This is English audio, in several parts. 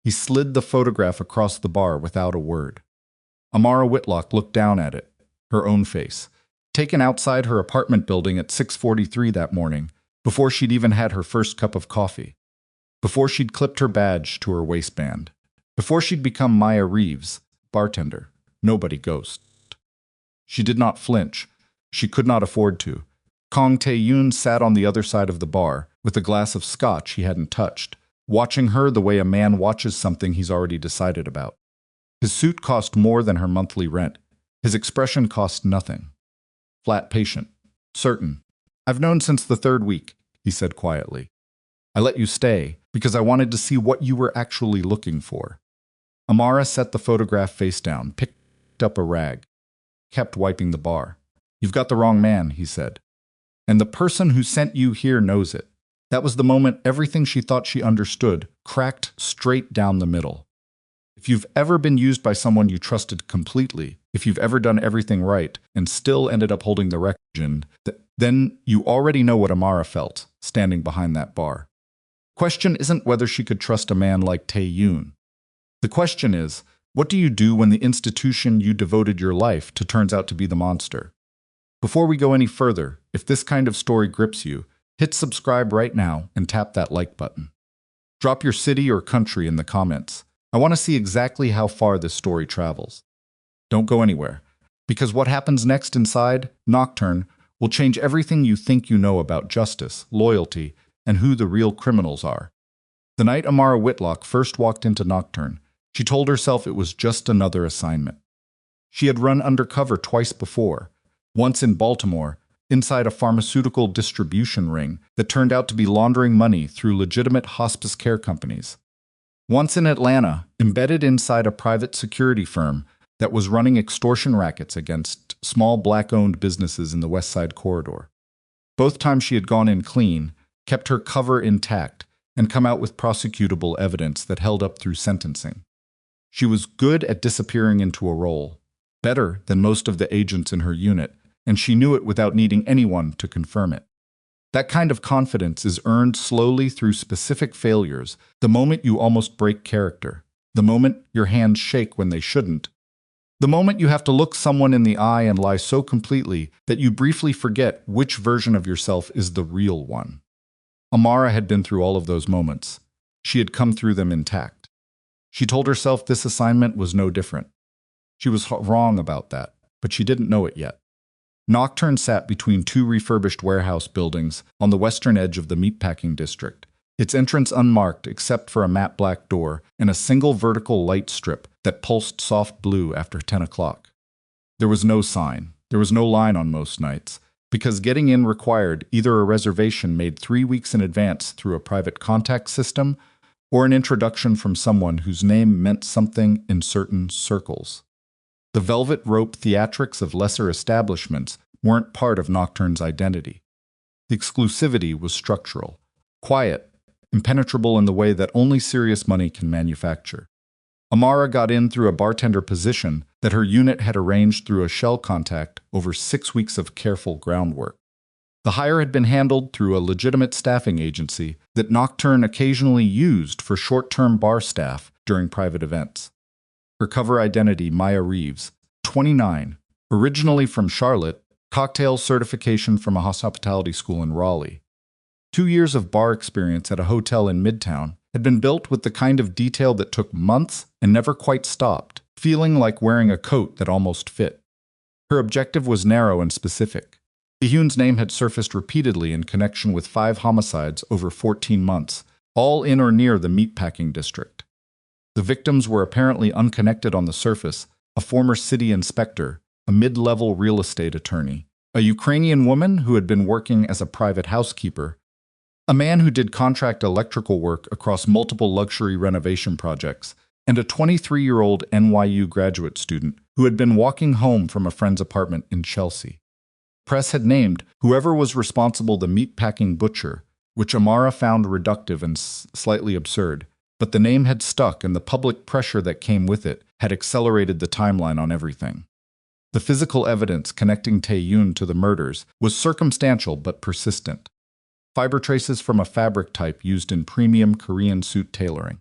He slid the photograph across the bar without a word. Amara Whitlock looked down at it, her own face, taken outside her apartment building at 6:43 that morning, before she'd even had her first cup of coffee, before she'd clipped her badge to her waistband, before she'd become Maya Reeves, bartender, nobody ghost. She did not flinch. She could not afford to. Kong Tae-yoon sat on the other side of the bar, with a glass of scotch he hadn't touched, watching her the way a man watches something he's already decided about. His suit cost more than her monthly rent. His expression cost nothing. Flat patient. Certain. "I've known since the third week," he said quietly. "I let you stay because I wanted to see what you were actually looking for." Amara set the photograph face down, picked up a rag, kept wiping the bar. "You've got the wrong man," he said. "And the person who sent you here knows it." That was the moment everything she thought she understood cracked straight down the middle. If you've ever been used by someone you trusted completely, if you've ever done everything right and still ended up holding the wreckage, then you already know what Amara felt, standing behind that bar. The question isn't whether she could trust a man like Tae-yoon. The question is, what do you do when the institution you devoted your life to turns out to be the monster? Before we go any further, if this kind of story grips you, hit subscribe right now and tap that like button. Drop your city or country in the comments. I want to see exactly how far this story travels. Don't go anywhere, because what happens next inside Nocturn will change everything you think you know about justice, loyalty, and who the real criminals are. The night Amara Whitlock first walked into Nocturn, she told herself it was just another assignment. She had run undercover twice before, once in Baltimore, inside a pharmaceutical distribution ring that turned out to be laundering money through legitimate hospice care companies. Once in Atlanta, embedded inside a private security firm that was running extortion rackets against small black-owned businesses in the West Side Corridor. Both times she had gone in clean, kept her cover intact, and come out with prosecutable evidence that held up through sentencing. She was good at disappearing into a role, better than most of the agents in her unit, and she knew it without needing anyone to confirm it. That kind of confidence is earned slowly through specific failures, the moment you almost break character, the moment your hands shake when they shouldn't, the moment you have to look someone in the eye and lie so completely that you briefly forget which version of yourself is the real one. Amara had been through all of those moments. She had come through them intact. She told herself this assignment was no different. She was wrong about that, but she didn't know it yet. Nocturn sat between two refurbished warehouse buildings on the western edge of the meatpacking district, its entrance unmarked except for a matte black door and a single vertical light strip that pulsed soft blue after 10 o'clock. There was no sign. There was no line on most nights, because getting in required either a reservation made 3 weeks in advance through a private contact system or an introduction from someone whose name meant something in certain circles. The velvet rope theatrics of lesser establishments weren't part of Nocturn's identity. The exclusivity was structural, quiet, impenetrable in the way that only serious money can manufacture. Amara got in through a bartender position that her unit had arranged through a shell contact over 6 weeks of careful groundwork. The hire had been handled through a legitimate staffing agency that Nocturn occasionally used for short-term bar staff during private events. Her cover identity, Maya Reeves, 29, originally from Charlotte, cocktail certification from a hospitality school in Raleigh. 2 years of bar experience at a hotel in Midtown had been built with the kind of detail that took months and never quite stopped, feeling like wearing a coat that almost fit. Her objective was narrow and specific. Tae-yoon's name had surfaced repeatedly in connection with 5 homicides over 14 months, all in or near the meatpacking district. The victims were apparently unconnected on the surface: a former city inspector, a mid-level real estate attorney, a Ukrainian woman who had been working as a private housekeeper, a man who did contract electrical work across multiple luxury renovation projects, and a 23-year-old NYU graduate student who had been walking home from a friend's apartment in Chelsea. Press had named whoever was responsible the meatpacking butcher, which Amara found reductive and slightly absurd. But the name had stuck, and the public pressure that came with it had accelerated the timeline on everything. The physical evidence connecting Tae-yoon to the murders was circumstantial but persistent. Fiber traces from a fabric type used in premium Korean suit tailoring.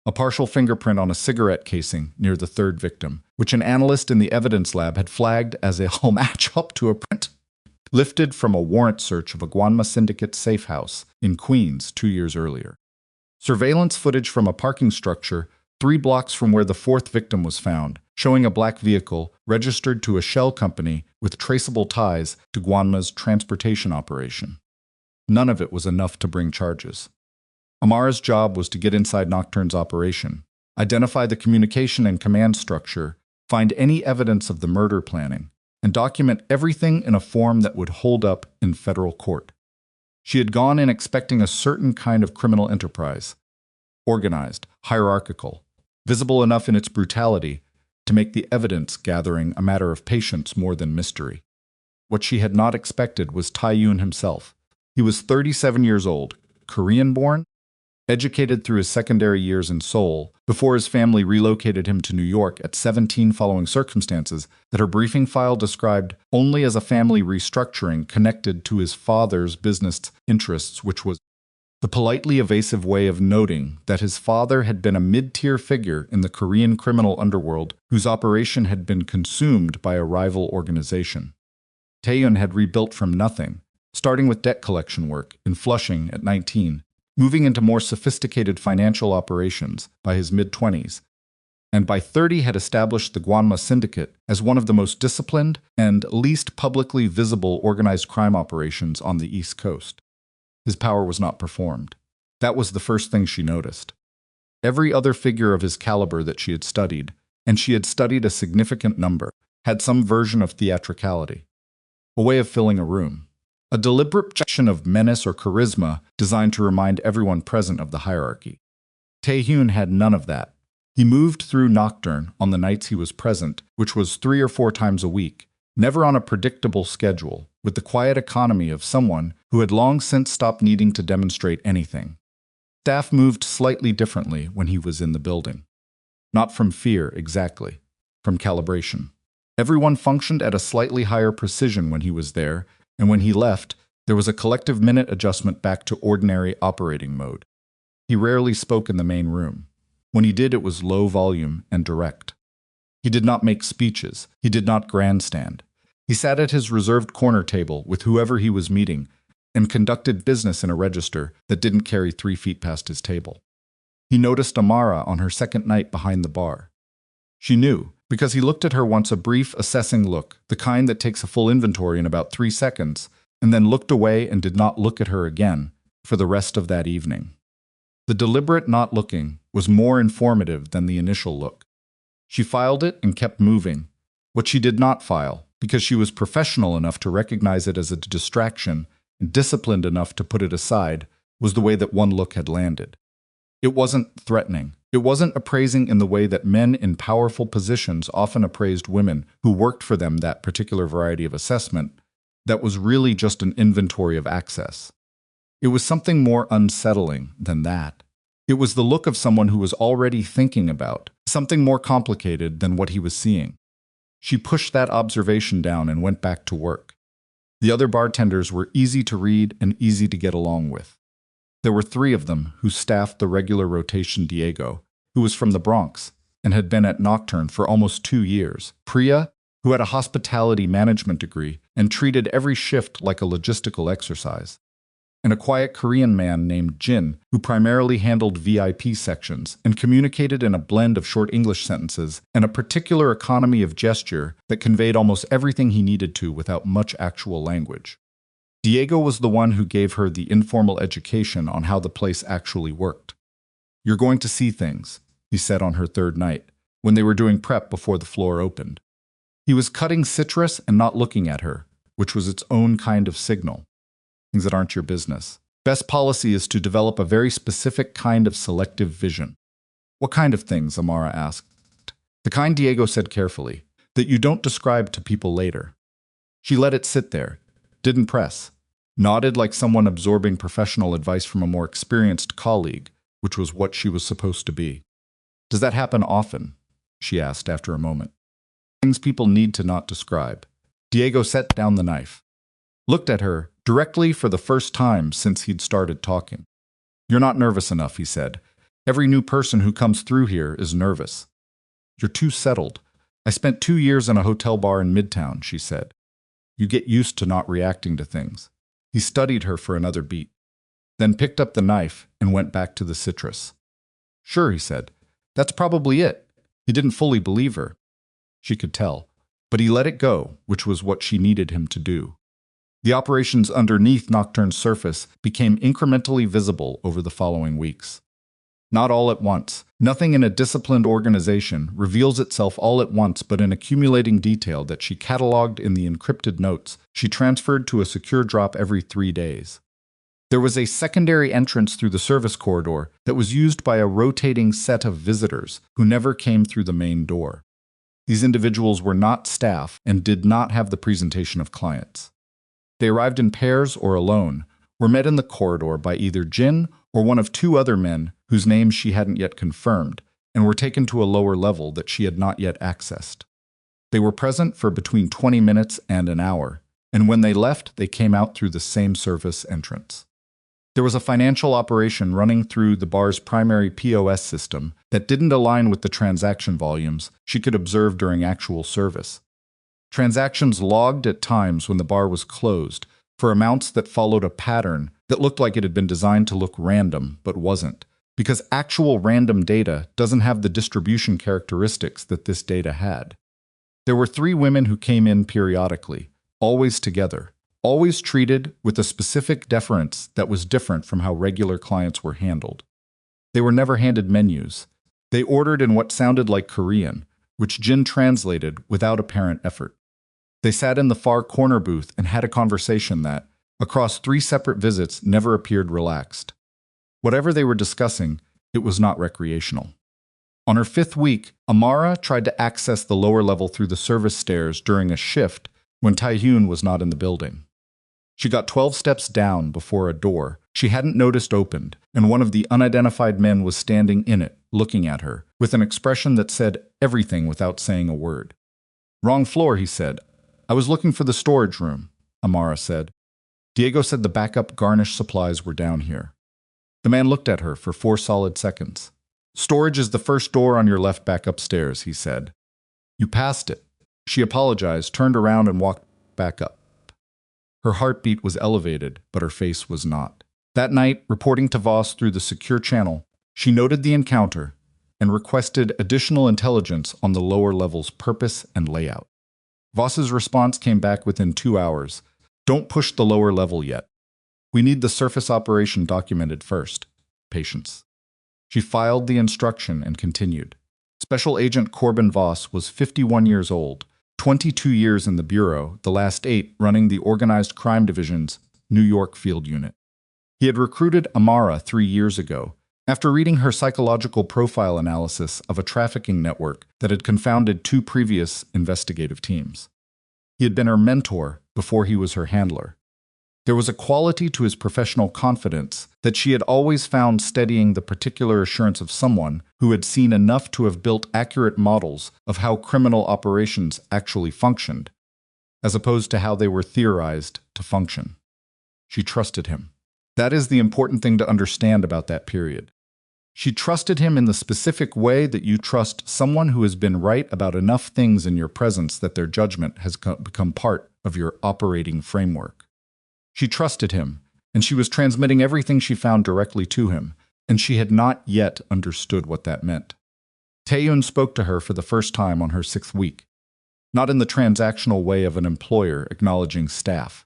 a partial fingerprint on a cigarette casing near the third victim, which an analyst in the evidence lab had flagged as a match up to a print lifted from a warrant search of a Guanma Syndicate safe house in Queens 2 years earlier. Surveillance footage from a parking structure 3 blocks from where the fourth victim was found, showing a black vehicle registered to a shell company with traceable ties to Guanma's transportation operation. None of it was enough to bring charges. Amara's job was to get inside Nocturn's operation, identify the communication and command structure, find any evidence of the murder planning, and document everything in a form that would hold up in federal court. She had gone in expecting a certain kind of criminal enterprise, organized, hierarchical, visible enough in its brutality to make the evidence gathering a matter of patience more than mystery. What she had not expected was Tae-yoon himself. He was 37 years old, Korean-born, educated through his secondary years in Seoul, before his family relocated him to New York at 17 following circumstances that her briefing file described only as a family restructuring connected to his father's business interests, which was the politely evasive way of noting that his father had been a mid-tier figure in the Korean criminal underworld whose operation had been consumed by a rival organization. Tae-yoon had rebuilt from nothing, starting with debt collection work in Flushing at 19, moving into more sophisticated financial operations by his mid-20s, and by 30 had established the Guanma Syndicate as one of the most disciplined and least publicly visible organized crime operations on the East Coast. His power was not performed. That was the first thing she noticed. Every other figure of his caliber that she had studied, and she had studied a significant number, had some version of theatricality, a way of filling a room. A deliberate projection of menace or charisma designed to remind everyone present of the hierarchy. Tae-yoon had none of that. He moved through Nocturn on the nights he was present, which was 3 or 4 times a week, never on a predictable schedule, with the quiet economy of someone who had long since stopped needing to demonstrate anything. Staff moved slightly differently when he was in the building. Not from fear, exactly, from calibration. Everyone functioned at a slightly higher precision when he was there, and when he left, there was a collective minute adjustment back to ordinary operating mode. He rarely spoke in the main room. When he did, it was low volume and direct. He did not make speeches. He did not grandstand. He sat at his reserved corner table with whoever he was meeting and conducted business in a register that didn't carry 3 feet past his table. He noticed Amara on her second night behind the bar. She knew, because he looked at her once, a brief, assessing look, the kind that takes a full inventory in about 3 seconds, and then looked away and did not look at her again for the rest of that evening. The deliberate not looking was more informative than the initial look. She filed it and kept moving. What she did not file, because she was professional enough to recognize it as a distraction and disciplined enough to put it aside, was the way that one look had landed. It wasn't threatening. It wasn't appraising in the way that men in powerful positions often appraised women who worked for them that particular variety of assessment. That was really just an inventory of access. It was something more unsettling than that. It was the look of someone who was already thinking about something more complicated than what he was seeing. She pushed that observation down and went back to work. The other bartenders were easy to read and easy to get along with. There were 3 of them who staffed the regular rotation: Diego, who was from the Bronx and had been at Nocturn for almost 2 years, Priya, who had a hospitality management degree and treated every shift like a logistical exercise, and a quiet Korean man named Jin, who primarily handled VIP sections and communicated in a blend of short English sentences and a particular economy of gesture that conveyed almost everything he needed to without much actual language. Diego was the one who gave her the informal education on how the place actually worked. "You're going to see things," he said on her 3rd night, when they were doing prep before the floor opened. He was cutting citrus and not looking at her, which was its own kind of signal. Things that aren't your business. Best policy is to develop a very specific kind of selective vision. "What kind of things?" Amara asked. "The kind," Diego said carefully, "that you don't describe to people later." She let it sit there, didn't press, nodded like someone absorbing professional advice from a more experienced colleague, which was what she was supposed to be. "Does that happen often?" she asked after a moment. "Things people need to not describe." Diego set down the knife, looked at her directly for the first time since he'd started talking. "You're not nervous enough," he said. Every new person who comes through here is nervous. You're too settled. I spent 2 years in a hotel bar in Midtown, she said. You get used to not reacting to things. He studied her for another beat, then picked up the knife and went back to the citrus. Sure, he said. That's probably it. He didn't fully believe her. She could tell, but he let it go, which was what she needed him to do. The operations underneath Nocturn's surface became incrementally visible over the following weeks. Not all at once. Nothing in a disciplined organization reveals itself all at once, but in accumulating detail that she cataloged in the encrypted notes she transferred to a secure drop every 3 days. There was a secondary entrance through the service corridor that was used by a rotating set of visitors who never came through the main door. These individuals were not staff and did not have the presentation of clients. They arrived in pairs or alone, were met in the corridor by either Jin or one of 2 other men whose names she hadn't yet confirmed, and were taken to a lower level that she had not yet accessed. They were present for between 20 minutes and an hour, and when they left, they came out through the same service entrance. There was a financial operation running through the bar's primary POS system that didn't align with the transaction volumes she could observe during actual service. Transactions logged at times when the bar was closed for amounts that followed a pattern that looked like it had been designed to look random, but wasn't, because actual random data doesn't have the distribution characteristics that this data had. There were 3 women who came in periodically, always together, always treated with a specific deference that was different from how regular clients were handled. They were never handed menus. They ordered in what sounded like Korean, which Jin translated without apparent effort. They sat in the far corner booth and had a conversation that, across 3 separate visits, never appeared relaxed. Whatever they were discussing, it was not recreational. On her 5th week, Amara tried to access the lower level through the service stairs during a shift when Taehyun was not in the building. She got 12 steps down before a door she hadn't noticed opened, and one of the unidentified men was standing in it, looking at her, with an expression that said everything without saying a word. Wrong floor, he said. I was looking for the storage room, Amara said. Diego said the backup garnish supplies were down here. The man looked at her for 4 solid seconds. Storage is the first door on your left back upstairs, he said. You passed it. She apologized, turned around and walked back up. Her heartbeat was elevated, but her face was not. That night, reporting to Voss through the secure channel, she noted the encounter and requested additional intelligence on the lower level's purpose and layout. Voss's response came back within 2 hours. Don't push the lower level yet. We need the surface operation documented first. Patience. She filed the instruction and continued. Special Agent Corbin Voss was 51 years old, 22 years in the Bureau, the last 8 running the Organized Crime Division's New York Field Unit. He had recruited Amara 3 years ago, after reading her psychological profile analysis of a trafficking network that had confounded 2 previous investigative teams. He had been her mentor before he was her handler. There was a quality to his professional confidence that she had always found steadying the particular assurance of someone who had seen enough to have built accurate models of how criminal operations actually functioned, as opposed to how they were theorized to function. She trusted him. That is the important thing to understand about that period. She trusted him in the specific way that you trust someone who has been right about enough things in your presence that their judgment has become part of your operating framework. She trusted him, and she was transmitting everything she found directly to him, and she had not yet understood what that meant. Taehyun spoke to her for the first time on her 6th week, not in the transactional way of an employer acknowledging staff.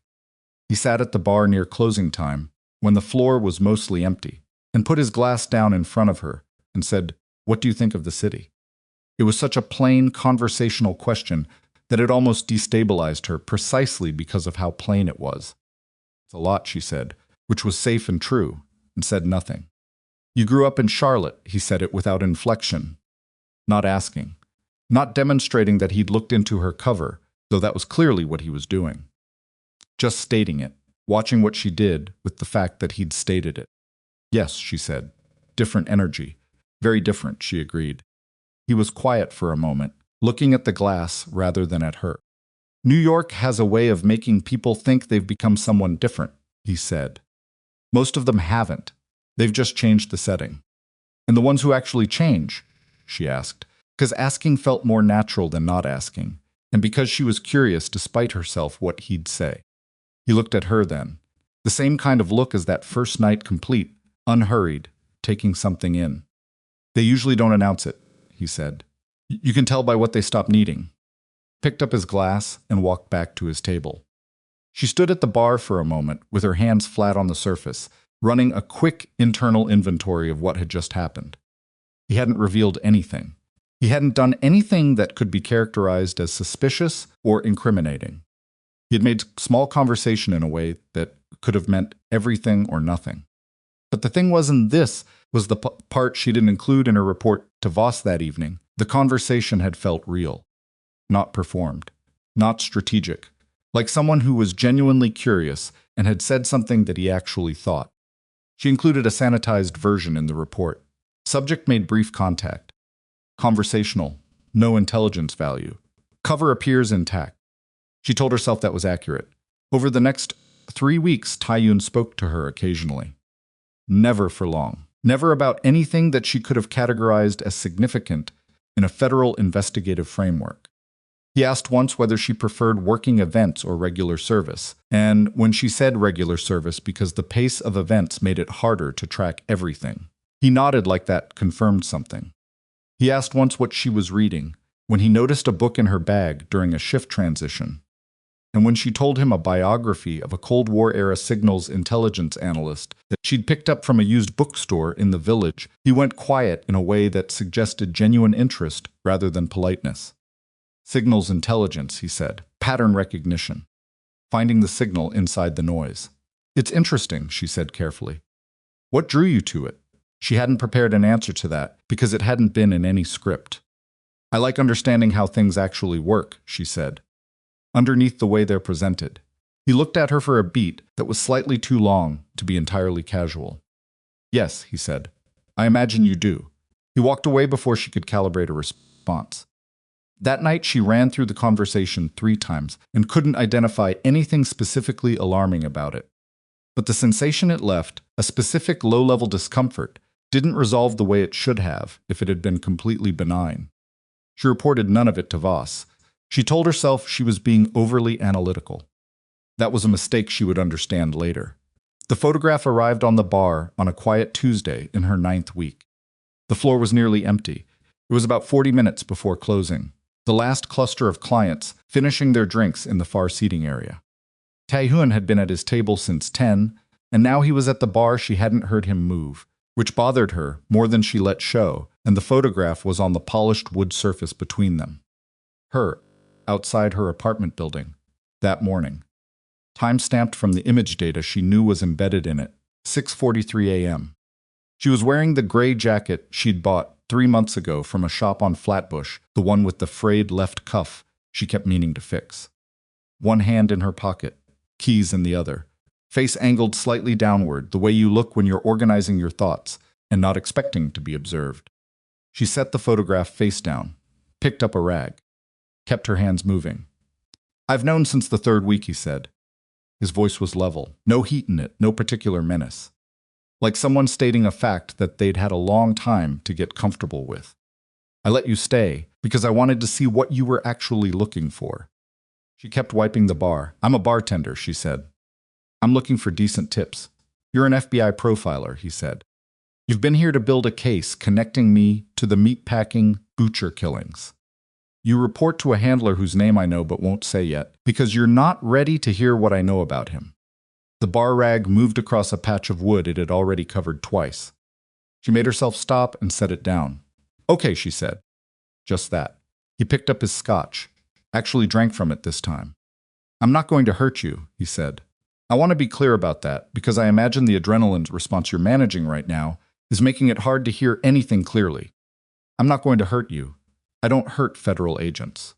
He sat at the bar near closing time, when the floor was mostly empty, and put his glass down in front of her and said, "What do you think of the city?" It was such a plain, conversational question that it almost destabilized her precisely because of how plain it was. "It's a lot," she said, which was safe and true, and said nothing. "You grew up in Charlotte," he said it without inflection, not asking, not demonstrating that he'd looked into her cover, though that was clearly what he was doing. Just stating it, watching what she did with the fact that he'd stated it. "Yes," she said. "Different energy. Very different," she agreed. He was quiet for a moment, looking at the glass rather than at her. "New York has a way of making people think they've become someone different," he said. "Most of them haven't. They've just changed the setting." And the ones who actually change? She asked, because asking felt more natural than not asking, and because she was curious despite herself what he'd say. He looked at her then, the same kind of look as that first night, complete, unhurried, taking something in. They usually don't announce it, he said. You can tell by what they stop needing. Picked up his glass and walked back to his table. She stood at the bar for a moment, with her hands flat on the surface, running a quick internal inventory of what had just happened. He hadn't revealed anything. He hadn't done anything that could be characterized as suspicious or incriminating. He had made small conversation in a way that could have meant everything or nothing. But the thing this was the part she didn't include in her report to Voss that evening. The conversation had felt real, not performed, not strategic, like someone who was genuinely curious and had said something that he actually thought. She included a sanitized version in the report. Subject made brief contact. Conversational, no intelligence value. Cover appears intact. She told herself that was accurate. Over the next 3 weeks, Taiyun spoke to her occasionally. Never for long. Never about anything that she could have categorized as significant in a federal investigative framework. He asked once whether she preferred working events or regular service, and when she said regular service because the pace of events made it harder to track everything. He nodded like that confirmed something. He asked once what she was reading, when he noticed a book in her bag during a shift transition. And when she told him a biography of a Cold War-era signals intelligence analyst that she'd picked up from a used bookstore in the village, he went quiet in a way that suggested genuine interest rather than politeness. Signals intelligence, he said. Pattern recognition. Finding the signal inside the noise. It's interesting, she said carefully. What drew you to it? She hadn't prepared an answer to that because it hadn't been in any script. I like understanding how things actually work, she said. Underneath the way they're presented. He looked at her for a beat that was slightly too long to be entirely casual. Yes, he said. I imagine you do. He walked away before she could calibrate a response. That night she ran through the conversation 3 times and couldn't identify anything specifically alarming about it. But the sensation it left, a specific low-level discomfort, didn't resolve the way it should have if it had been completely benign. She reported none of it to Voss. She told herself she was being overly analytical. That was a mistake she would understand later. The photograph arrived on the bar on a quiet Tuesday in her 9th week. The floor was nearly empty. It was about 40 minutes before closing. The last cluster of clients finishing their drinks in the far seating area. Taiyun had been at his table since 10, and now he was at the bar. She hadn't heard him move, which bothered her more than she let show, and the photograph was on the polished wood surface between them. Her, outside her apartment building, that morning. Time-stamped from the image data she knew was embedded in it, 6:43 a.m. She was wearing the gray jacket she'd bought 3 months ago from a shop on Flatbush, the one with the frayed left cuff she kept meaning to fix. One hand in her pocket, keys in the other, face angled slightly downward, the way you look when you're organizing your thoughts and not expecting to be observed. She set the photograph face down, picked up a rag, kept her hands moving. I've known since the 3rd week, he said. His voice was level, no heat in it, no particular menace. Like someone stating a fact that they'd had a long time to get comfortable with. I let you stay because I wanted to see what you were actually looking for. She kept wiping the bar. I'm a bartender, she said. I'm looking for decent tips. You're an FBI profiler, he said. You've been here to build a case connecting me to the meatpacking butcher killings. You report to a handler whose name I know but won't say yet, because you're not ready to hear what I know about him. The bar rag moved across a patch of wood it had already covered twice. She made herself stop and set it down. Okay, she said. Just that. He picked up his scotch, actually drank from it this time. I'm not going to hurt you, he said. I want to be clear about that, because I imagine the adrenaline response you're managing right now is making it hard to hear anything clearly. I'm not going to hurt you. I don't hurt federal agents.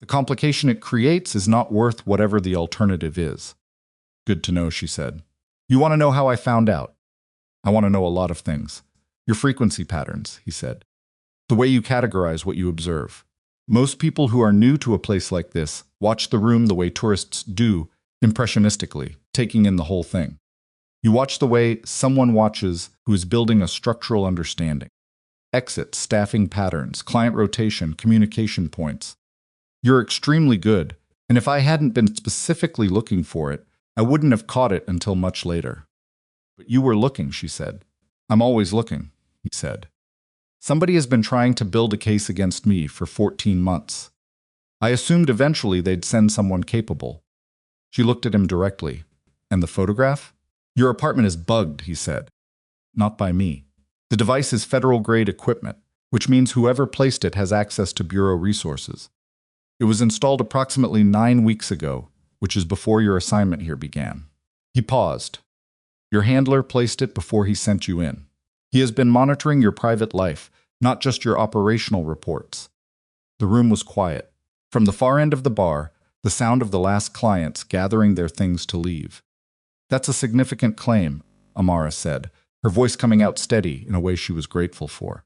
The complication it creates is not worth whatever the alternative is. Good to know, she said. You want to know how I found out? I want to know a lot of things. Your frequency patterns, he said. The way you categorize what you observe. Most people who are new to a place like this watch the room the way tourists do, impressionistically, taking in the whole thing. You watch the way someone watches who is building a structural understanding. Exit, staffing patterns, client rotation, communication points. You're extremely good, and if I hadn't been specifically looking for it, I wouldn't have caught it until much later. But you were looking, she said. I'm always looking, he said. Somebody has been trying to build a case against me for 14 months. I assumed eventually they'd send someone capable. She looked at him directly. And the photograph? Your apartment is bugged, he said. Not by me. The device is federal-grade equipment, which means whoever placed it has access to Bureau resources. It was installed approximately 9 weeks ago, which is before your assignment here began. He paused. Your handler placed it before he sent you in. He has been monitoring your private life, not just your operational reports. The room was quiet. From the far end of the bar, the sound of the last clients gathering their things to leave. That's a significant claim, Amara said, her voice coming out steady in a way she was grateful for.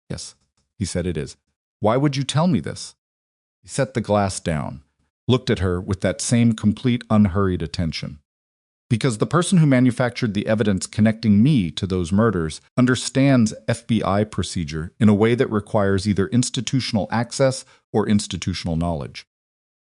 Yes, he said, it is. Why would you tell me this? He set the glass down, looked at her with that same complete, unhurried attention. Because the person who manufactured the evidence connecting me to those murders understands FBI procedure in a way that requires either institutional access or institutional knowledge.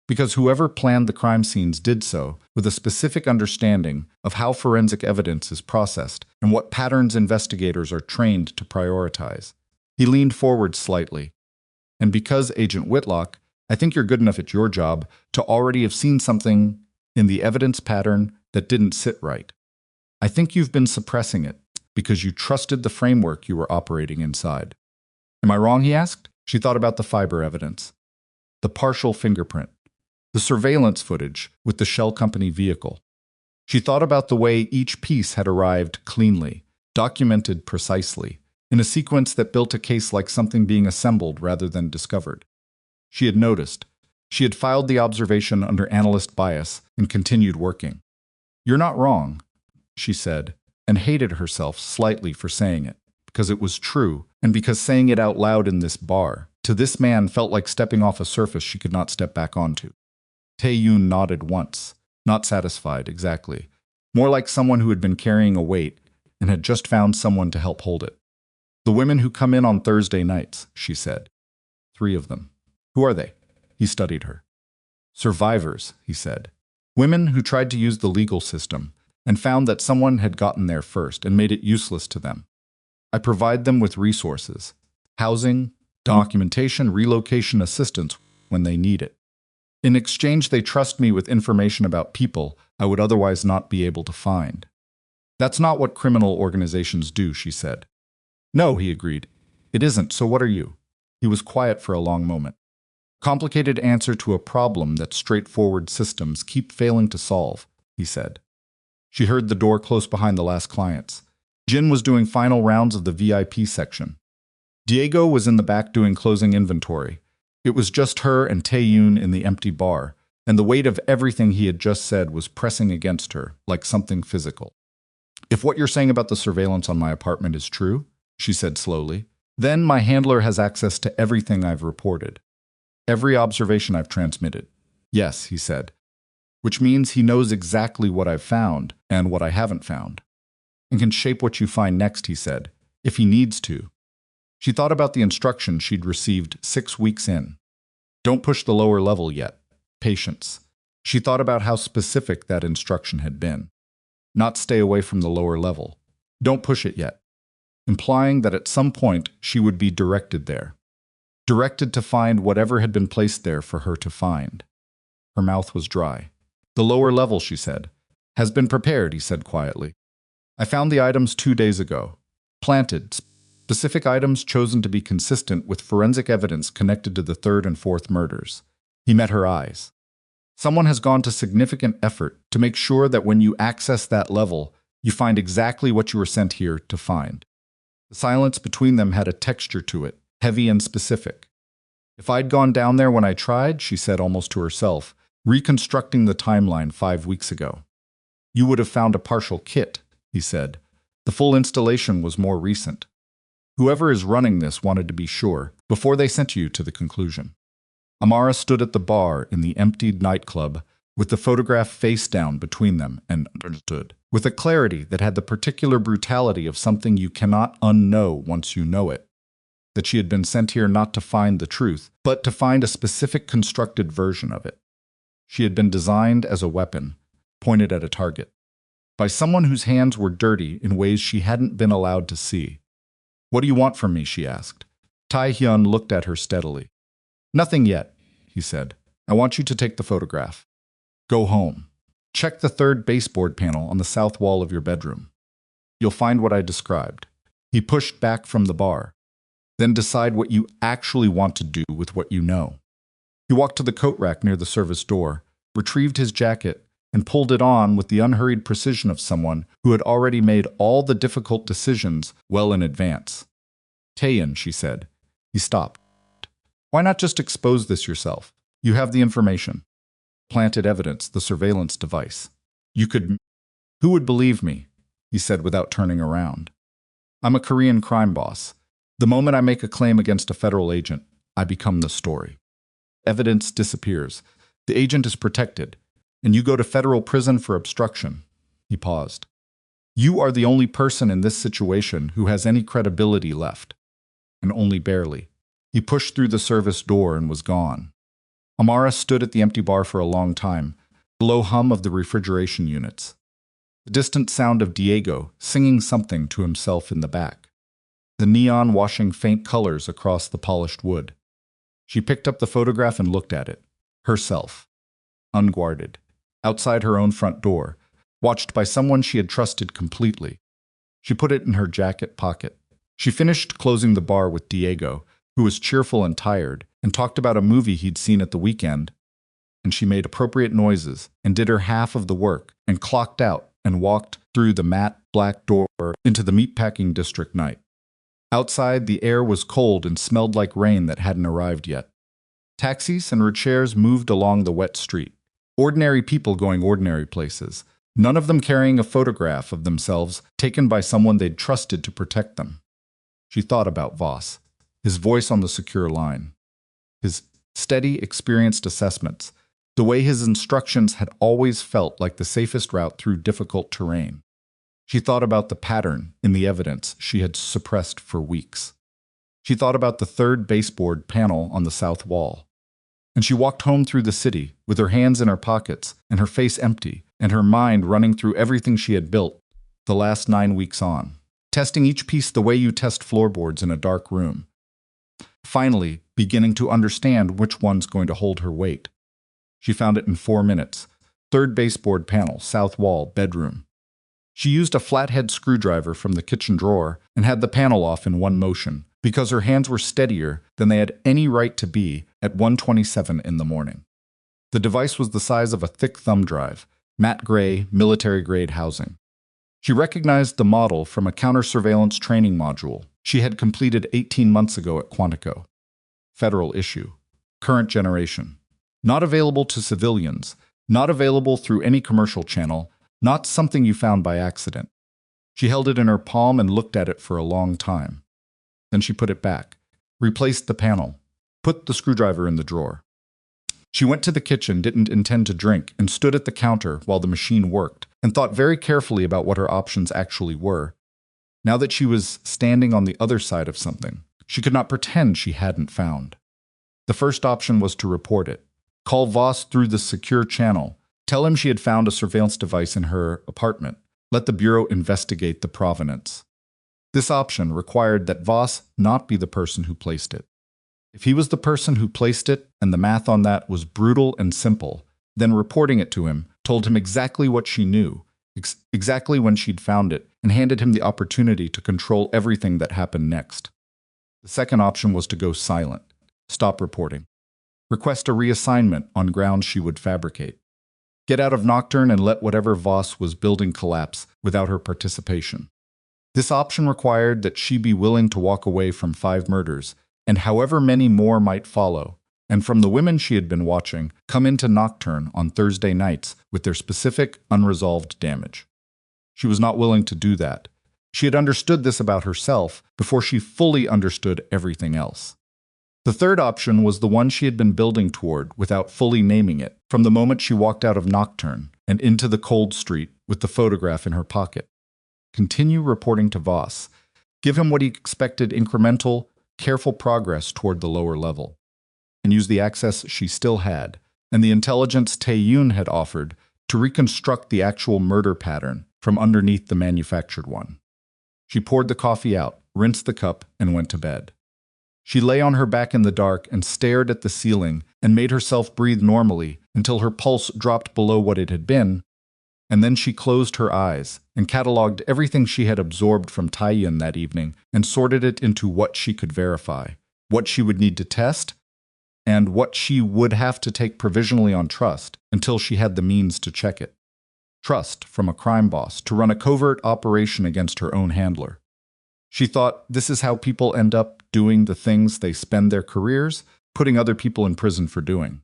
Because whoever planned the crime scenes did so with a specific understanding of how forensic evidence is processed and what patterns investigators are trained to prioritize. He leaned forward slightly. And because, Agent Whitlock, I think you're good enough at your job to already have seen something in the evidence pattern that didn't sit right. I think you've been suppressing it because you trusted the framework you were operating inside. Am I wrong, he asked? She thought about the fiber evidence, the partial fingerprint, the surveillance footage with the shell company vehicle. She thought about the way each piece had arrived cleanly, documented precisely, in a sequence that built a case like something being assembled rather than discovered. She had noticed. She had filed the observation under analyst bias and continued working. You're not wrong, she said, and hated herself slightly for saying it, because it was true, and because saying it out loud in this bar, to this man felt like stepping off a surface she could not step back onto. Tae-yoon nodded once, not satisfied exactly, more like someone who had been carrying a weight and had just found someone to help hold it. The women who come in on Thursday nights, she said. 3 of them. Who are they? He studied her. Survivors, he said. Women who tried to use the legal system and found that someone had gotten there first and made it useless to them. I provide them with resources, housing, documentation, relocation assistance when they need it. In exchange, they trust me with information about people I would otherwise not be able to find. That's not what criminal organizations do, she said. No, he agreed. It isn't, so what are you? He was quiet for a long moment. Complicated answer to a problem that straightforward systems keep failing to solve, he said. She heard the door close behind the last clients. Jin was doing final rounds of the VIP section. Diego was in the back doing closing inventory. It was just her and Tae-yoon in the empty bar, and the weight of everything he had just said was pressing against her, like something physical. If what you're saying about the surveillance on my apartment is true, she said slowly, then my handler has access to everything I've reported. Every observation I've transmitted. Yes, he said. Which means he knows exactly what I've found and what I haven't found. And can shape what you find next, he said, if he needs to. She thought about the instructions she'd received 6 weeks in. Don't push the lower level yet. Patience. She thought about how specific that instruction had been. Not stay away from the lower level. Don't push it yet. Implying that at some point she would be directed there. Directed to find whatever had been placed there for her to find. Her mouth was dry. The lower level, she said. Has been prepared, he said quietly. I found the items 2 days ago. Planted. Specific items chosen to be consistent with forensic evidence connected to the 3rd and 4th murders. He met her eyes. Someone has gone to significant effort to make sure that when you access that level, you find exactly what you were sent here to find. The silence between them had a texture to it, heavy and specific. If I'd gone down there when I tried, she said almost to herself, reconstructing the timeline 5 weeks ago. You would have found a partial kit, he said. The full installation was more recent. Whoever is running this wanted to be sure before they sent you to the conclusion. Amara stood at the bar in the emptied nightclub with the photograph face down between them and understood. with a clarity that had the particular brutality of something you cannot unknow once you know it. That she had been sent here not to find the truth, but to find a specific constructed version of it. She had been designed as a weapon, pointed at a target, by someone whose hands were dirty in ways she hadn't been allowed to see. "What do you want from me?" she asked. Tae-hyun looked at her steadily. "Nothing yet," he said. "I want you to take the photograph. Go home. Check the third baseboard panel on the south wall of your bedroom. You'll find what I described." He pushed back from the bar. "Then decide what you actually want to do with what you know." He walked to the coat rack near the service door, retrieved his jacket, and pulled it on with the unhurried precision of someone who had already made all the difficult decisions well in advance. "Taeyeon," she said. He stopped. "Why not just expose this yourself? You have the information. Planted evidence, the surveillance device. You could—" "Who would believe me?" he said without turning around. "I'm a Korean crime boss. The moment I make a claim against a federal agent, I become the story. Evidence disappears. The agent is protected, and you go to federal prison for obstruction." He paused. "You are the only person in this situation who has any credibility left. And only barely." He pushed through the service door and was gone. Amara stood at the empty bar for a long time, the low hum of the refrigeration units. The distant sound of Diego singing something to himself in the back. The neon washing faint colors across the polished wood. She picked up the photograph and looked at it. Herself. Unguarded. Outside her own front door. Watched by someone she had trusted completely. She put it in her jacket pocket. She finished closing the bar with Diego, who was cheerful and tired, and talked about a movie he'd seen at the weekend. And she made appropriate noises, and did her half of the work, and clocked out, and walked through the matte black door into the meatpacking district night. Outside, the air was cold and smelled like rain that hadn't arrived yet. Taxis and rickshaws moved along the wet street. Ordinary people going ordinary places, none of them carrying a photograph of themselves taken by someone they'd trusted to protect them. She thought about Voss, his voice on the secure line, his steady, experienced assessments, the way his instructions had always felt like the safest route through difficult terrain. She thought about the pattern in the evidence she had suppressed for weeks. She thought about the third baseboard panel on the south wall. And she walked home through the city, with her hands in her pockets and her face empty, and her mind running through everything she had built the last 9 weeks on, testing each piece the way you test floorboards in a dark room. Finally, beginning to understand which one's going to hold her weight. She found it in 4 minutes. Third baseboard panel, south wall, bedroom. She used a flathead screwdriver from the kitchen drawer and had the panel off in one motion, because her hands were steadier than they had any right to be at 1:27 in the morning. The device was the size of a thick thumb drive, matte gray, military-grade housing. She recognized the model from a counter-surveillance training module she had completed 18 months ago at Quantico. Federal issue. Current generation. Not available to civilians, not available through any commercial channel, not something you found by accident. She held it in her palm and looked at it for a long time. Then she put it back, replaced the panel, put the screwdriver in the drawer. She went to the kitchen, didn't intend to drink, and stood at the counter while the machine worked, and thought very carefully about what her options actually were. Now that she was standing on the other side of something, she could not pretend she hadn't found. The first option was to report it. Call Voss through the secure channel. Tell him she had found a surveillance device in her apartment. Let the Bureau investigate the provenance. This option required that Voss not be the person who placed it. If he was the person who placed it, and the math on that was brutal and simple, then reporting it to him told him exactly what she knew, exactly when she'd found it, and handed him the opportunity to control everything that happened next. The second option was to go silent, stop reporting, request a reassignment on grounds she would fabricate, get out of Nocturn and let whatever Voss was building collapse without her participation. This option required that she be willing to walk away from 5 murders, and however many more might follow, and from the women she had been watching come into Nocturn on Thursday nights with their specific unresolved damage. She was not willing to do that. She had understood this about herself before she fully understood everything else. The third option was the one she had been building toward without fully naming it from the moment she walked out of Nocturn and into the cold street with the photograph in her pocket. Continue reporting to Voss. Give him what he expected: incremental, careful progress toward the lower level. And use the access she still had, and the intelligence Tae-yoon had offered, to reconstruct the actual murder pattern from underneath the manufactured one. She poured the coffee out, rinsed the cup, and went to bed. She lay on her back in the dark and stared at the ceiling and made herself breathe normally until her pulse dropped below what it had been, and then she closed her eyes and catalogued everything she had absorbed from Tae-yoon that evening and sorted it into what she could verify, what she would need to test, and what she would have to take provisionally on trust until she had the means to check it. Trust from a crime boss to run a covert operation against her own handler. She thought, this is how people end up doing the things they spend their careers putting other people in prison for doing.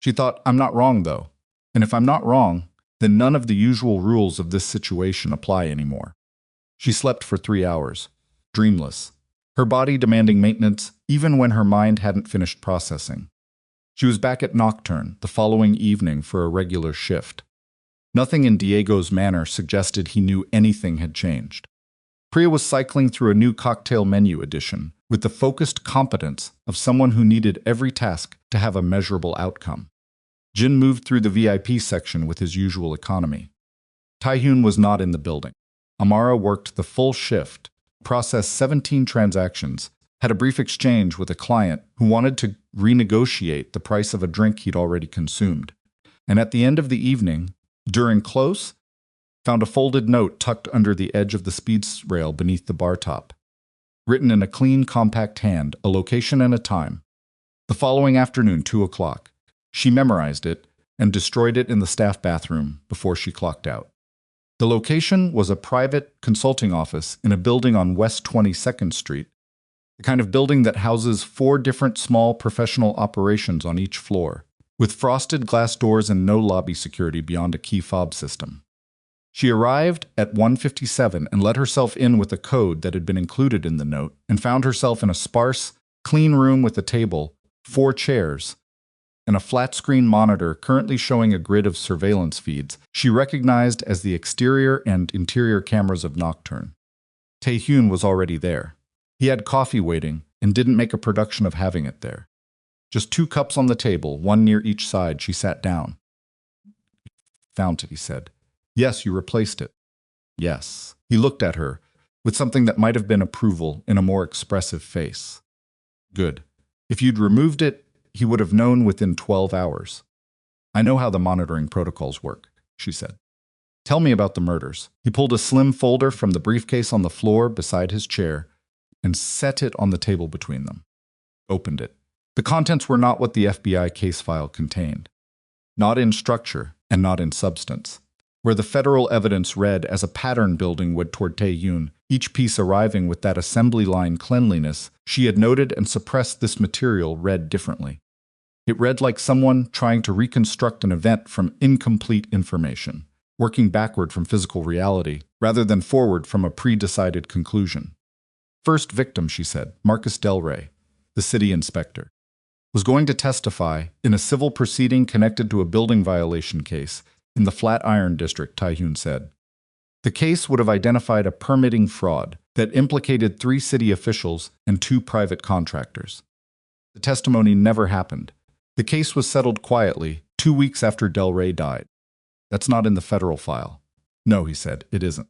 She thought, I'm not wrong though, and if I'm not wrong, then none of the usual rules of this situation apply anymore. She slept for 3 hours, dreamless, her body demanding maintenance even when her mind hadn't finished processing. She was back at Nocturn the following evening for a regular shift. Nothing in Diego's manner suggested he knew anything had changed. Priya was cycling through a new cocktail menu edition with the focused competence of someone who needed every task to have a measurable outcome. Jin moved through the VIP section with his usual economy. Tae-yoon was not in the building. Amara worked the full shift, processed 17 transactions, had a brief exchange with a client who wanted to renegotiate the price of a drink he'd already consumed, and at the end of the evening, during close, found a folded note tucked under the edge of the speed rail beneath the bar top. Written in a clean, compact hand, a location and a time. The following afternoon, 2 o'clock. She memorized it and destroyed it in the staff bathroom before she clocked out. The location was a private consulting office in a building on West 22nd Street, the kind of building that houses 4 different small professional operations on each floor, with frosted glass doors and no lobby security beyond a key fob system. She arrived at 1:57 and let herself in with a code that had been included in the note and found herself in a sparse, clean room with a table, 4 chairs, and a flat-screen monitor currently showing a grid of surveillance feeds she recognized as the exterior and interior cameras of Nocturn. Tae-yoon was already there. He had coffee waiting and didn't make a production of having it there. Just 2 cups on the table, one near each side. She sat down. Found it, he said. Yes, you replaced it. Yes. He looked at her, with something that might have been approval in a more expressive face. Good. If you'd removed it, he would have known within 12 hours. I know how the monitoring protocols work, she said. Tell me about the murders. He pulled a slim folder from the briefcase on the floor beside his chair and set it on the table between them. Opened it. The contents were not what the FBI case file contained. Not in structure and not in substance. Where the federal evidence read as a pattern building would toward Tae-yoon, each piece arriving with that assembly line cleanliness, she had noted and suppressed this material read differently. It read like someone trying to reconstruct an event from incomplete information, working backward from physical reality, rather than forward from a pre-decided conclusion. First victim, she said, Marcus Del Rey, the city inspector, was going to testify in a civil proceeding connected to a building violation case in the Flatiron District, Tae-yoon said. The case would have identified a permitting fraud that implicated 3 city officials and 2 private contractors. The testimony never happened. The case was settled quietly 2 weeks after Del Rey died. That's not in the federal file. No, he said, it isn't.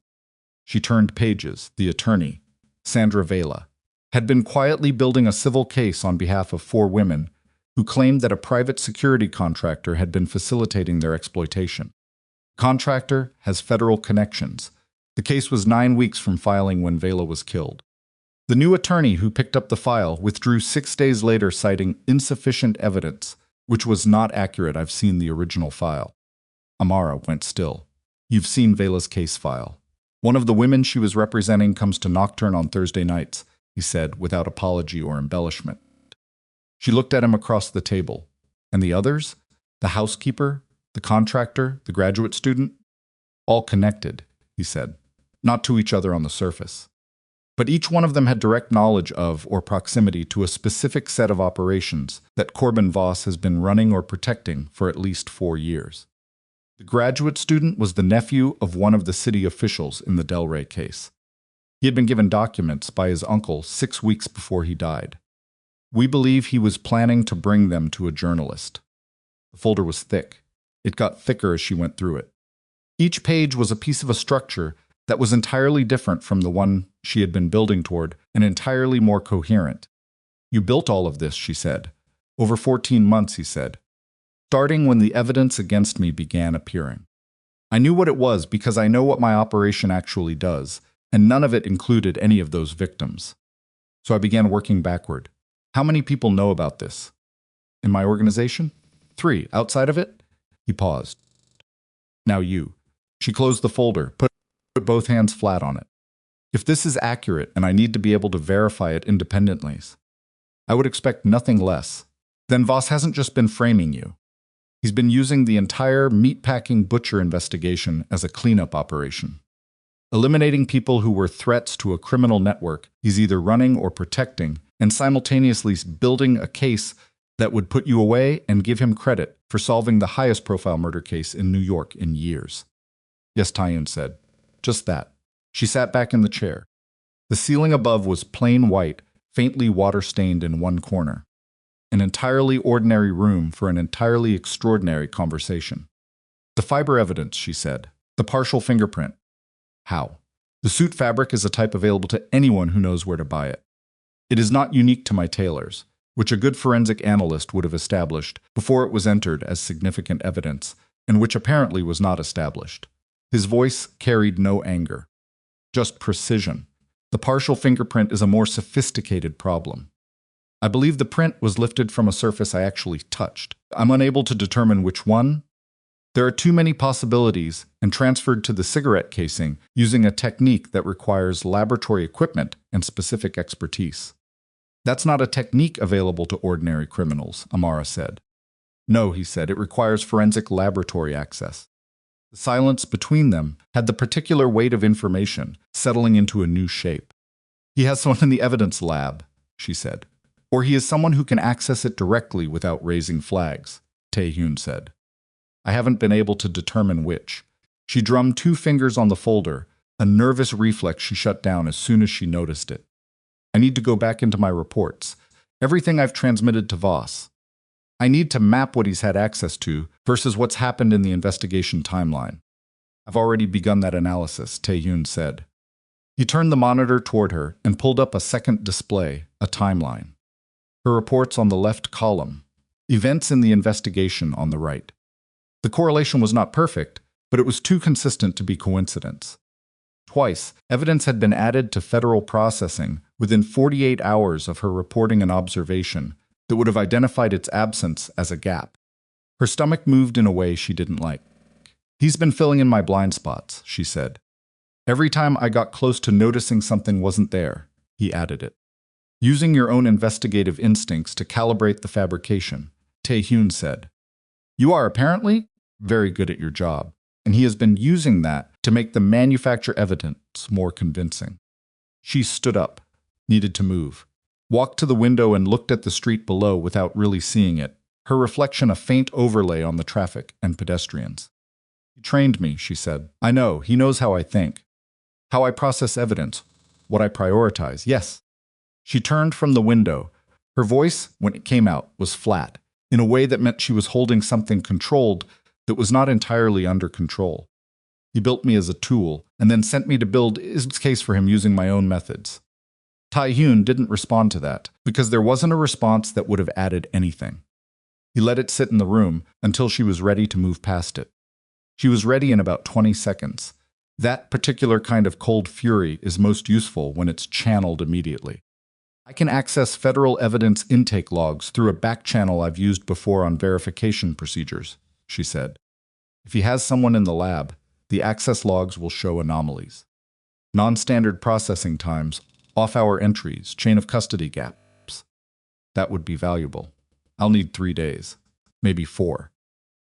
She turned pages. The attorney, Sandra Vela, had been quietly building a civil case on behalf of 4 women who claimed that a private security contractor had been facilitating their exploitation. The contractor has federal connections. The case was 9 weeks from filing when Vela was killed. The new attorney who picked up the file withdrew 6 days later, citing insufficient evidence, which was not accurate. I've seen the original file. Amara went still. You've seen Vela's case file. One of the women she was representing comes to Nocturn on Thursday nights, he said, without apology or embellishment. She looked at him across the table. And the others? The housekeeper? The contractor? The graduate student? All connected, he said. Not to each other on the surface. But each one of them had direct knowledge of or proximity to a specific set of operations that Corbin Voss has been running or protecting for at least 4 years. The graduate student was the nephew of one of the city officials in the Del Rey case. He had been given documents by his uncle 6 weeks before he died. We believe he was planning to bring them to a journalist. The folder was thick. It got thicker as she went through it. Each page was a piece of a structure that was entirely different from the one she had been building toward, and entirely more coherent. You built all of this, she said. Over 14 months, he said. Starting when the evidence against me began appearing. I knew what it was because I know what my operation actually does, and none of it included any of those victims. So I began working backward. How many people know about this? In my organization? 3. Outside of it? He paused. Now you. She closed the folder, put both hands flat on it. If this is accurate and I need to be able to verify it independently, I would expect nothing less. Then Voss hasn't just been framing you. He's been using the entire meatpacking butcher investigation as a cleanup operation. Eliminating people who were threats to a criminal network he's either running or protecting, and simultaneously building a case that would put you away and give him credit for solving the highest profile murder case in New York in years. Yes, Tae-yoon said. Just that. She sat back in the chair. The ceiling above was plain white, faintly water-stained in one corner. An entirely ordinary room for an entirely extraordinary conversation. The fiber evidence, she said. The partial fingerprint. How? The suit fabric is a type available to anyone who knows where to buy it. It is not unique to my tailors, which a good forensic analyst would have established before it was entered as significant evidence, and which apparently was not established. His voice carried no anger, just precision. The partial fingerprint is a more sophisticated problem. I believe the print was lifted from a surface I actually touched. I'm unable to determine which one. There are too many possibilities, and transferred to the cigarette casing using a technique that requires laboratory equipment and specific expertise. That's not a technique available to ordinary criminals, Amara said. No, he said, it requires forensic laboratory access. The silence between them had the particular weight of information settling into a new shape. He has someone in the evidence lab, she said. Or he is someone who can access it directly without raising flags, Tae-yoon said. I haven't been able to determine which. She drummed 2 fingers on the folder, a nervous reflex she shut down as soon as she noticed it. I need to go back into my reports, everything I've transmitted to Voss. I need to map what he's had access to versus what's happened in the investigation timeline. I've already begun that analysis, Tae-yoon said. He turned the monitor toward her and pulled up a second display, a timeline. Her reports on the left column, events in the investigation on the right. The correlation was not perfect, but it was too consistent to be coincidence. Twice, evidence had been added to federal processing within 48 hours of her reporting an observation that would have identified its absence as a gap. Her stomach moved in a way she didn't like. He's been filling in my blind spots, she said. Every time I got close to noticing something wasn't there, he added it. Using your own investigative instincts to calibrate the fabrication, Tae-yoon said. You are apparently very good at your job, and he has been using that to make the manufacture evidence more convincing. She stood up, needed to move, walked to the window and looked at the street below without really seeing it, her reflection a faint overlay on the traffic and pedestrians. He trained me, she said. I know, he knows how I think, how I process evidence, what I prioritize, yes. She turned from the window. Her voice, when it came out, was flat, in a way that meant she was holding something controlled that was not entirely under control. He built me as a tool, and then sent me to build his case for him using my own methods. Tae-yoon didn't respond to that, because there wasn't a response that would have added anything. He let it sit in the room until she was ready to move past it. She was ready in about 20 seconds. That particular kind of cold fury is most useful when it's channeled immediately. I can access federal evidence intake logs through a back channel I've used before on verification procedures, she said. If he has someone in the lab, the access logs will show anomalies. Non-standard processing times, off-hour entries, chain of custody gaps. That would be valuable. I'll need 3 days, maybe 4.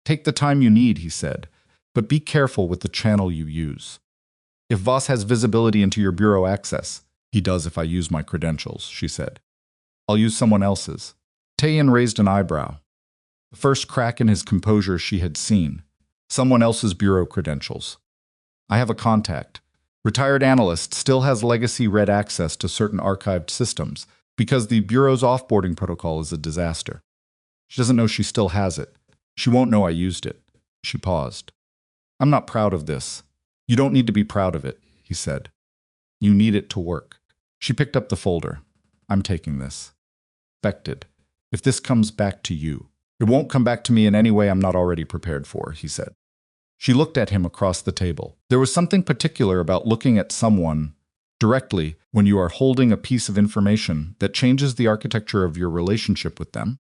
Take the time you need, he said, but be careful with the channel you use. If Voss has visibility into your bureau access, He does if I use my credentials, she said. I'll use someone else's. Taein raised an eyebrow. The first crack in his composure she had seen. Someone else's bureau credentials. I have a contact. Retired analyst still has legacy red access to certain archived systems because the bureau's offboarding protocol is a disaster. She doesn't know she still has it. She won't know I used it. She paused. I'm not proud of this. You don't need to be proud of it, he said. You need it to work. She picked up the folder. I'm taking this. Expected. If this comes back to you, it won't come back to me in any way I'm not already prepared for, he said. She looked at him across the table. There was something particular about looking at someone directly when you are holding a piece of information that changes the architecture of your relationship with them.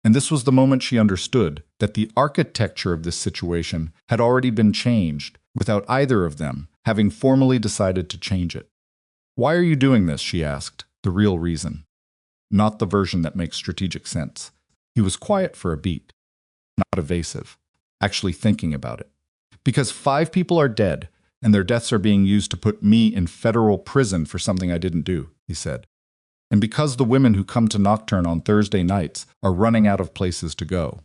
And this was the moment she understood that the architecture of this situation had already been changed without either of them having formally decided to change it. Why are you doing this? She asked. The real reason. Not the version that makes strategic sense. He was quiet for a beat. Not evasive. Actually thinking about it. Because 5 people are dead, and their deaths are being used to put me in federal prison for something I didn't do, he said. And because the women who come to Nocturn on Thursday nights are running out of places to go.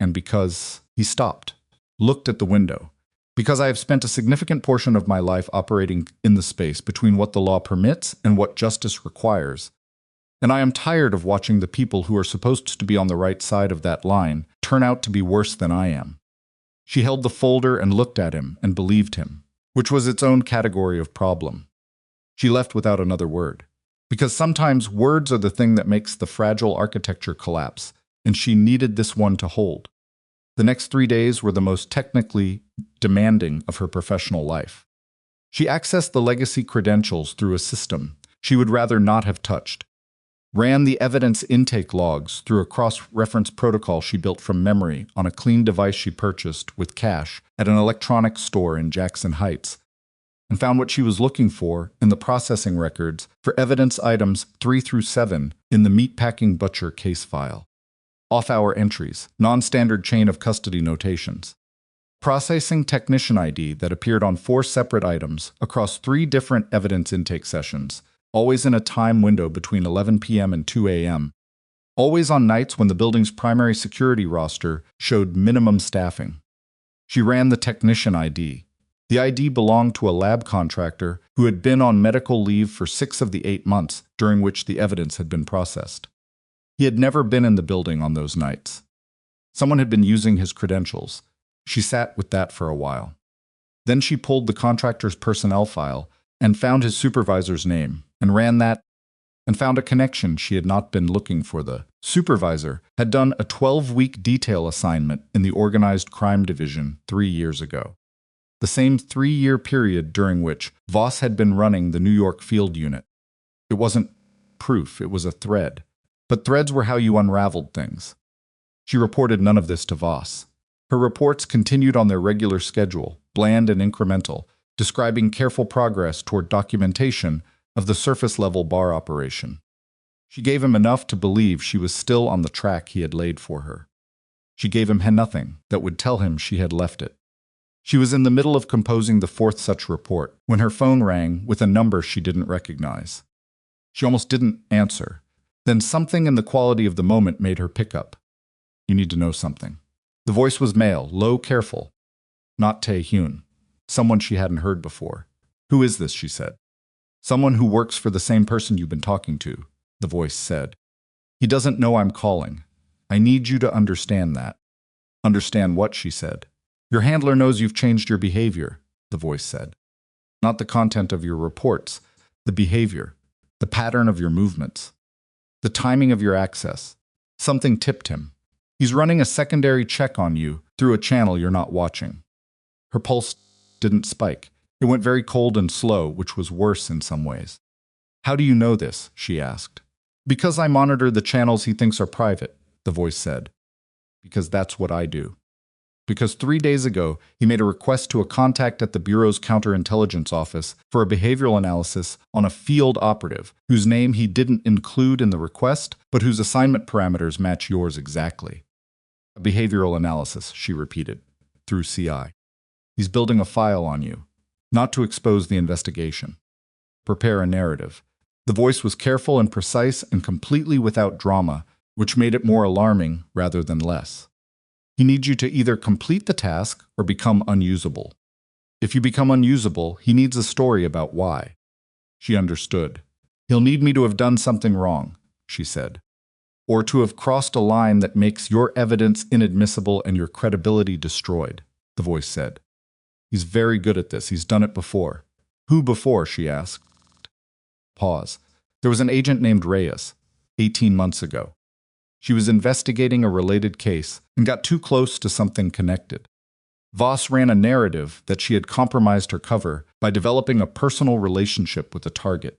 And because he stopped, looked at the window. Because I have spent a significant portion of my life operating in the space between what the law permits and what justice requires. And I am tired of watching the people who are supposed to be on the right side of that line turn out to be worse than I am. She held the folder and looked at him and believed him, which was its own category of problem. She left without another word. Because sometimes words are the thing that makes the fragile architecture collapse, and she needed this one to hold. The next 3 days were the most technically demanding of her professional life. She accessed the legacy credentials through a system she would rather not have touched, ran the evidence intake logs through a cross-reference protocol she built from memory on a clean device she purchased with cash at an electronics store in Jackson Heights, and found what she was looking for in the processing records for evidence items 3 through 7 in the meatpacking butcher case file. Off-hour entries, non-standard chain of custody notations. Processing technician ID that appeared on 4 separate items across 3 different evidence intake sessions, always in a time window between 11 p.m. and 2 a.m., always on nights when the building's primary security roster showed minimum staffing. She ran the technician ID. The ID belonged to a lab contractor who had been on medical leave for 6 of the 8 months during which the evidence had been processed. He had never been in the building on those nights. Someone had been using his credentials. She sat with that for a while. Then she pulled the contractor's personnel file and found his supervisor's name and ran that and found a connection she had not been looking for. The supervisor had done a 12-week detail assignment in the organized crime division 3 years ago. The same 3-year period during which Voss had been running the New York field unit. It wasn't proof, it was a thread. But threads were how you unraveled things. She reported none of this to Voss. Her reports continued on their regular schedule, bland and incremental, describing careful progress toward documentation of the surface-level bar operation. She gave him enough to believe she was still on the track he had laid for her. She gave him nothing that would tell him she had left it. She was in the middle of composing the 4th such report when her phone rang with a number she didn't recognize. She almost didn't answer. Then something in the quality of the moment made her pick up. You need to know something. The voice was male, low, careful. Not Tae-hyun. Someone she hadn't heard before. Who is this, she said. Someone who works for the same person you've been talking to, the voice said. He doesn't know I'm calling. I need you to understand that. Understand what, she said. Your handler knows you've changed your behavior, the voice said. Not the content of your reports, the behavior, the pattern of your movements. The timing of your access. Something tipped him. He's running a secondary check on you through a channel you're not watching. Her pulse didn't spike. It went very cold and slow, which was worse in some ways. How do you know this? She asked. Because I monitor the channels he thinks are private, the voice said. Because that's what I do. Because 3 days ago, he made a request to a contact at the Bureau's counterintelligence office for a behavioral analysis on a field operative whose name he didn't include in the request, but whose assignment parameters match yours exactly. A behavioral analysis, she repeated, through CI. He's building a file on you, not to expose the investigation. Prepare a narrative. The voice was careful and precise and completely without drama, which made it more alarming rather than less. He needs you to either complete the task or become unusable. If you become unusable, he needs a story about why. She understood. He'll need me to have done something wrong, she said. Or to have crossed a line that makes your evidence inadmissible and your credibility destroyed, the voice said. He's very good at this. He's done it before. Who before? She asked. Pause. There was an agent named Reyes, 18 months ago. She was investigating a related case and got too close to something connected. Voss ran a narrative that she had compromised her cover by developing a personal relationship with the target.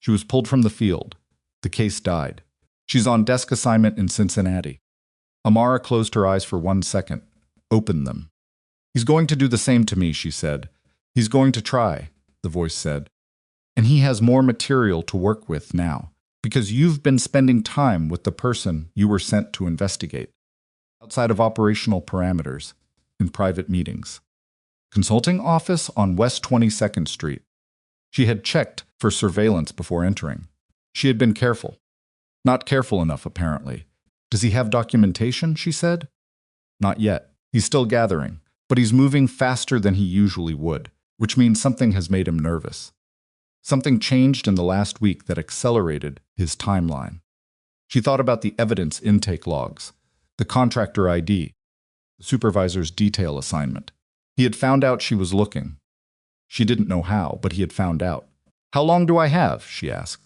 She was pulled from the field. The case died. She's on desk assignment in Cincinnati. Amara closed her eyes for 1 second, opened them. He's going to do the same to me, she said. He's going to try, the voice said. And he has more material to work with now, because you've been spending time with the person you were sent to investigate, outside of operational parameters, in private meetings. Consulting office on West 22nd Street. She had checked for surveillance before entering. She had been careful. Not careful enough, apparently. Does he have documentation, she said? Not yet. He's still gathering, but he's moving faster than he usually would, which means something has made him nervous. Something changed in the last week that accelerated his timeline. She thought about the evidence intake logs, the contractor ID, the supervisor's detail assignment. He had found out she was looking. She didn't know how, but he had found out. How long do I have? She asked.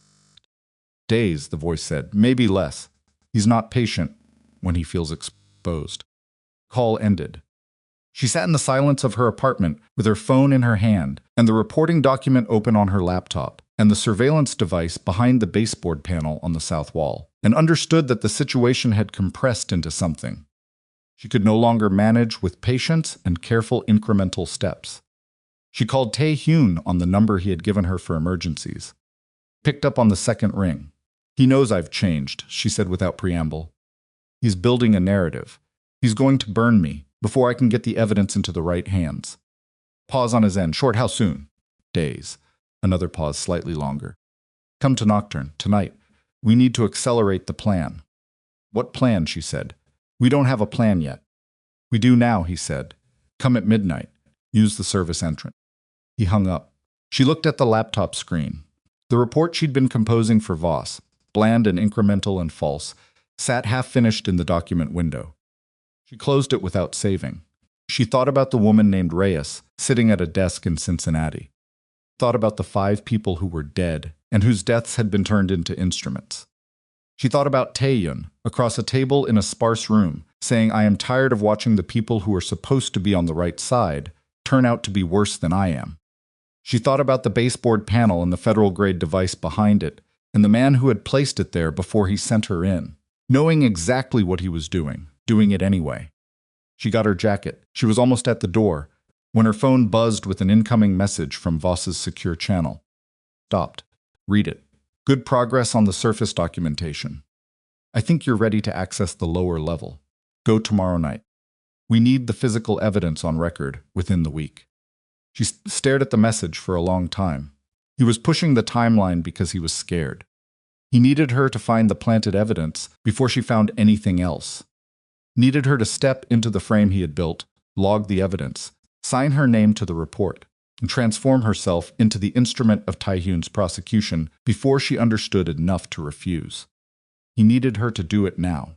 Days, the voice said, maybe less. He's not patient when he feels exposed. Call ended. She sat in the silence of her apartment with her phone in her hand and the reporting document open on her laptop and the surveillance device behind the baseboard panel on the south wall, and understood that the situation had compressed into something. She could no longer manage with patience and careful incremental steps. She called Tae-hyun on the number he had given her for emergencies. Picked up on the second ring. He knows I've changed, she said without preamble. He's building a narrative. He's going to burn me before I can get the evidence into the right hands. Pause on his end. Short, how soon? Days. Another pause, slightly longer. Come to Nocturn, tonight. We need to accelerate the plan. What plan? She said. We don't have a plan yet. We do now, he said. Come at midnight. Use the service entrance. He hung up. She looked at the laptop screen. The report she'd been composing for Voss, bland and incremental and false, sat half-finished in the document window. She closed it without saving. She thought about the woman named Reyes sitting at a desk in Cincinnati. Thought about the 5 people who were dead and whose deaths had been turned into instruments. She thought about Tae-hyun across a table in a sparse room, saying, I am tired of watching the people who are supposed to be on the right side turn out to be worse than I am. She thought about the baseboard panel and the federal-grade device behind it, and the man who had placed it there before he sent her in, knowing exactly what he was doing it anyway. She got her jacket. She was almost at the door when her phone buzzed with an incoming message from Voss's secure channel. Stopped. Read it. Good progress on the surface documentation. I think you're ready to access the lower level. Go tomorrow night. We need the physical evidence on record within the week. She stared at the message for a long time. He was pushing the timeline because he was scared. He needed her to find the planted evidence before she found anything else. Needed her to step into the frame he had built, log the evidence, sign her name to the report, and transform herself into the instrument of Tae-hyun's prosecution before she understood enough to refuse. He needed her to do it now.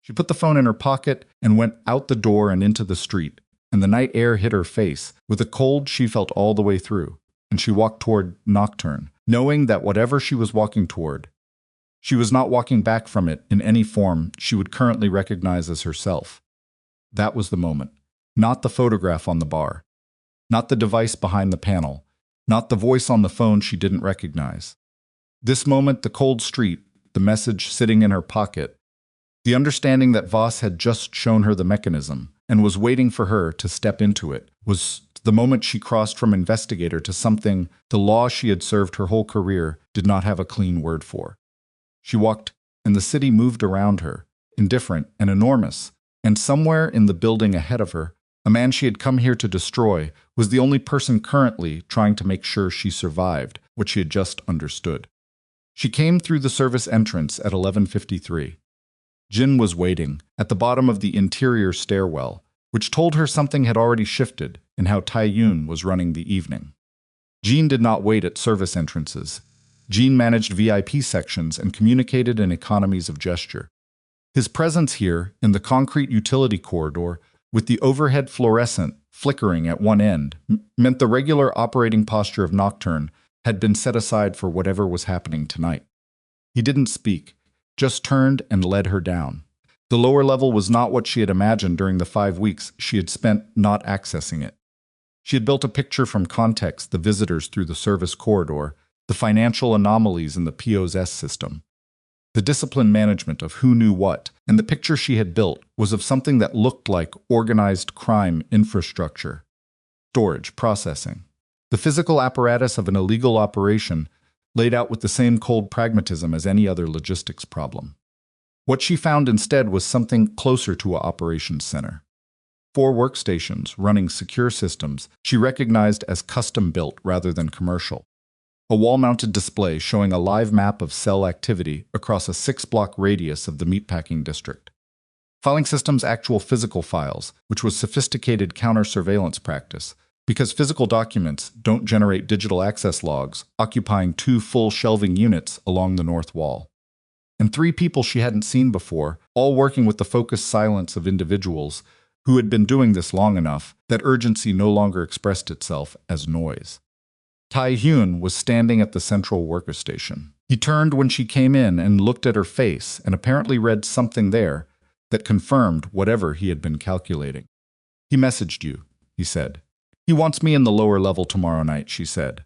She put the phone in her pocket and went out the door and into the street, and the night air hit her face with a cold she felt all the way through, and she walked toward Nocturn, knowing that whatever she was walking toward, she was not walking back from it in any form she would currently recognize as herself. That was the moment. Not the photograph on the bar. Not the device behind the panel. Not the voice on the phone she didn't recognize. This moment, the cold street, the message sitting in her pocket, the understanding that Voss had just shown her the mechanism and was waiting for her to step into it, was the moment she crossed from investigator to something the law she had served her whole career did not have a clean word for. She walked, and the city moved around her, indifferent and enormous, and somewhere in the building ahead of her, A man she had come here to destroy was the only person currently trying to make sure she survived what she had just understood. She came through the service entrance at 11:53. Jin was waiting at the bottom of the interior stairwell, which told her something had already shifted in how Tae-yoon was running the evening. Jin did not wait at service entrances. Jin managed VIP sections and communicated in economies of gesture. His presence here, in the concrete utility corridor, with the overhead fluorescent flickering at one end, meant the regular operating posture of Nocturn had been set aside for whatever was happening tonight. He didn't speak, just turned and led her down. The lower level was not what she had imagined during the 5 weeks she had spent not accessing it. She had built a picture from context: the visitors through the service corridor, the financial anomalies in the POS system, the discipline management of who knew what, and the picture she had built was of something that looked like organized crime infrastructure, storage, processing, the physical apparatus of an illegal operation laid out with the same cold pragmatism as any other logistics problem. What she found instead was something closer to an operations center. 4 workstations running secure systems she recognized as custom-built rather than commercial. A wall-mounted display showing a live map of cell activity across a 6-block radius of the meatpacking district. Filing systems' actual physical files, which was sophisticated counter-surveillance practice, because physical documents don't generate digital access logs, occupying 2 full shelving units along the north wall. And 3 people she hadn't seen before, all working with the focused silence of individuals who had been doing this long enough that urgency no longer expressed itself as noise. Tae-hyun was standing at the central workstation. He turned when she came in and looked at her face and apparently read something there that confirmed whatever he had been calculating. "He messaged you," he said. "He wants me in the lower level tomorrow night," she said.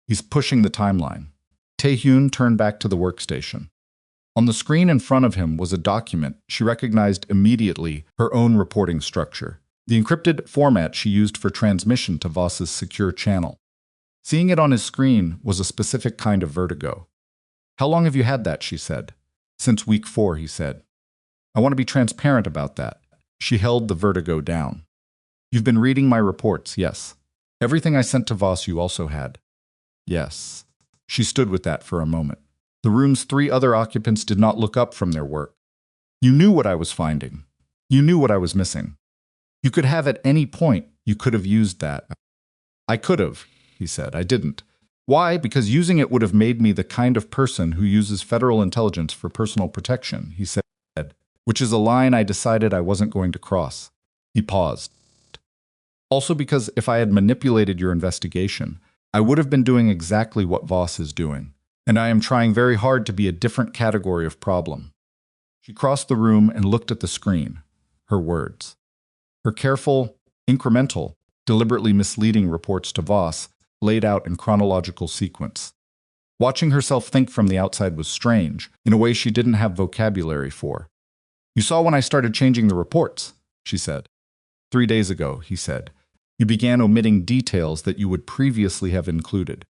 "He's pushing the timeline." Tae-hyun turned back to the workstation. On the screen in front of him was a document she recognized immediately: her own reporting structure, the encrypted format she used for transmission to Voss's secure channel. Seeing it on his screen was a specific kind of vertigo. "How long have you had that?" she said. "Since week 4, he said. "I want to be transparent about that." She held the vertigo down. "You've been reading my reports, yes. Everything I sent to Voss you also had." "Yes." She stood with that for a moment. The room's 3 other occupants did not look up from their work. "You knew what I was finding. You knew what I was missing. You could have at any point, you could have used that." "I could have," he said. "I didn't. Why? Because using it would have made me the kind of person who uses federal intelligence for personal protection," he said, "which is a line I decided I wasn't going to cross." He paused. "Also because if I had manipulated your investigation, I would have been doing exactly what Voss is doing. And I am trying very hard to be a different category of problem." She crossed the room and looked at the screen. Her words. Her careful, incremental, deliberately misleading reports to Voss laid out in chronological sequence. Watching herself think from the outside was strange, in a way she didn't have vocabulary for. "You saw when I started changing the reports," she said. 3 days ago, he said. "You began omitting details that you would previously have included.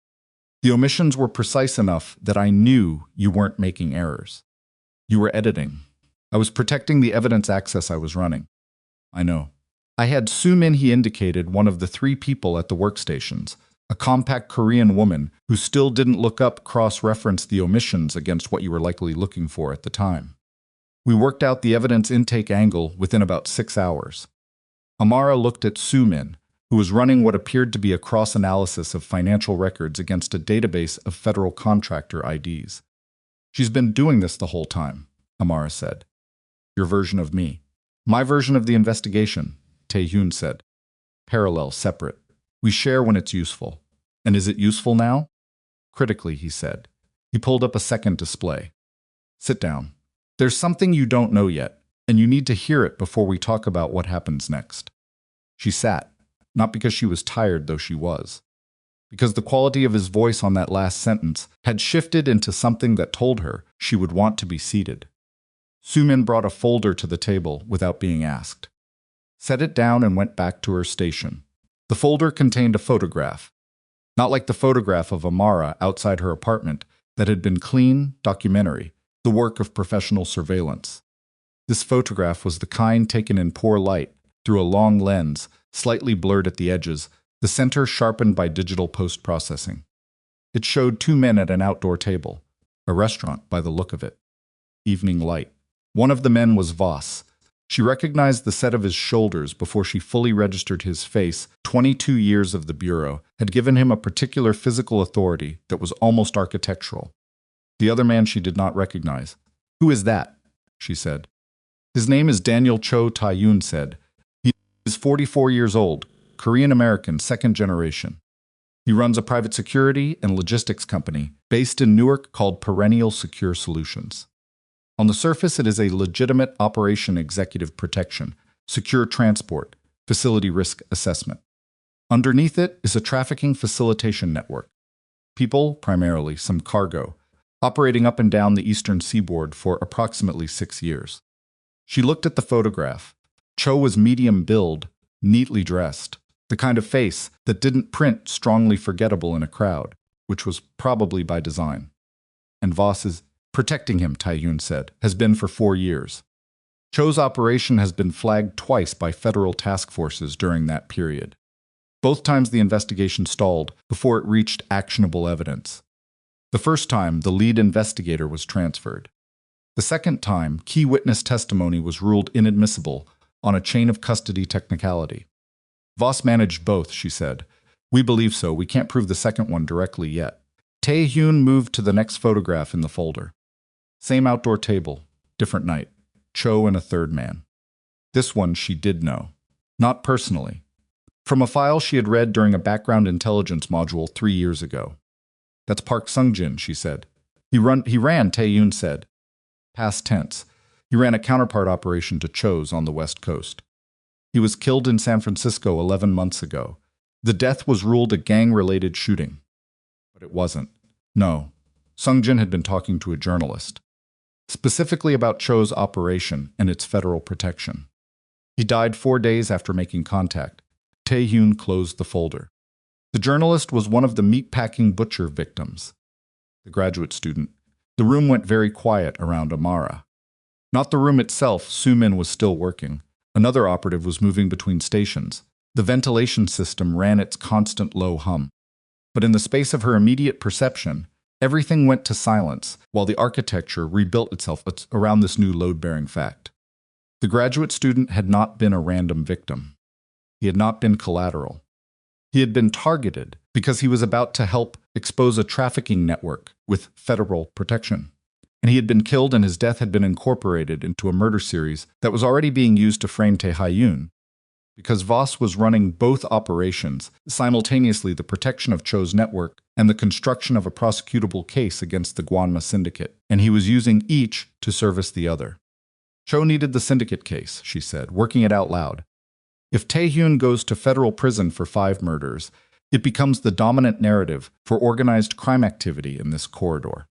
The omissions were precise enough that I knew you weren't making errors. You were editing. I was protecting the evidence access I was running." "I know." "I had Soo-min," he indicated, one of the 3 people at the workstations, a compact Korean woman who still didn't look up, cross-reference the omissions against what you were likely looking for at the time. "We worked out the evidence intake angle within about 6 hours. Amara looked at Soo-min, who was running what appeared to be a cross-analysis of financial records against a database of federal contractor IDs. "She's been doing this the whole time," Amara said. "Your version of me." "My version of the investigation," Tae-hyun said. "Parallel, separate. We share when it's useful." "And is it useful now?" "Critically," he said. He pulled up a second display. "Sit down. There's something you don't know yet, and you need to hear it before we talk about what happens next." She sat. Not because she was tired, though she was. Because the quality of his voice on that last sentence had shifted into something that told her she would want to be seated. Soo-min brought a folder to the table without being asked. Set it down and went back to her station. The folder contained a photograph. Not like the photograph of Amara outside her apartment that had been clean, documentary, the work of professional surveillance. This photograph was the kind taken in poor light, through a long lens slightly blurred at the edges, the center sharpened by digital post-processing. It showed two men at an outdoor table, a restaurant by the look of it. Evening light. One of the men was Voss. She recognized the set of his shoulders before she fully registered his face. 22 years of the Bureau had given him a particular physical authority that was almost architectural. The other man she did not recognize. "Who is that?" she said. "His name is Daniel Cho," Tae-yoon said. "He is 44 years old, Korean-American, second generation. He runs a private security and logistics company based in Newark called Perennial Secure Solutions. On the surface, it is a legitimate operation executive protection, secure transport, facility risk assessment. Underneath it is a trafficking facilitation network. People, primarily some cargo, operating up and down the eastern seaboard for approximately 6 years." She looked at the photograph. Cho was medium build, neatly dressed, the kind of face that didn't print strongly forgettable in a crowd, which was probably by design. "And Voss is protecting him," Tae-yoon said, "has been for 4 years. Cho's operation has been flagged twice by federal task forces during that period. Both times the investigation stalled before it reached actionable evidence. The first time, the lead investigator was transferred. The second time, key witness testimony was ruled inadmissible on a chain of custody technicality. Voss managed both, she said. "We believe so. We can't prove the second one directly yet." Tae-yoon moved to the next photograph in the folder. Same outdoor table, different night. Cho and a third man. This one she did know. Not personally. From a file she had read during a background intelligence module 3 years ago. "That's Park Sung-jin," she said. He ran, Tae-yoon said. Past tense. He ran a counterpart operation to Cho's on the West Coast. He was killed in San Francisco 11 months ago. The death was ruled a gang-related shooting. But it wasn't. No. Sung-jin had been talking to a journalist. Specifically about Cho's operation and its federal protection. He died 4 days after making contact. Tae-yoon closed the folder. The journalist was one of the meatpacking butcher victims. The graduate student. The room went very quiet around Amara. Not the room itself, Soo-min was still working. Another operative was moving between stations. The ventilation system ran its constant low hum. But in the space of her immediate perception, everything went to silence while the architecture rebuilt itself around this new load-bearing fact. The graduate student had not been a random victim. He had not been collateral. He had been targeted because he was about to help expose a trafficking network with federal protection. And he had been killed, and his death had been incorporated into a murder series that was already being used to frame Tae-yoon. Because Voss was running both operations, simultaneously the protection of Cho's network and the construction of a prosecutable case against the Gwanma syndicate, and he was using each to service the other. Cho needed the syndicate case, she said, working it out loud. If Tae-yoon goes to federal prison for 5 murders, it becomes the dominant narrative for organized crime activity in this corridor.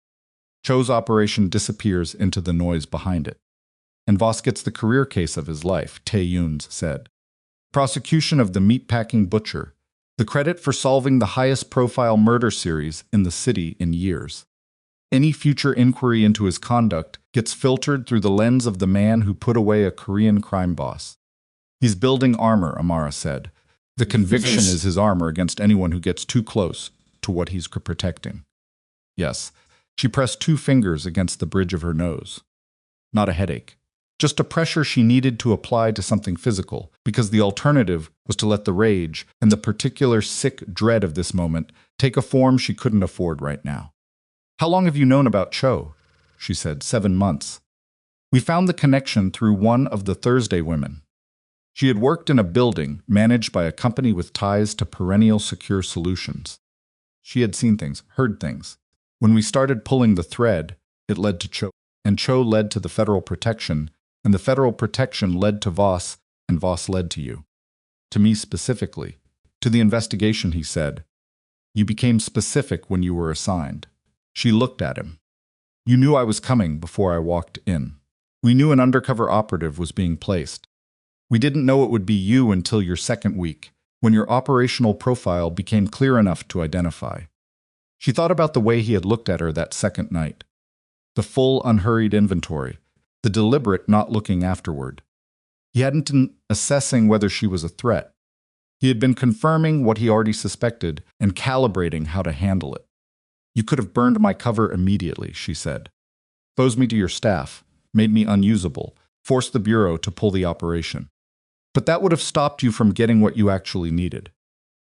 Cho's operation disappears into the noise behind it. And Voss gets the career case of his life, Tae-yoon said. Prosecution of the meatpacking butcher, the credit for solving the highest-profile murder series in the city in years. Any future inquiry into his conduct gets filtered through the lens of the man who put away a Korean crime boss. He's building armor, Amara said. The conviction is his armor against anyone who gets too close to what he's protecting. Yes, she pressed 2 fingers against the bridge of her nose. Not a headache. Just a pressure she needed to apply to something physical, because the alternative was to let the rage and the particular sick dread of this moment take a form she couldn't afford right now. "How long have you known about Cho?" she said. 7 months. "We found the connection through one of the Thursday women. She had worked in a building managed by a company with ties to Perennial Secure Solutions. She had seen things, heard things. When we started pulling the thread, it led to Cho, and Cho led to the federal protection, and the federal protection led to Voss, and Voss led to you. To me specifically. To the investigation," he said. "You became specific when you were assigned." She looked at him. "You knew I was coming before I walked in. We knew an undercover operative was being placed. We didn't know it would be you until your 2nd week, when your operational profile became clear enough to identify." She thought about the way he had looked at her that second night. The full, unhurried inventory. The deliberate not looking afterward. He hadn't been assessing whether she was a threat. He had been confirming what he already suspected and calibrating how to handle it. "You could have burned my cover immediately," she said. "Exposed me to your staff, made me unusable, forced the Bureau to pull the operation. But that would have stopped you from getting what you actually needed,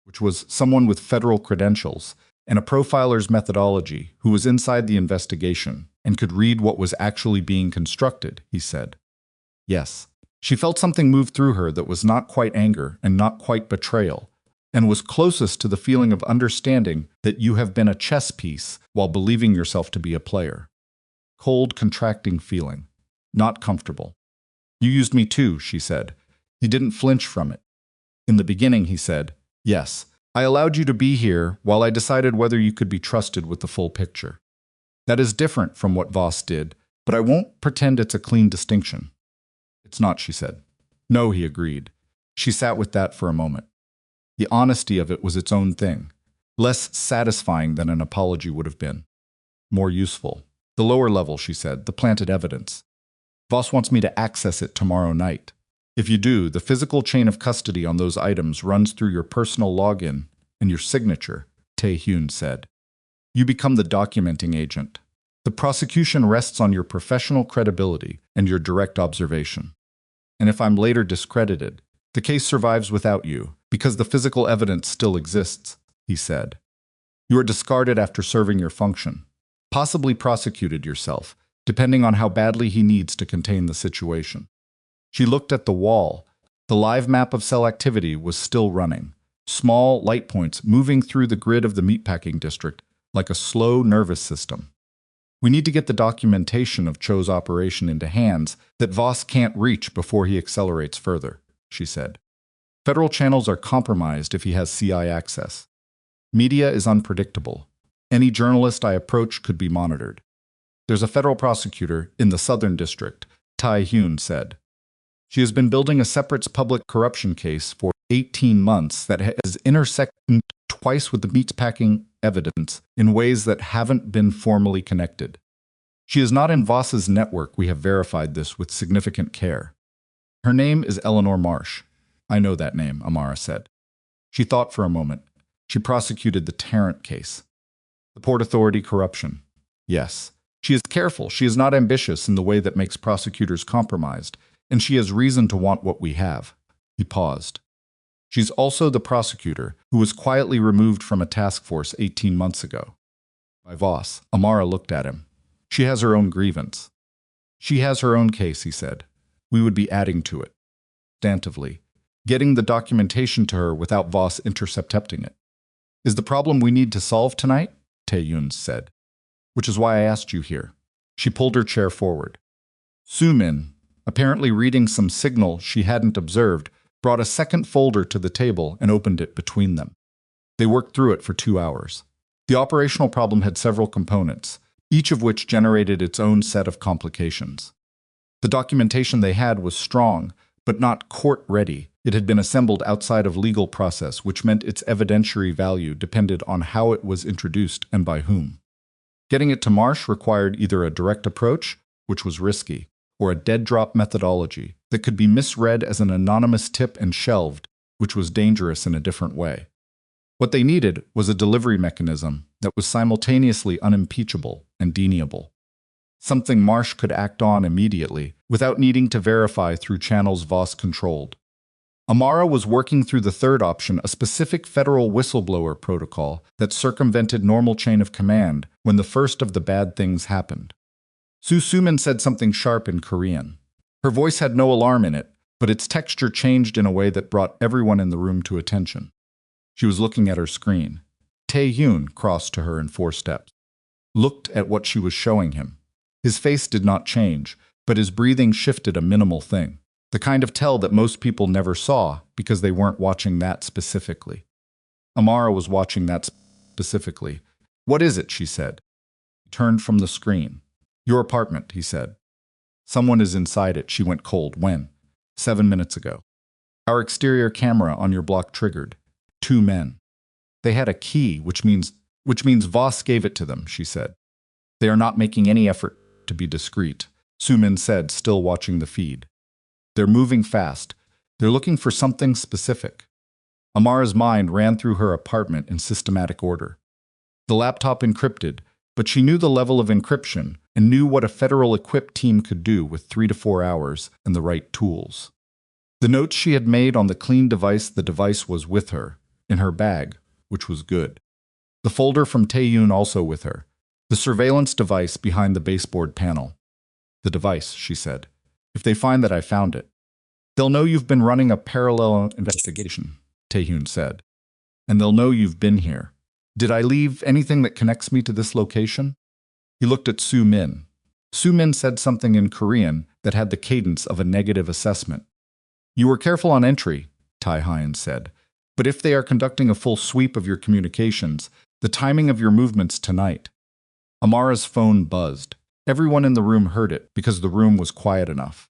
which was someone with federal credentials and a profiler's methodology who was inside the investigation and could read what was actually being constructed," he said. Yes. She felt something move through her that was not quite anger and not quite betrayal, and was closest to the feeling of understanding that you have been a chess piece while believing yourself to be a player. Cold, contracting feeling. Not comfortable. "You used me too," she said. He didn't flinch from it. "In the beginning," he said, "yes, I allowed you to be here while I decided whether you could be trusted with the full picture. That is different from what Voss did, but I won't pretend it's a clean distinction." "It's not," she said. "No," he agreed. She sat with that for a moment. The honesty of it was its own thing, less satisfying than an apology would have been. More useful. "The lower level," she said, "the planted evidence. Voss wants me to access it tomorrow night. If you do, the physical chain of custody on those items runs through your personal login and your signature," Tae-Hyun said. "You become the documenting agent. The prosecution rests on your professional credibility and your direct observation. And if I'm later discredited, the case survives without you, because the physical evidence still exists," he said. "You are discarded after serving your function, possibly prosecuted yourself, depending on how badly he needs to contain the situation." She looked at the wall. The live map of cell activity was still running, small light points moving through the grid of the meatpacking district like a slow nervous system. "We need to get the documentation of Cho's operation into hands that Voss can't reach before he accelerates further," she said. "Federal channels are compromised if he has CI access. Media is unpredictable. Any journalist I approach could be monitored. There's a federal prosecutor in the Southern District," Tae-Hyun said. "She has been building a separate public corruption case for 18 months that has intersected twice with the meatpacking evidence in ways that haven't been formally connected. She is not in Voss's network. We have verified this with significant care. Her name is Eleanor Marsh." "I know that name," Amara said. She thought for a moment. "She prosecuted the Tarrant case. The Port Authority corruption. Yes. She is careful. She is not ambitious in the way that makes prosecutors compromised, and she has reason to want what we have." He paused. "She's also the prosecutor who was quietly removed from a task force 18 months ago. By Voss." Amara looked at him. "She has her own grievance." "She has her own case," he said. "We would be adding to it. Substantively. Getting the documentation to her without Voss intercepting it. Is the problem we need to solve tonight?" Tae-Hyun said. "Which is why I asked you here." She pulled her chair forward. Soo-min, apparently reading some signal she hadn't observed, brought a second folder to the table and opened it between them. They worked through it for 2 hours. The operational problem had several components, each of which generated its own set of complications. The documentation they had was strong, but not court-ready. It had been assembled outside of legal process, which meant its evidentiary value depended on how it was introduced and by whom. Getting it to Marsh required either a direct approach, which was risky, or a dead-drop methodology that could be misread as an anonymous tip and shelved, which was dangerous in a different way. What they needed was a delivery mechanism that was simultaneously unimpeachable and deniable. Something Marsh could act on immediately, without needing to verify through channels Voss controlled. Amara was working through the third option, a specific federal whistleblower protocol that circumvented normal chain of command when the first of the bad things happened. Soo-min said something sharp in Korean. Her voice had no alarm in it, but its texture changed in a way that brought everyone in the room to attention. She was looking at her screen. Tae-Hyun crossed to her in 4 steps. Looked at what she was showing him. His face did not change, but his breathing shifted a minimal thing. The kind of tell that most people never saw because they weren't watching that specifically. Amara was watching that specifically. "What is it?" she said. He turned from the screen. "Your apartment," he said. "Someone is inside it." She went cold. "When?" 7 minutes ago. "Our exterior camera on your block triggered. 2 men. They had a key, which means Voss gave it to them," she said. "They are not making any effort to be discreet," Soo-min said, still watching the feed. "They're moving fast. They're looking for something specific." Amara's mind ran through her apartment in systematic order. The laptop encrypted, but she knew the level of encryption and knew what a federal-equipped team could do with 3 to 4 hours and the right tools. The notes she had made on the clean device, the device was with her, in her bag, which was good. The folder from Tae-yoon also with her, the surveillance device behind the baseboard panel. The device, she said. If they find that I found it, they'll know you've been running a parallel investigation, Tae-yoon said. And they'll know you've been here. Did I leave anything that connects me to this location? He looked at Soo-min. Soo-min said something in Korean that had the cadence of a negative assessment. You were careful on entry, Tae-hyun said. But if they are conducting a full sweep of your communications, the timing of your movements tonight. Amara's phone buzzed. Everyone in the room heard it because the room was quiet enough.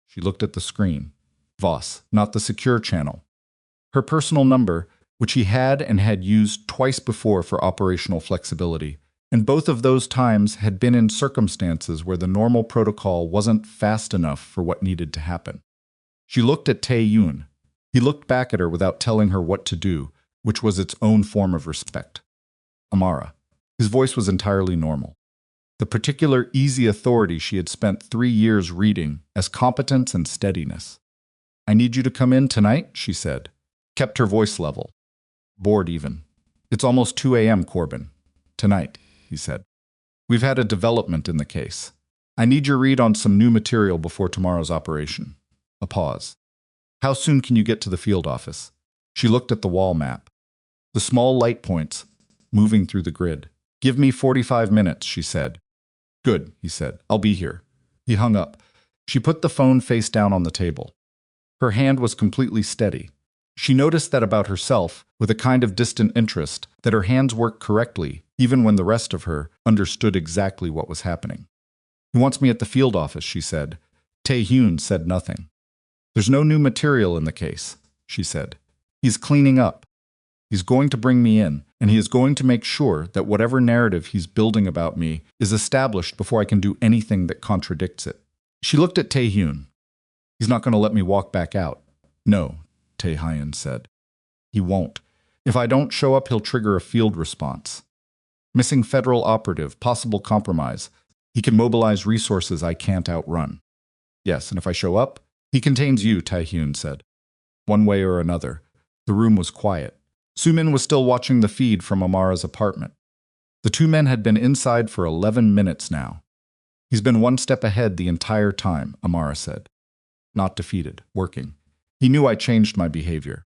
She looked at the screen. Voss, not the secure channel. Her personal number, which he had and had used twice before for operational flexibility, and both of those times had been in circumstances where the normal protocol wasn't fast enough for what needed to happen. She looked at Tae-yoon. He looked back at her without telling her what to do, which was its own form of respect. Amara. His voice was entirely normal. The particular easy authority she had spent 3 years reading as competence and steadiness. I need you to come in tonight, she said. Kept her voice level. Bored even. It's almost 2 a.m., Corbin. Tonight, he said. We've had a development in the case. I need your read on some new material before tomorrow's operation. A pause. How soon can you get to the field office? She looked at the wall map. The small light points, moving through the grid. Give me 45 minutes, she said. Good, he said. I'll be here. He hung up. She put the phone face down on the table. Her hand was completely steady. She noticed that about herself, with a kind of distant interest, that her hands worked correctly, even when the rest of her understood exactly what was happening. He wants me at the field office, she said. Tae-hyun said nothing. There's no new material in the case, she said. He's cleaning up. He's going to bring me in, and he is going to make sure that whatever narrative he's building about me is established before I can do anything that contradicts it. She looked at Tae-hyun. He's not going to let me walk back out. No, Tae-hyun said. He won't. If I don't show up, he'll trigger a field response. Missing federal operative, possible compromise. He can mobilize resources I can't outrun. Yes, and if I show up, he contains you, Tae-hyun said. One way or another. The room was quiet. Soo-min was still watching the feed from Amara's apartment. The two men had been inside for 11 minutes now. He's been one step ahead the entire time, Amara said. Not defeated, working. He knew I changed my behavior.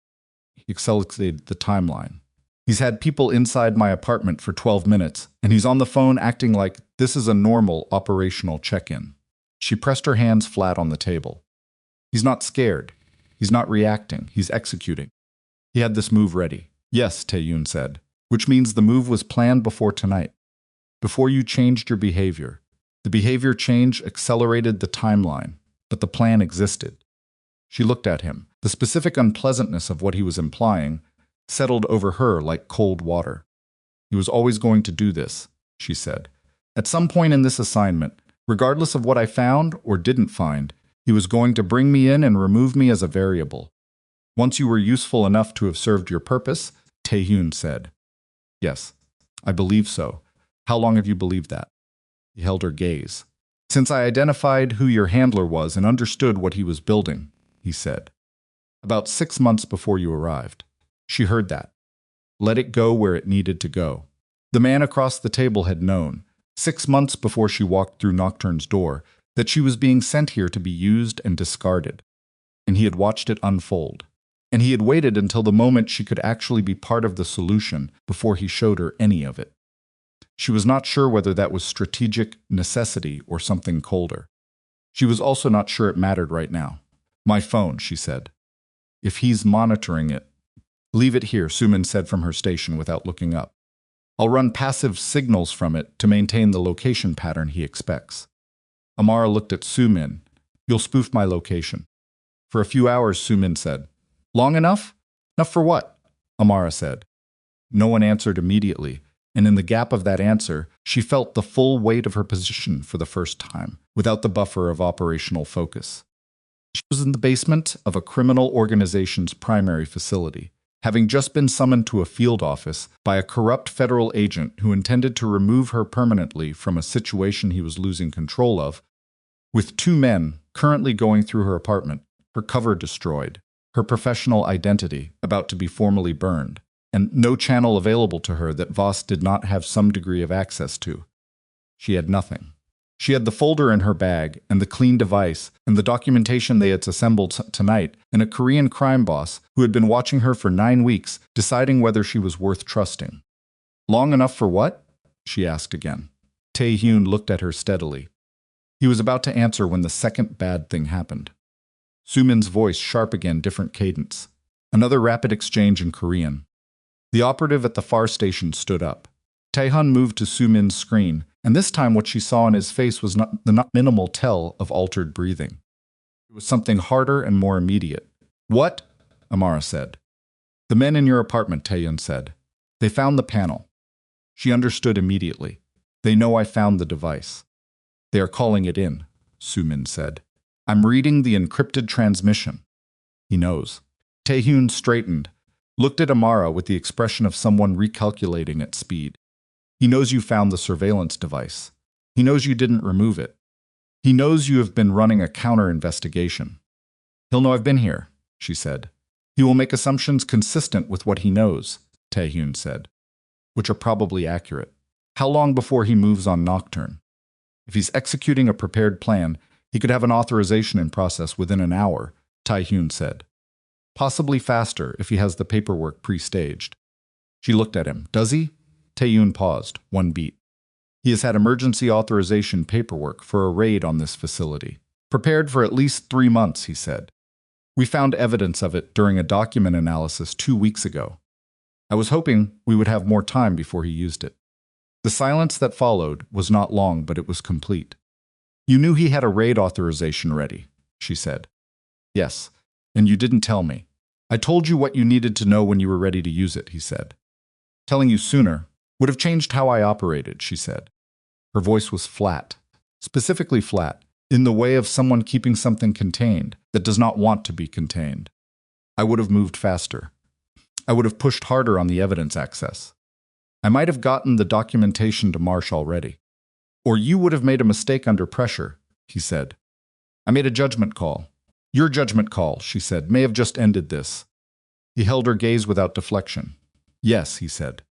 He accelerated the timeline. He's had people inside my apartment for 12 minutes, and he's on the phone acting like this is a normal operational check-in. She pressed her hands flat on the table. He's not scared. He's not reacting. He's executing. He had this move ready. Yes, Tae-yoon said, which means the move was planned before tonight. Before you changed your behavior. The behavior change accelerated the timeline, but the plan existed. She looked at him. The specific unpleasantness of what he was implying settled over her like cold water. He was always going to do this, she said. At some point in this assignment, regardless of what I found or didn't find, he was going to bring me in and remove me as a variable. Once you were useful enough to have served your purpose, Tae-hyun said. Yes, I believe so. How long have you believed that? He held her gaze. Since I identified who your handler was and understood what he was building, he said. About 6 months before you arrived. She heard that. Let it go where it needed to go. The man across the table had known, 6 months before she walked through Nocturn's door, that she was being sent here to be used and discarded. And he had watched it unfold. And he had waited until the moment she could actually be part of the solution before he showed her any of it. She was not sure whether that was strategic necessity or something colder. She was also not sure it mattered right now. My phone, she said. If he's monitoring it. Leave it here, Soo-min said from her station without looking up. I'll run passive signals from it to maintain the location pattern he expects. Amara looked at Soo-min. You'll spoof my location. For a few hours, Soo-min said. Long enough? Enough for what? Amara said. No one answered immediately, and in the gap of that answer, she felt the full weight of her position for the first time, without the buffer of operational focus. She was in the basement of a criminal organization's primary facility, having just been summoned to a field office by a corrupt federal agent who intended to remove her permanently from a situation he was losing control of, with two men currently going through her apartment, her cover destroyed, her professional identity about to be formally burned, and no channel available to her that Voss did not have some degree of access to. She had nothing. She had the folder in her bag, and the clean device, and the documentation they had assembled tonight, and a Korean crime boss who had been watching her for 9 weeks, deciding whether she was worth trusting. Long enough for what? She asked again. Tae-hyun looked at her steadily. He was about to answer when the second bad thing happened. Soo-min's voice sharp again, different cadence. Another rapid exchange in Korean. The operative at the far station stood up. Tae-hyun moved to Soo-min's screen, and this time what she saw in his face was not the minimal tell of altered breathing. It was something harder and more immediate. What? Amara said. The men in your apartment, Tae-hyun said. They found the panel. She understood immediately. They know I found the device. They are calling it in, Soo-min said. I'm reading the encrypted transmission. He knows. Tae-hyun straightened, looked at Amara with the expression of someone recalculating at speed. He knows you found the surveillance device. He knows you didn't remove it. He knows you have been running a counter-investigation. He'll know I've been here, she said. He will make assumptions consistent with what he knows, Tae-hyun said, which are probably accurate. How long before he moves on Nocturn? If he's executing a prepared plan, he could have an authorization in process within an hour, Tae-hyun said. Possibly faster if he has the paperwork pre-staged. She looked at him. Does he? Tae-hyun paused, one beat. He has had emergency authorization paperwork for a raid on this facility. Prepared for at least 3 months, he said. We found evidence of it during a document analysis 2 weeks ago. I was hoping we would have more time before he used it. The silence that followed was not long, but it was complete. You knew he had a raid authorization ready, she said. Yes, and you didn't tell me. I told you what you needed to know when you were ready to use it, he said. Telling you sooner would have changed how I operated, she said. Her voice was flat, specifically flat, in the way of someone keeping something contained that does not want to be contained. I would have moved faster. I would have pushed harder on the evidence access. I might have gotten the documentation to Marsh already. Or you would have made a mistake under pressure, he said. I made a judgment call. Your judgment call, she said, may have just ended this. He held her gaze without deflection. Yes, he said.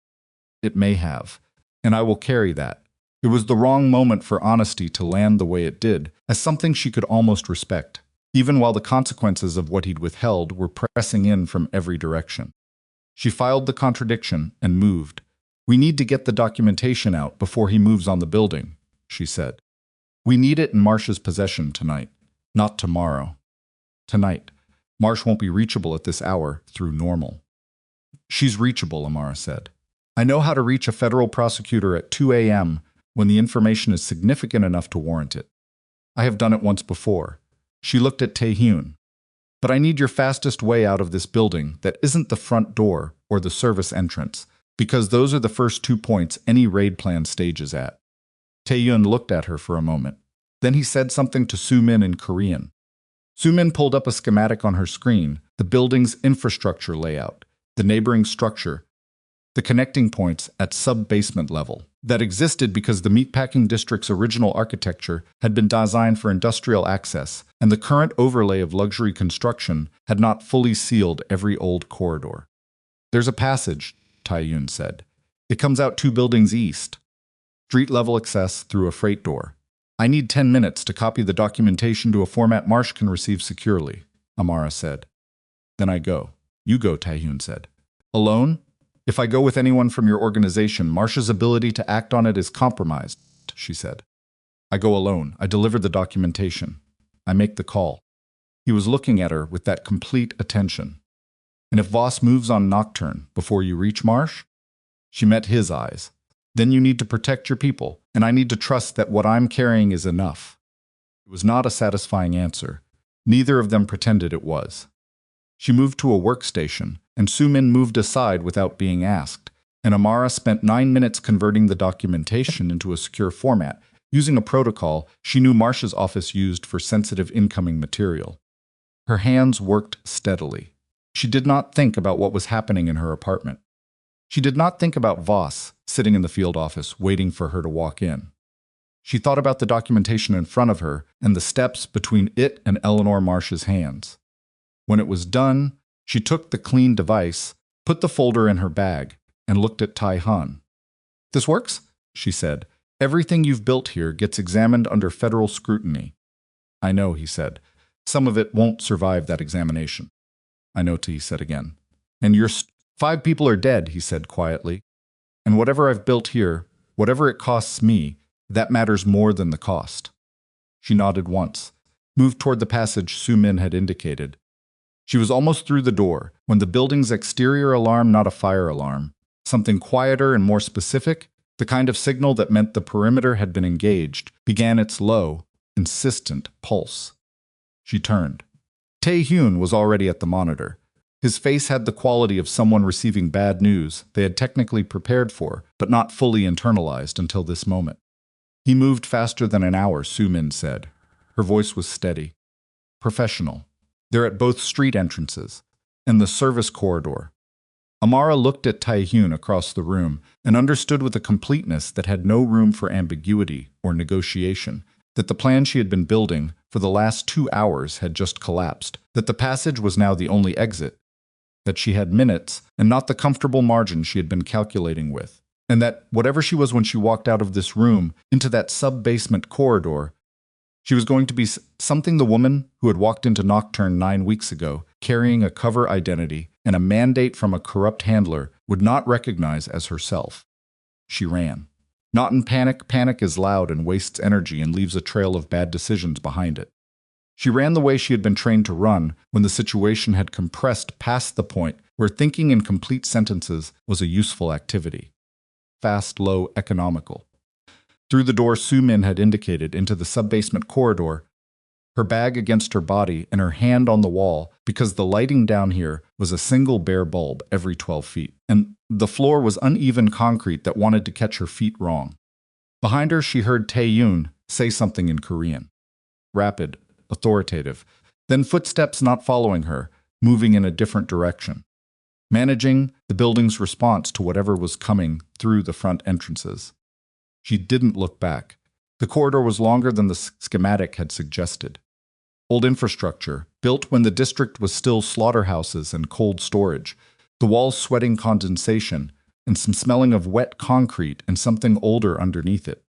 It may have, and I will carry that. It was the wrong moment for honesty to land the way it did, as something she could almost respect, even while the consequences of what he'd withheld were pressing in from every direction. She filed the contradiction and moved. We need to get the documentation out before he moves on the building, she said. We need it in Marsh's possession tonight, not tomorrow. Tonight. Marsh won't be reachable at this hour through normal. She's reachable, Amara said. I know how to reach a federal prosecutor at 2 a.m. when the information is significant enough to warrant it. I have done it once before. She looked at Tae-hyun. But I need your fastest way out of this building that isn't the front door or the service entrance, because those are the first 2 points any raid plan stages at. Tae-hyun looked at her for a moment. Then he said something to Soo-min in Korean. Soo-min pulled up a schematic on her screen, the building's infrastructure layout, the neighboring structure, the connecting points at sub-basement level, that existed because the meatpacking district's original architecture had been designed for industrial access, and the current overlay of luxury construction had not fully sealed every old corridor. There's a passage, Tae-hyun said. It comes out 2 buildings east. Street-level access through a freight door. I need 10 minutes to copy the documentation to a format Marsh can receive securely, Amara said. Then I go. You go, Tae-hyun said. Alone? If I go with anyone from your organization, Marsh's ability to act on it is compromised, she said. I go alone. I deliver the documentation. I make the call. He was looking at her with that complete attention. And if Voss moves on Nocturn before you reach Marsh? She met his eyes. Then you need to protect your people, and I need to trust that what I'm carrying is enough. It was not a satisfying answer. Neither of them pretended it was. She moved to a workstation, and Soo-min moved aside without being asked, and Amara spent 9 minutes converting the documentation into a secure format, using a protocol she knew Marsh's office used for sensitive incoming material. Her hands worked steadily. She did not think about what was happening in her apartment. She did not think about Voss sitting in the field office waiting for her to walk in. She thought about the documentation in front of her and the steps between it and Eleanor Marsh's hands. When it was done, she took the clean device, put the folder in her bag, and looked at Tai Han. "This works?" she said. "Everything you've built here gets examined under federal scrutiny." "I know," he said. "Some of it won't survive that examination." "I know," he said again. "And 5 people are dead," he said quietly. "And whatever I've built here, whatever it costs me, that matters more than the cost." She nodded once, moved toward the passage Su Min had indicated. She was almost through the door when the building's exterior alarm, not a fire alarm, something quieter and more specific, the kind of signal that meant the perimeter had been engaged, began its low, insistent pulse. She turned. Tae-hyun was already at the monitor. His face had the quality of someone receiving bad news they had technically prepared for, but not fully internalized until this moment. "He moved faster than an hour," Su Min said. Her voice was steady. "Professional. They're at both street entrances, and the service corridor." Amara looked at Tae-hyun across the room and understood with a completeness that had no room for ambiguity or negotiation that the plan she had been building for the last 2 hours had just collapsed, that the passage was now the only exit, that she had minutes and not the comfortable margin she had been calculating with, and that whatever she was when she walked out of this room into that sub-basement corridor, she was going to be something the woman who had walked into Nocturn 9 weeks ago, carrying a cover identity and a mandate from a corrupt handler, would not recognize as herself. She ran. Not in panic. Panic is loud and wastes energy and leaves a trail of bad decisions behind it. She ran the way she had been trained to run when the situation had compressed past the point where thinking in complete sentences was a useful activity. Fast, low, economical. Through the door Su Min had indicated into the sub-basement corridor, her bag against her body and her hand on the wall, because the lighting down here was a single bare bulb every 12 feet, and the floor was uneven concrete that wanted to catch her feet wrong. Behind her she heard Tae-hyun say something in Korean. Rapid, authoritative, then footsteps not following her, moving in a different direction. Managing the building's response to whatever was coming through the front entrances. She didn't look back. The corridor was longer than the schematic had suggested. Old infrastructure, built when the district was still slaughterhouses and cold storage, the walls sweating condensation, and some smelling of wet concrete and something older underneath it.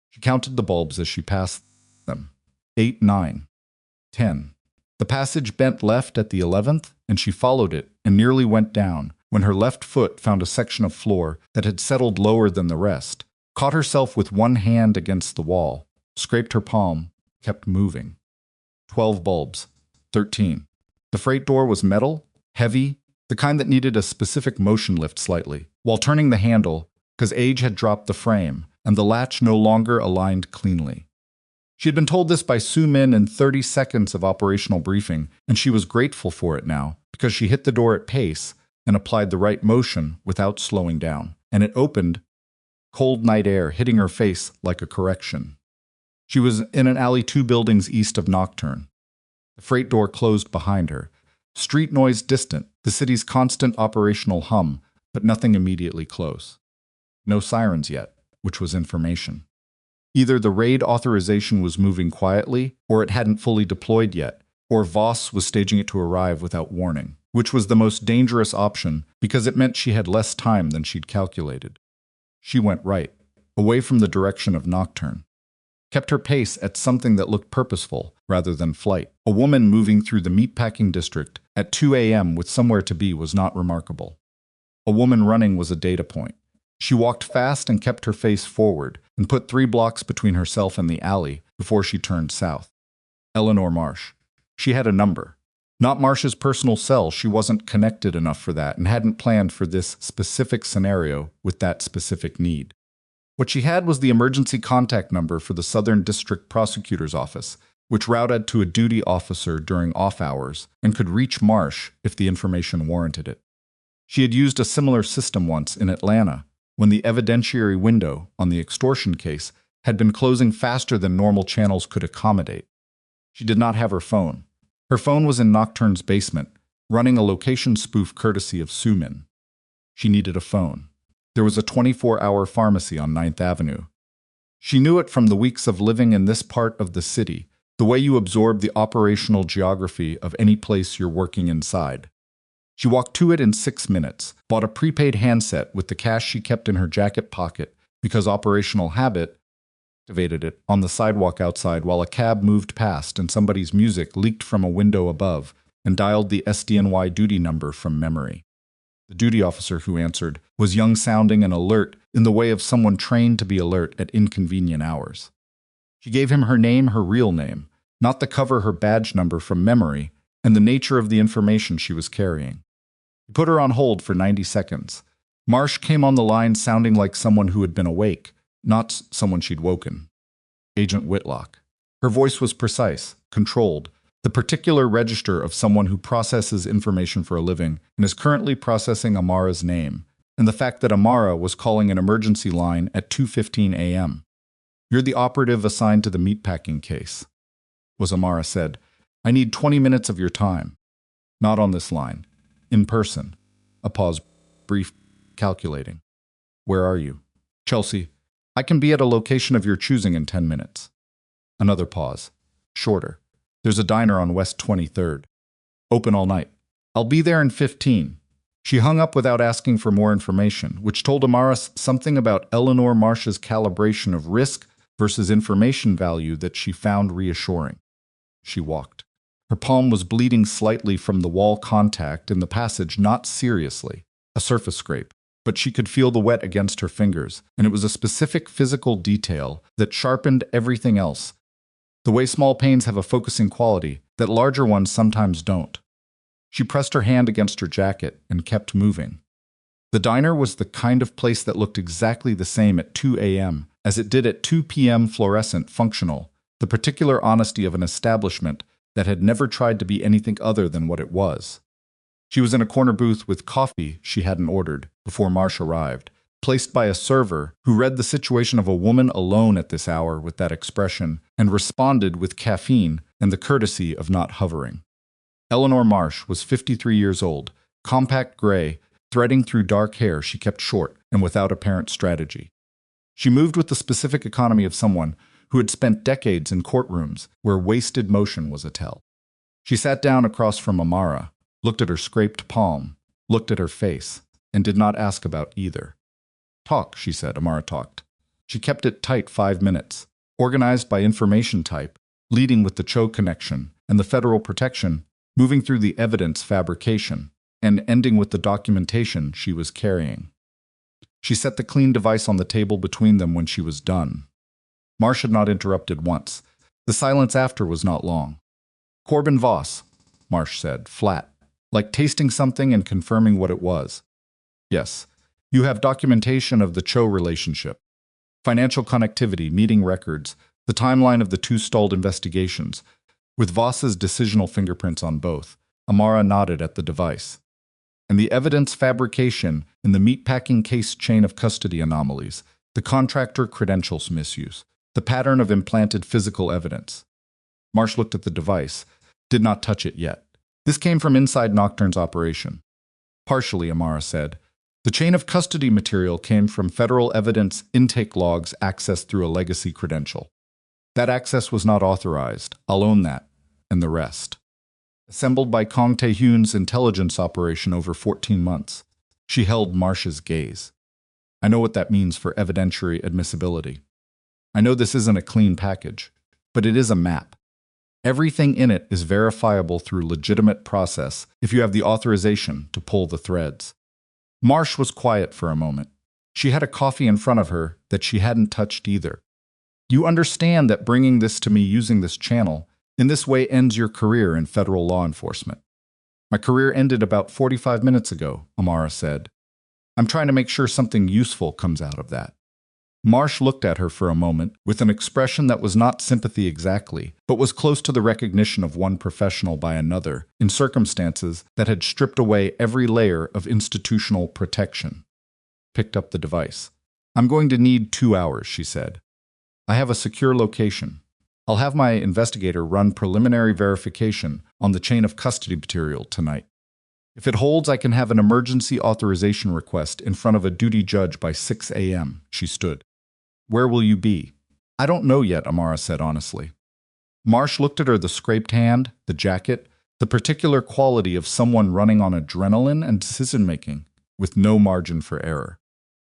She counted the bulbs as she passed them. 8, 9, 10. The passage bent left at the 11th, and she followed it and nearly went down when her left foot found a section of floor that had settled lower than the rest, caught herself with one hand against the wall, scraped her palm, kept moving. 12 bulbs. 13. The freight door was metal, heavy, the kind that needed a specific motion lift slightly, while turning the handle, because age had dropped the frame, and the latch no longer aligned cleanly. She had been told this by Su Min in 30 seconds of operational briefing, and she was grateful for it now, because she hit the door at pace and applied the right motion without slowing down, and it opened, cold night air hitting her face like a correction. She was in an alley 2 buildings east of Nocturn. The freight door closed behind her. Street noise distant, the city's constant operational hum, but nothing immediately close. No sirens yet, which was information. Either the raid authorization was moving quietly, or it hadn't fully deployed yet, or Voss was staging it to arrive without warning, which was the most dangerous option because it meant she had less time than she'd calculated. She went right, away from the direction of Nocturn. Kept her pace at something that looked purposeful rather than flight. A woman moving through the meatpacking district at 2 a.m. with somewhere to be was not remarkable. A woman running was a data point. She walked fast and kept her face forward and put 3 blocks between herself and the alley before she turned south. Eleanor Marsh. She had a number. Not Marsh's personal cell, she wasn't connected enough for that and hadn't planned for this specific scenario with that specific need. What she had was the emergency contact number for the Southern District Prosecutor's Office, which routed to a duty officer during off hours and could reach Marsh if the information warranted it. She had used a similar system once in Atlanta, when the evidentiary window on the extortion case had been closing faster than normal channels could accommodate. She did not have her phone. Her phone was in Nocturn's basement, running a location spoof courtesy of Sumin. She needed a phone. There was a 24-hour pharmacy on 9th Avenue. She knew it from the weeks of living in this part of the city, the way you absorb the operational geography of any place you're working inside. She walked to it in 6 minutes, bought a prepaid handset with the cash she kept in her jacket pocket because operational habit activated it on the sidewalk outside while a cab moved past and somebody's music leaked from a window above, and dialed the SDNY duty number from memory. The duty officer who answered was young-sounding and alert in the way of someone trained to be alert at inconvenient hours. She gave him her name, her real name, not the cover her badge number from memory, and the nature of the information she was carrying. He put her on hold for 90 seconds. Marsh came on the line sounding like someone who had been awake, not someone she'd woken. Agent Whitlock. Her voice was precise, controlled, the particular register of someone who processes information for a living and is currently processing Amara's name, and the fact that Amara was calling an emergency line at 2:15 a.m. "You're the operative assigned to the meatpacking case," was Amara said. "I need 20 minutes of your time." "Not on this line. In person." A pause, brief, calculating. "Where are you?" "Chelsea. I can be at a location of your choosing in 10 minutes." Another pause, shorter. "There's a diner on West 23rd. Open all night. I'll be there in 15. She hung up without asking for more information, which told Amara something about Eleanor Marsh's calibration of risk versus information value that she found reassuring. She walked. Her palm was bleeding slightly from the wall contact in the passage, not seriously, a surface scrape, but she could feel the wet against her fingers, and it was a specific physical detail that sharpened everything else. The way small pains have a focusing quality that larger ones sometimes don't. She pressed her hand against her jacket and kept moving. The diner was the kind of place that looked exactly the same at 2 a.m. as it did at 2 p.m. fluorescent functional, the particular honesty of an establishment that had never tried to be anything other than what it was. She was in a corner booth with coffee she hadn't ordered before Marsh arrived, placed by a server who read the situation of a woman alone at this hour with that expression and responded with caffeine and the courtesy of not hovering. Eleanor Marsh was 53 years old, compact gray, threading through dark hair she kept short and without apparent strategy. She moved with the specific economy of someone who had spent decades in courtrooms where wasted motion was a tell. She sat down across from Amara, looked at her scraped palm, looked at her face, and did not ask about either. "Talk," she said. Amara talked. She kept it tight 5 minutes, organized by information type, leading with the Cho connection and the federal protection, moving through the evidence fabrication, and ending with the documentation she was carrying. She set the clean device on the table between them when she was done. Marsh had not interrupted once. The silence after was not long. "Corbin Voss," Marsh said, flat, like tasting something and confirming what it was. "Yes. You have documentation of the Cho relationship. Financial connectivity, meeting records, the timeline of the two stalled investigations, with Voss's decisional fingerprints on both." Amara nodded at the device. "And the evidence fabrication in the meatpacking case chain of custody anomalies, the contractor credentials misuse, the pattern of implanted physical evidence." Marsh looked at the device, did not touch it yet. "This came from inside Nocturn's operation." "Partially," Amara said. "The chain of custody material came from federal evidence intake logs accessed through a legacy credential. That access was not authorized. I'll own that. And the rest. Assembled by Kong Tae-hyun's intelligence operation over 14 months. She held Marsh's gaze. "I know what that means for evidentiary admissibility. I know this isn't a clean package, but it is a map. Everything in it is verifiable through legitimate process if you have the authorization to pull the threads." Marsh was quiet for a moment. She had a coffee in front of her that she hadn't touched either. "You understand that bringing this to me using this channel in this way ends your career in federal law enforcement." "My career ended about 45 minutes ago," Amara said. "I'm trying to make sure something useful comes out of that." Marsh looked at her for a moment with an expression that was not sympathy exactly, but was close to the recognition of one professional by another in circumstances that had stripped away every layer of institutional protection. Picked up the device. "I'm going to need 2 hours," she said. "I have a secure location. I'll have my investigator run preliminary verification on the chain of custody material tonight." If it holds, I can have an emergency authorization request in front of a duty judge by 6 a.m., she stood. Where will you be? I don't know yet, Amara said honestly. Marsh looked at her, the scraped hand, the jacket, the particular quality of someone running on adrenaline and decision-making, with no margin for error.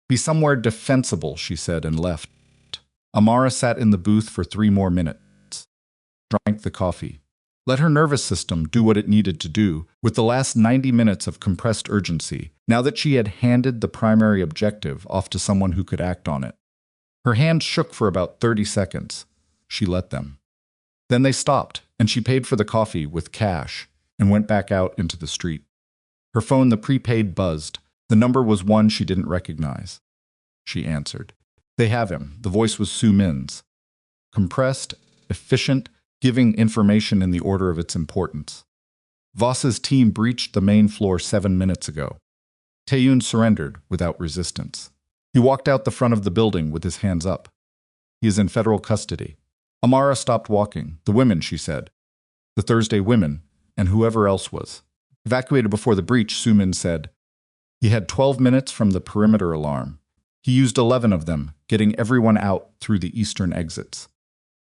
Be somewhere defensible, she said, and left. Amara sat in the booth for 3 more minutes. Drank the coffee. Let her nervous system do what it needed to do with the last 90 minutes of compressed urgency, now that she had handed the primary objective off to someone who could act on it. Her hands shook for about 30 seconds. She let them. Then they stopped, and she paid for the coffee with cash and went back out into the street. Her phone, the prepaid, buzzed. The number was one she didn't recognize. She answered. They have him. The voice was Su Min's. Compressed, efficient, giving information in the order of its importance. Voss's team breached the main floor 7 minutes ago. Taeyun surrendered without resistance. He walked out the front of the building with his hands up. He is in federal custody. Amara stopped walking. The women, she said. The Thursday women, and whoever else was. Evacuated before the breach, Su Min said. He had 12 minutes from the perimeter alarm. He used 11 of them, getting everyone out through the eastern exits.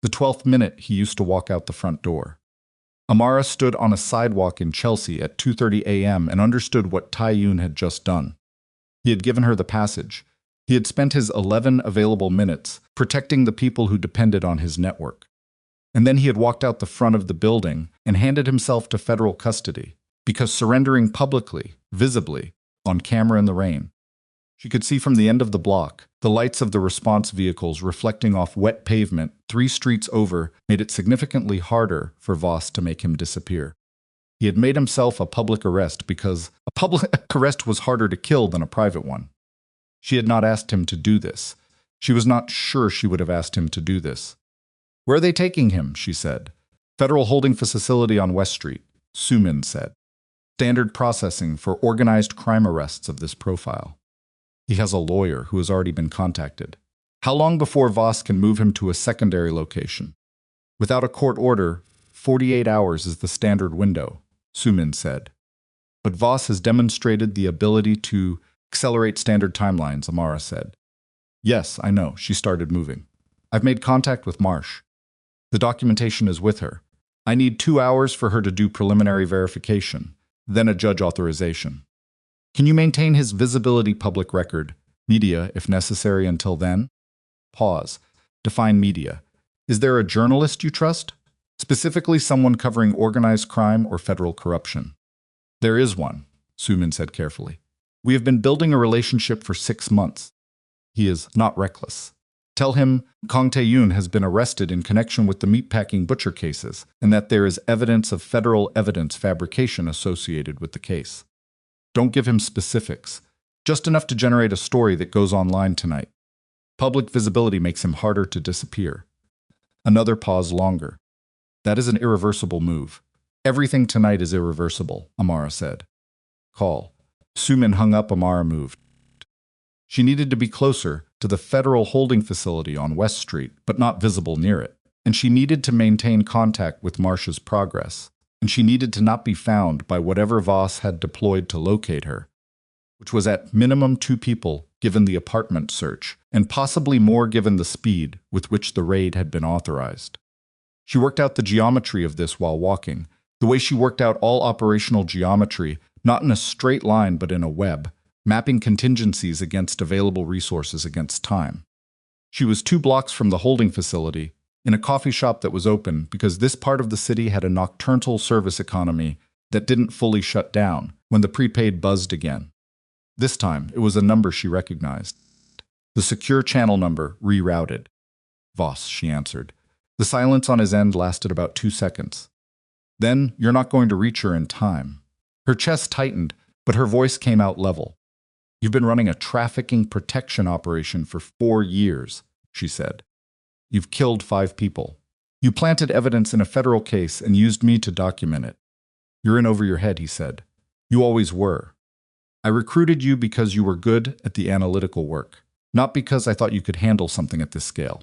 The 12th minute, he used to walk out the front door. Amara stood on a sidewalk in Chelsea at 2:30 a.m. and understood what Taeyun had just done. He had given her the passage. He had spent his 11 available minutes protecting the people who depended on his network. And then he had walked out the front of the building and handed himself to federal custody, because surrendering publicly, visibly, on camera in the rain. She could see from the end of the block, the lights of the response vehicles reflecting off wet pavement 3 streets over made it significantly harder for Voss to make him disappear. He had made himself a public arrest because a public arrest was harder to kill than a private one. She had not asked him to do this. She was not sure she would have asked him to do this. Where are they taking him? She said. Federal holding facility on West Street, Su Min said. Standard processing for organized crime arrests of this profile. He has a lawyer who has already been contacted. How long before Voss can move him to a secondary location? Without a court order, 48 hours is the standard window, Su Min said. But Voss has demonstrated the ability to accelerate standard timelines, Amara said. Yes, I know, she started moving. I've made contact with Marsh. The documentation is with her. I need 2 hours for her to do preliminary verification, then a judge authorization. Can you maintain his visibility public record, media if necessary until then? Pause. Define media. Is there a journalist you trust? Specifically someone covering organized crime or federal corruption? There is one, Su Min said carefully. We have been building a relationship for 6 months. He is not reckless. Tell him Kang Taeyun has been arrested in connection with the meatpacking butcher cases and that there is evidence of federal evidence fabrication associated with the case. Don't give him specifics, just enough to generate a story that goes online tonight. Public visibility makes him harder to disappear. Another pause longer. That is an irreversible move. Everything tonight is irreversible, Amara said. Call. Su Min hung up. Amara moved. She needed to be closer to the federal holding facility on West Street, but not visible near it. And she needed to maintain contact with Marsh's progress. And she needed to not be found by whatever Voss had deployed to locate her, which was at minimum 2 people given the apartment search, and possibly more given the speed with which the raid had been authorized. She worked out the geometry of this while walking, the way she worked out all operational geometry, not in a straight line but in a web, mapping contingencies against available resources against time. She was 2 blocks from the holding facility, in a coffee shop that was open because this part of the city had a nocturnal service economy that didn't fully shut down when the prepaid buzzed again. This time, it was a number she recognized. The secure channel number rerouted. Voss, she answered. The silence on his end lasted about 2 seconds. Then, you're not going to reach her in time. Her chest tightened, but her voice came out level. You've been running a trafficking protection operation for 4 years, she said. You've killed 5 people. You planted evidence in a federal case and used me to document it. You're in over your head, he said. You always were. I recruited you because you were good at the analytical work, not because I thought you could handle something at this scale.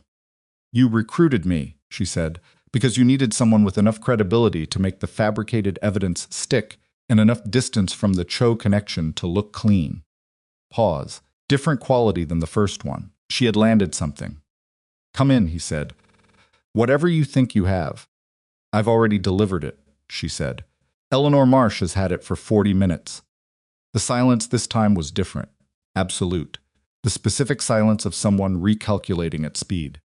You recruited me, she said, because you needed someone with enough credibility to make the fabricated evidence stick and enough distance from the Cho connection to look clean. Pause. Different quality than the first one. She had landed something. "Come in," he said. "Whatever you think you have." "I've already delivered it," she said. "Eleanor Marsh has had it for 40 minutes. The silence this time was different. Absolute. The specific silence of someone recalculating at speed.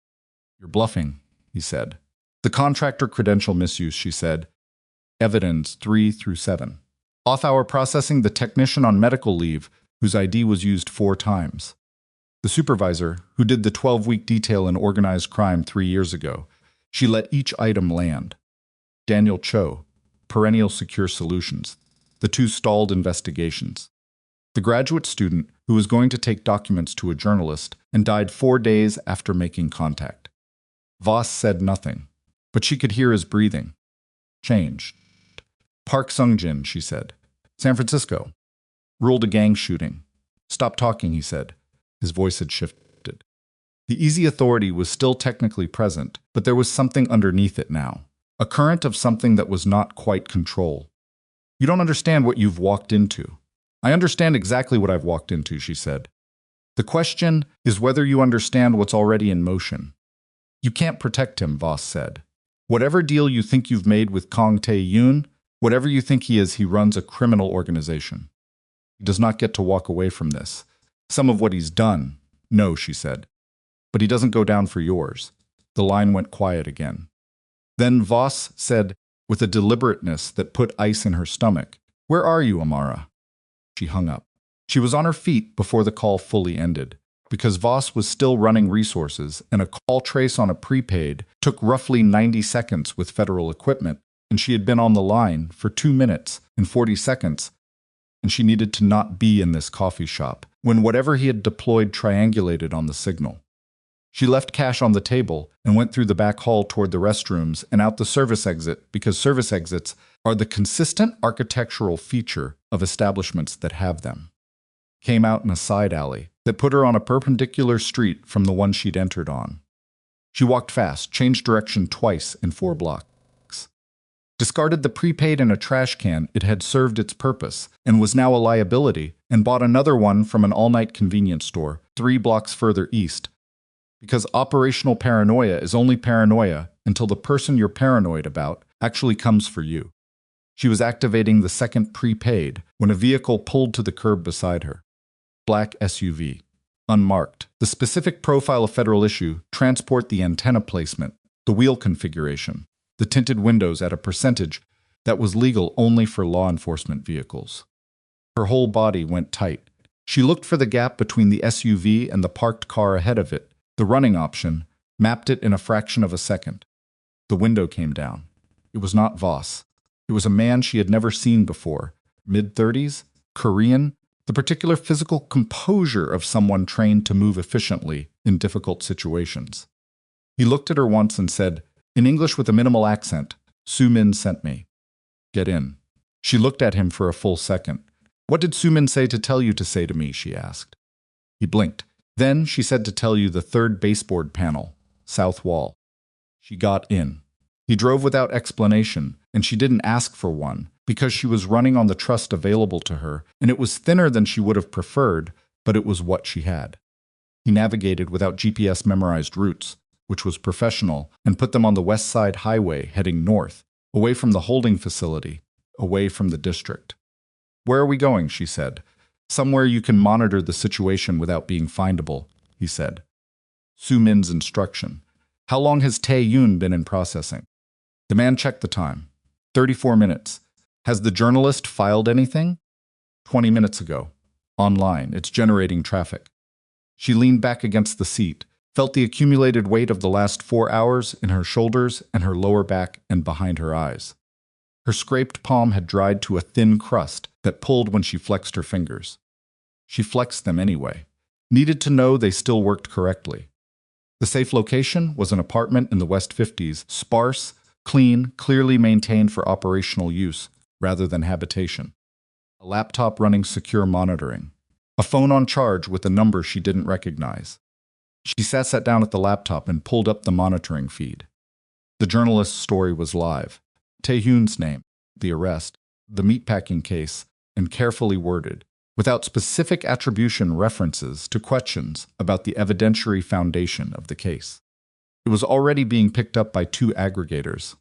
"You're bluffing," he said. "The contractor credential misuse," she said. Evidence 3 through 7. Off-hour processing, the technician on medical leave, whose ID was used 4 times. The supervisor, who did the 12-week detail in organized crime 3 years ago. She let each item land. Daniel Cho, Perennial Secure Solutions. The 2 stalled investigations. The graduate student who was going to take documents to a journalist and died 4 days after making contact. Voss said nothing, but she could hear his breathing. Changed. "Park Sung-jin," she said. "San Francisco. Ruled a gang shooting." "Stop talking," he said. His voice had shifted. The easy authority was still technically present, but there was something underneath it now. A current of something that was not quite control. "You don't understand what you've walked into." "I understand exactly what I've walked into," she said. "The question is whether you understand what's already in motion." "You can't protect him," Voss said. "Whatever deal you think you've made with Kong Tae-yoon, whatever you think he is, he runs a criminal organization. He does not get to walk away from this. Some of what he's done." "No," she said. "But he doesn't go down for yours." The line went quiet again. Then Voss said, with a deliberateness that put ice in her stomach, "Where are you, Amara?" She hung up. She was on her feet before the call fully ended, because Voss was still running resources, and a call trace on a prepaid took roughly 90 seconds with federal equipment, and she had been on the line for 2 minutes and 40 seconds, and she needed to not be in this coffee shop when whatever he had deployed triangulated on the signal. She left cash on the table and went through the back hall toward the restrooms and out the service exit, because service exits are the consistent architectural feature of establishments that have them. Came out in a side alley that put her on a perpendicular street from the one she'd entered on. She walked fast, changed direction twice in 4 blocks. Discarded the prepaid in a trash can. It had served its purpose and was now a liability, and bought another one from an all-night convenience store 3 blocks further east. Because operational paranoia is only paranoia until the person you're paranoid about actually comes for you. She was activating the second prepaid when a vehicle pulled to the curb beside her. Black SUV. Unmarked. The specific profile of federal issue, transport, the antenna placement, the wheel configuration, the tinted windows at a percentage that was legal only for law enforcement vehicles. Her whole body went tight. She looked for the gap between the SUV and the parked car ahead of it. The running option, mapped it in a fraction of a second. The window came down. It was not Voss. It was a man she had never seen before. Mid-30s, Korean, the particular physical composure of someone trained to move efficiently in difficult situations. He looked at her once and said, in English with a minimal accent, "Soo-min sent me. Get in." She looked at him for a full second. "What did Soo-min say to tell you to say to me?" she asked. He blinked. "Then she said to tell you the 3rd baseboard panel, south wall." She got in. He drove without explanation, and she didn't ask for one, because she was running on the trust available to her, and it was thinner than she would have preferred, but it was what she had. He navigated without GPS-memorized routes, which was professional, and put them on the West Side Highway heading north, away from the holding facility, away from the district. "Where are we going?" she said. "Somewhere you can monitor the situation without being findable," he said. Soo-min's instruction. "How long has Tae-yoon been in processing?" The man checked the time. 34 minutes. "Has the journalist filed anything?" 20 minutes ago. Online. It's generating traffic." She leaned back against the seat, felt the accumulated weight of the last 4 hours in her shoulders and her lower back and behind her eyes. Her scraped palm had dried to a thin crust that pulled when she flexed her fingers. She flexed them anyway. Needed to know they still worked correctly. The safe location was an apartment in the West 50s, sparse, clean, clearly maintained for operational use rather than habitation. A laptop running secure monitoring. A phone on charge with a number she didn't recognize. She sat down at the laptop and pulled up the monitoring feed. The journalist's story was live. Tae-yoon's name, the arrest, the meatpacking case, and carefully worded, without specific attribution references to questions about the evidentiary foundation of the case. It was already being picked up by 2 aggregators.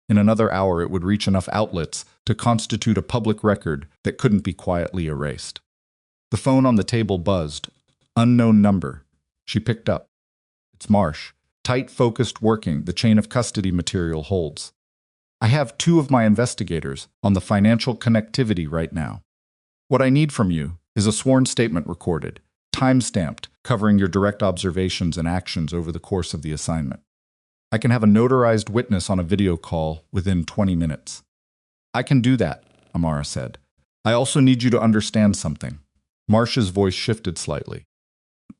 In another hour, it would reach enough outlets to constitute a public record that couldn't be quietly erased. The phone on the table buzzed. Unknown number. She picked up. It's Marsh. Tight, focused working the chain of custody material holds. I have 2 of my investigators on the financial connectivity right now. What I need from you is a sworn statement recorded, time-stamped, covering your direct observations and actions over the course of the assignment. I can have a notarized witness on a video call within 20 minutes. I can do that, Amara said. I also need you to understand something. Marsh's voice shifted slightly.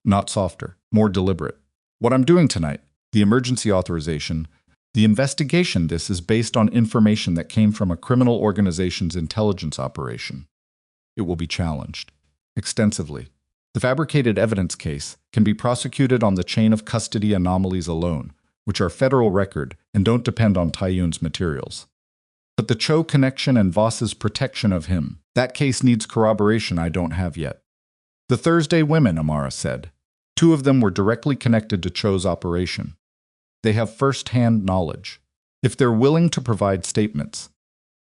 Not softer, more deliberate. What I'm doing tonight, the emergency authorization, the investigation, this is based on information that came from a criminal organization's intelligence operation. It will be challenged. Extensively. The fabricated evidence case can be prosecuted on the chain of custody anomalies alone, which are federal record and don't depend on Taiyun's materials. But the Cho connection and Voss's protection of him, that case needs corroboration I don't have yet. The Thursday women, Amara said. 2 of them were directly connected to Cho's operation. They have first-hand knowledge. If they're willing to provide statements.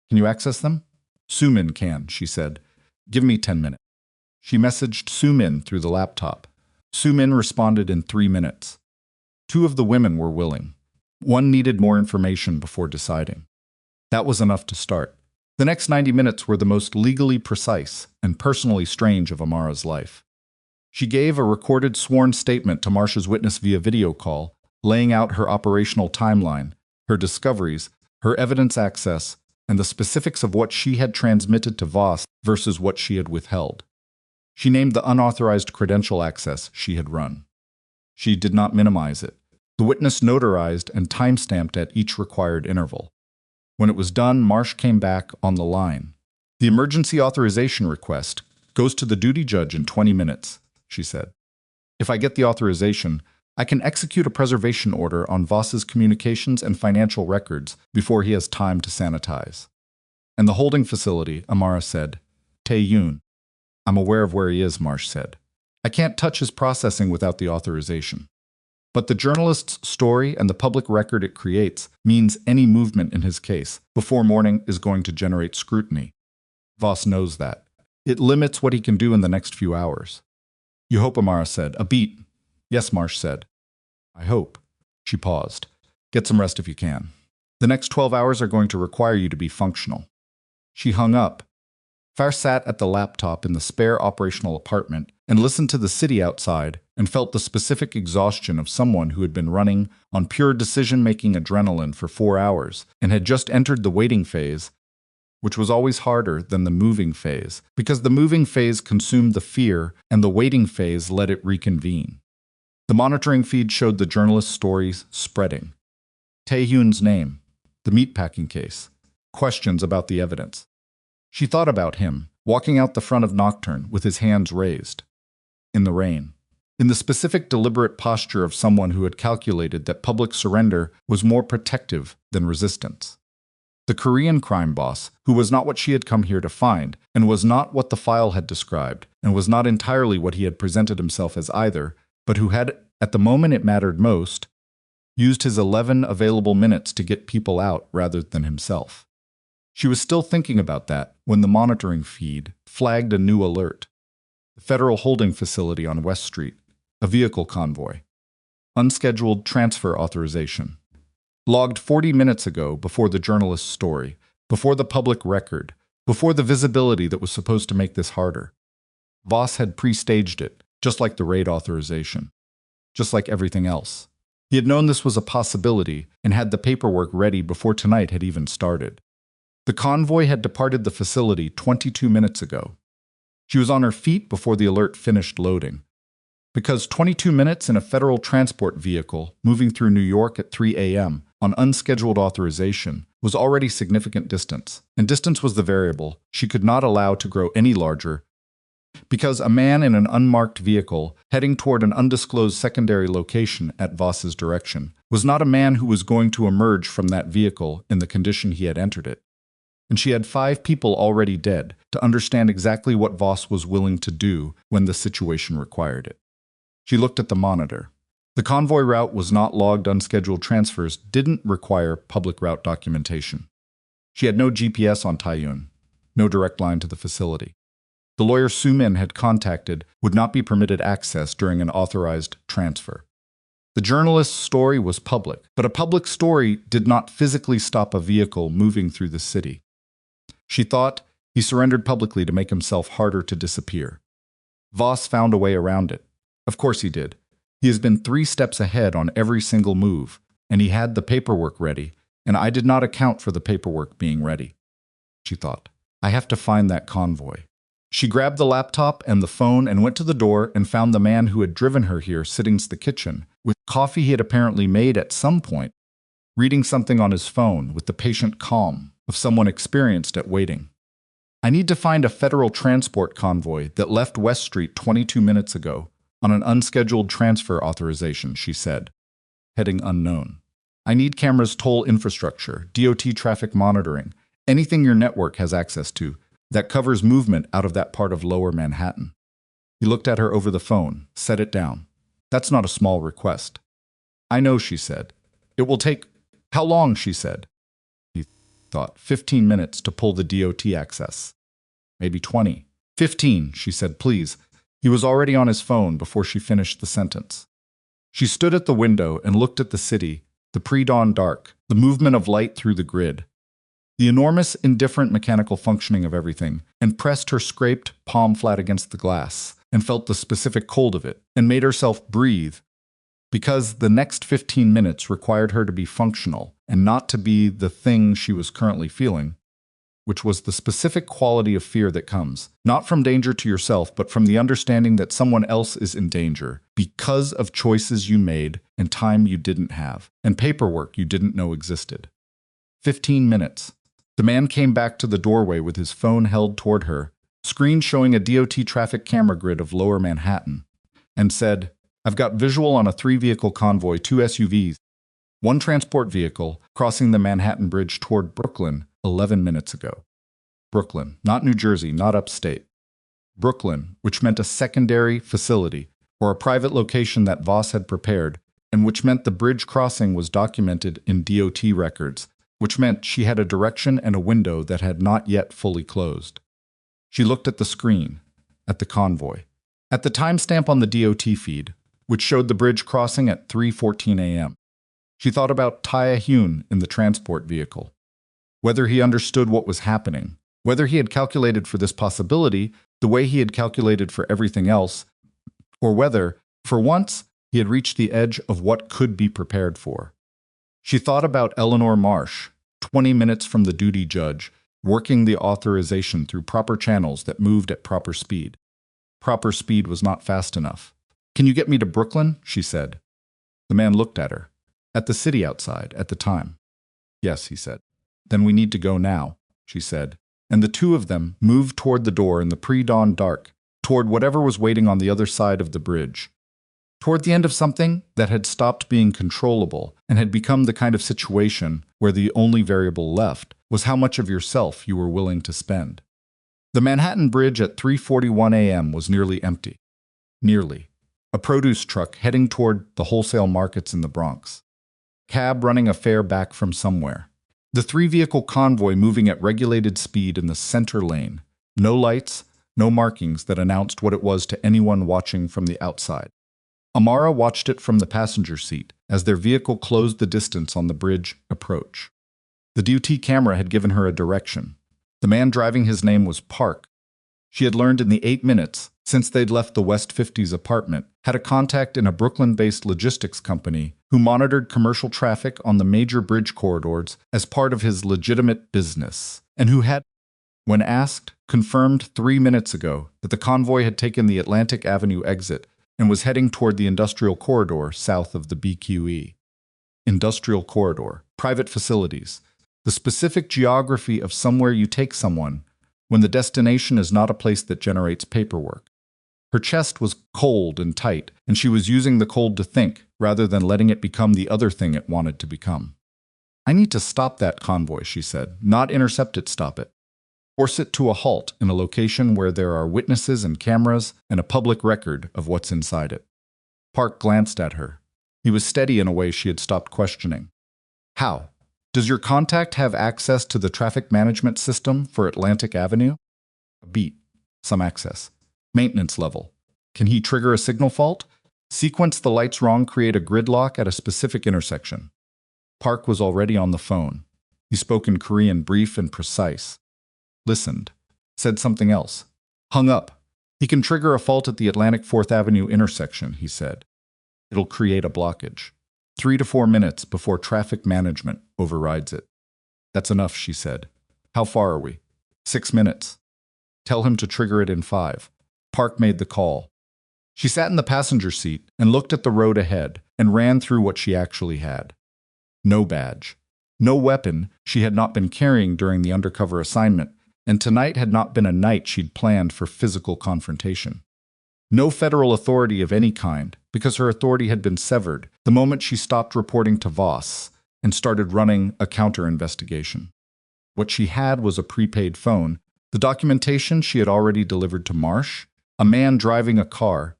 Can you access them? Sumin can, she said. Give me 10 minutes. She messaged Sumin through the laptop. Sumin responded in 3 minutes. 2 of the women were willing. 1 needed more information before deciding. That was enough to start. The next 90 minutes were the most legally precise and personally strange of Amara's life. She gave a recorded sworn statement to Marsh's witness via video call, laying out her operational timeline, her discoveries, her evidence access, and the specifics of what she had transmitted to Voss versus what she had withheld. She named the unauthorized credential access she had run. She did not minimize it. The witness notarized and time-stamped at each required interval. When it was done, Marsh came back on the line. The emergency authorization request goes to the duty judge in 20 minutes, she said. If I get the authorization, I can execute a preservation order on Voss's communications and financial records before he has time to sanitize. And the holding facility, Amara said. Tae-yoon. I'm aware of where he is, Marsh said. I can't touch his processing without the authorization. But the journalist's story and the public record it creates means any movement in his case before morning is going to generate scrutiny. Voss knows that. It limits what he can do in the next few hours. You hope, Amara said. A beat. Yes, Marsh said. I hope. She paused. Get some rest if you can. The next 12 hours are going to require you to be functional. She hung up. Farr sat at the laptop in the spare operational apartment and listened to the city outside and felt the specific exhaustion of someone who had been running on pure decision-making adrenaline for 4 hours and had just entered the waiting phase, which was always harder than the moving phase, because the moving phase consumed the fear and the waiting phase let it reconvene. The monitoring feed showed the journalist's stories spreading. Tae-yoon's name, the meatpacking case, questions about the evidence. She thought about him, walking out the front of Nocturn with his hands raised. In the rain. In the specific deliberate posture of someone who had calculated that public surrender was more protective than resistance. The Korean crime boss, who was not what she had come here to find, and was not what the file had described, and was not entirely what he had presented himself as either, but who had, at the moment it mattered most, used his 11 available minutes to get people out rather than himself. She was still thinking about that when the monitoring feed flagged a new alert. The federal holding facility on West Street, a vehicle convoy. Unscheduled transfer authorization. Logged 40 minutes ago before the journalist's story, before the public record, before the visibility that was supposed to make this harder. Voss had pre-staged it, just like the raid authorization. Just like everything else. He had known this was a possibility and had the paperwork ready before tonight had even started. The convoy had departed the facility 22 minutes ago. She was on her feet before the alert finished loading. Because 22 minutes in a federal transport vehicle moving through New York at 3 a.m. on unscheduled authorization was already significant distance, and distance was the variable she could not allow to grow any larger, because a man in an unmarked vehicle heading toward an undisclosed secondary location at Voss's direction was not a man who was going to emerge from that vehicle in the condition he had entered it. and she had 5 people already dead to understand exactly what Voss was willing to do when the situation required it. She looked at the monitor. The convoy route was not logged. Unscheduled transfers didn't require public route documentation. She had no GPS on Taiyun, no direct line to the facility. The lawyer Su Min had contacted would not be permitted access during an authorized transfer. The journalist's story was public, but a public story did not physically stop a vehicle moving through the city. She thought he surrendered publicly to make himself harder to disappear. Voss found a way around it. Of course he did. He has been 3 steps ahead on every single move, and he had the paperwork ready, and I did not account for the paperwork being ready. She thought, I have to find that convoy. She grabbed the laptop and the phone and went to the door and found the man who had driven her here sitting in the kitchen, with coffee he had apparently made at some point, reading something on his phone with the patient calm of someone experienced at waiting. I need to find a federal transport convoy that left West Street 22 minutes ago on an unscheduled transfer authorization, she said. Heading unknown. I need cameras, toll infrastructure, DOT traffic monitoring, anything your network has access to that covers movement out of that part of Lower Manhattan. He looked at her over the phone, set it down. That's not a small request. I know, she said. It will take... How long, she said. He thought, 15 minutes to pull the DOT access. Maybe 20. 15, she said, please. He was already on his phone before she finished the sentence. She stood at the window and looked at the city, the pre-dawn dark, the movement of light through the grid, the enormous, indifferent mechanical functioning of everything, and pressed her scraped palm flat against the glass, and felt the specific cold of it, and made herself breathe, because the next 15 minutes required her to be functional, and not to be the thing she was currently feeling, which was the specific quality of fear that comes, not from danger to yourself, but from the understanding that someone else is in danger, because of choices you made, and time you didn't have, and paperwork you didn't know existed. 15 minutes. The man came back to the doorway with his phone held toward her, screen showing a DOT traffic camera grid of Lower Manhattan, and said, I've got visual on a 3-vehicle convoy, 2 SUVs, 1 transport vehicle crossing the Manhattan Bridge toward Brooklyn 11 minutes ago. Brooklyn, not New Jersey, not upstate. Brooklyn, which meant a secondary facility, or a private location that Voss had prepared, and which meant the bridge crossing was documented in DOT records, which meant she had a direction and a window that had not yet fully closed. She looked at the screen, at the convoy, at the timestamp on the DOT feed, which showed the bridge crossing at 3:14 a.m. She thought about Taiyun in the transport vehicle, whether he understood what was happening, whether he had calculated for this possibility the way he had calculated for everything else, or whether, for once, he had reached the edge of what could be prepared for. She thought about Eleanor Marsh, 20 minutes from the duty judge, working the authorization through proper channels that moved at proper speed. Proper speed was not fast enough. Can you get me to Brooklyn? She said. The man looked at her. At the city outside, at the time. Yes, he said. Then we need to go now, she said, and the two of them moved toward the door in the pre-dawn dark, toward whatever was waiting on the other side of the bridge. Toward the end of something that had stopped being controllable and had become the kind of situation where the only variable left was how much of yourself you were willing to spend. The Manhattan Bridge at 3:41 a.m. was nearly empty. Nearly. A produce truck heading toward the wholesale markets in the Bronx. Cab running a fare back from somewhere. The 3-vehicle convoy moving at regulated speed in the center lane. No lights, no markings that announced what it was to anyone watching from the outside. Amara watched it from the passenger seat as their vehicle closed the distance on the bridge approach. The DOT camera had given her a direction. The man driving his name was Park. She had learned in the 8 minutes since they'd left the West 50s apartment, had a contact in a Brooklyn-based logistics company who monitored commercial traffic on the major bridge corridors as part of his legitimate business, and who had, when asked, confirmed 3 minutes ago that the convoy had taken the Atlantic Avenue exit and was heading toward the industrial corridor south of the BQE. Industrial corridor, private facilities, the specific geography of somewhere you take someone when the destination is not a place that generates paperwork. Her chest was cold and tight, and she was using the cold to think rather than letting it become the other thing it wanted to become. I need to stop that convoy, she said. Not intercept it, stop it. Force it to a halt in a location where there are witnesses and cameras and a public record of what's inside it. Park glanced at her. He was steady in a way she had stopped questioning. How? Does your contact have access to the traffic management system for Atlantic Avenue? A beat. Some access. Maintenance level. Can he trigger a signal fault? Sequence the lights wrong, create a gridlock at a specific intersection. Park was already on the phone. He spoke in Korean, brief and precise. Listened. Said something else. Hung up. He can trigger a fault at the Atlantic 4th Avenue intersection, he said. It'll create a blockage. 3 to 4 minutes before traffic management overrides it. That's enough, she said. How far are we? 6 minutes. Tell him to trigger it in 5. Park made the call. She sat in the passenger seat and looked at the road ahead and ran through what she actually had. No badge. No weapon she had not been carrying during the undercover assignment, and tonight had not been a night she'd planned for physical confrontation. No federal authority of any kind, because her authority had been severed the moment she stopped reporting to Voss and started running a counter-investigation. What she had was a prepaid phone, the documentation she had already delivered to Marsh, a man driving a car,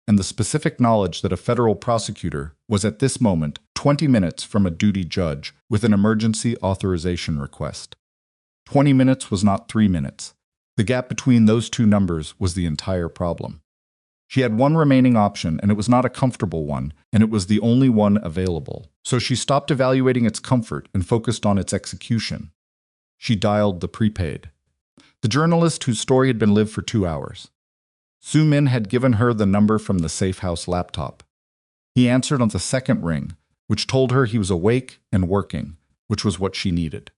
and the specific knowledge that a federal prosecutor was at this moment 20 minutes from a duty judge with an emergency authorization request. 20 minutes was not 3 minutes. The gap between those two numbers was the entire problem. She had one remaining option, and it was not a comfortable one, and it was the only one available. So she stopped evaluating its comfort and focused on its execution. She dialed the prepaid. The journalist whose story had been lived for 2 hours. Su Min had given her the number from the safe house laptop. He answered on the second ring, which told her he was awake and working, which was what she needed.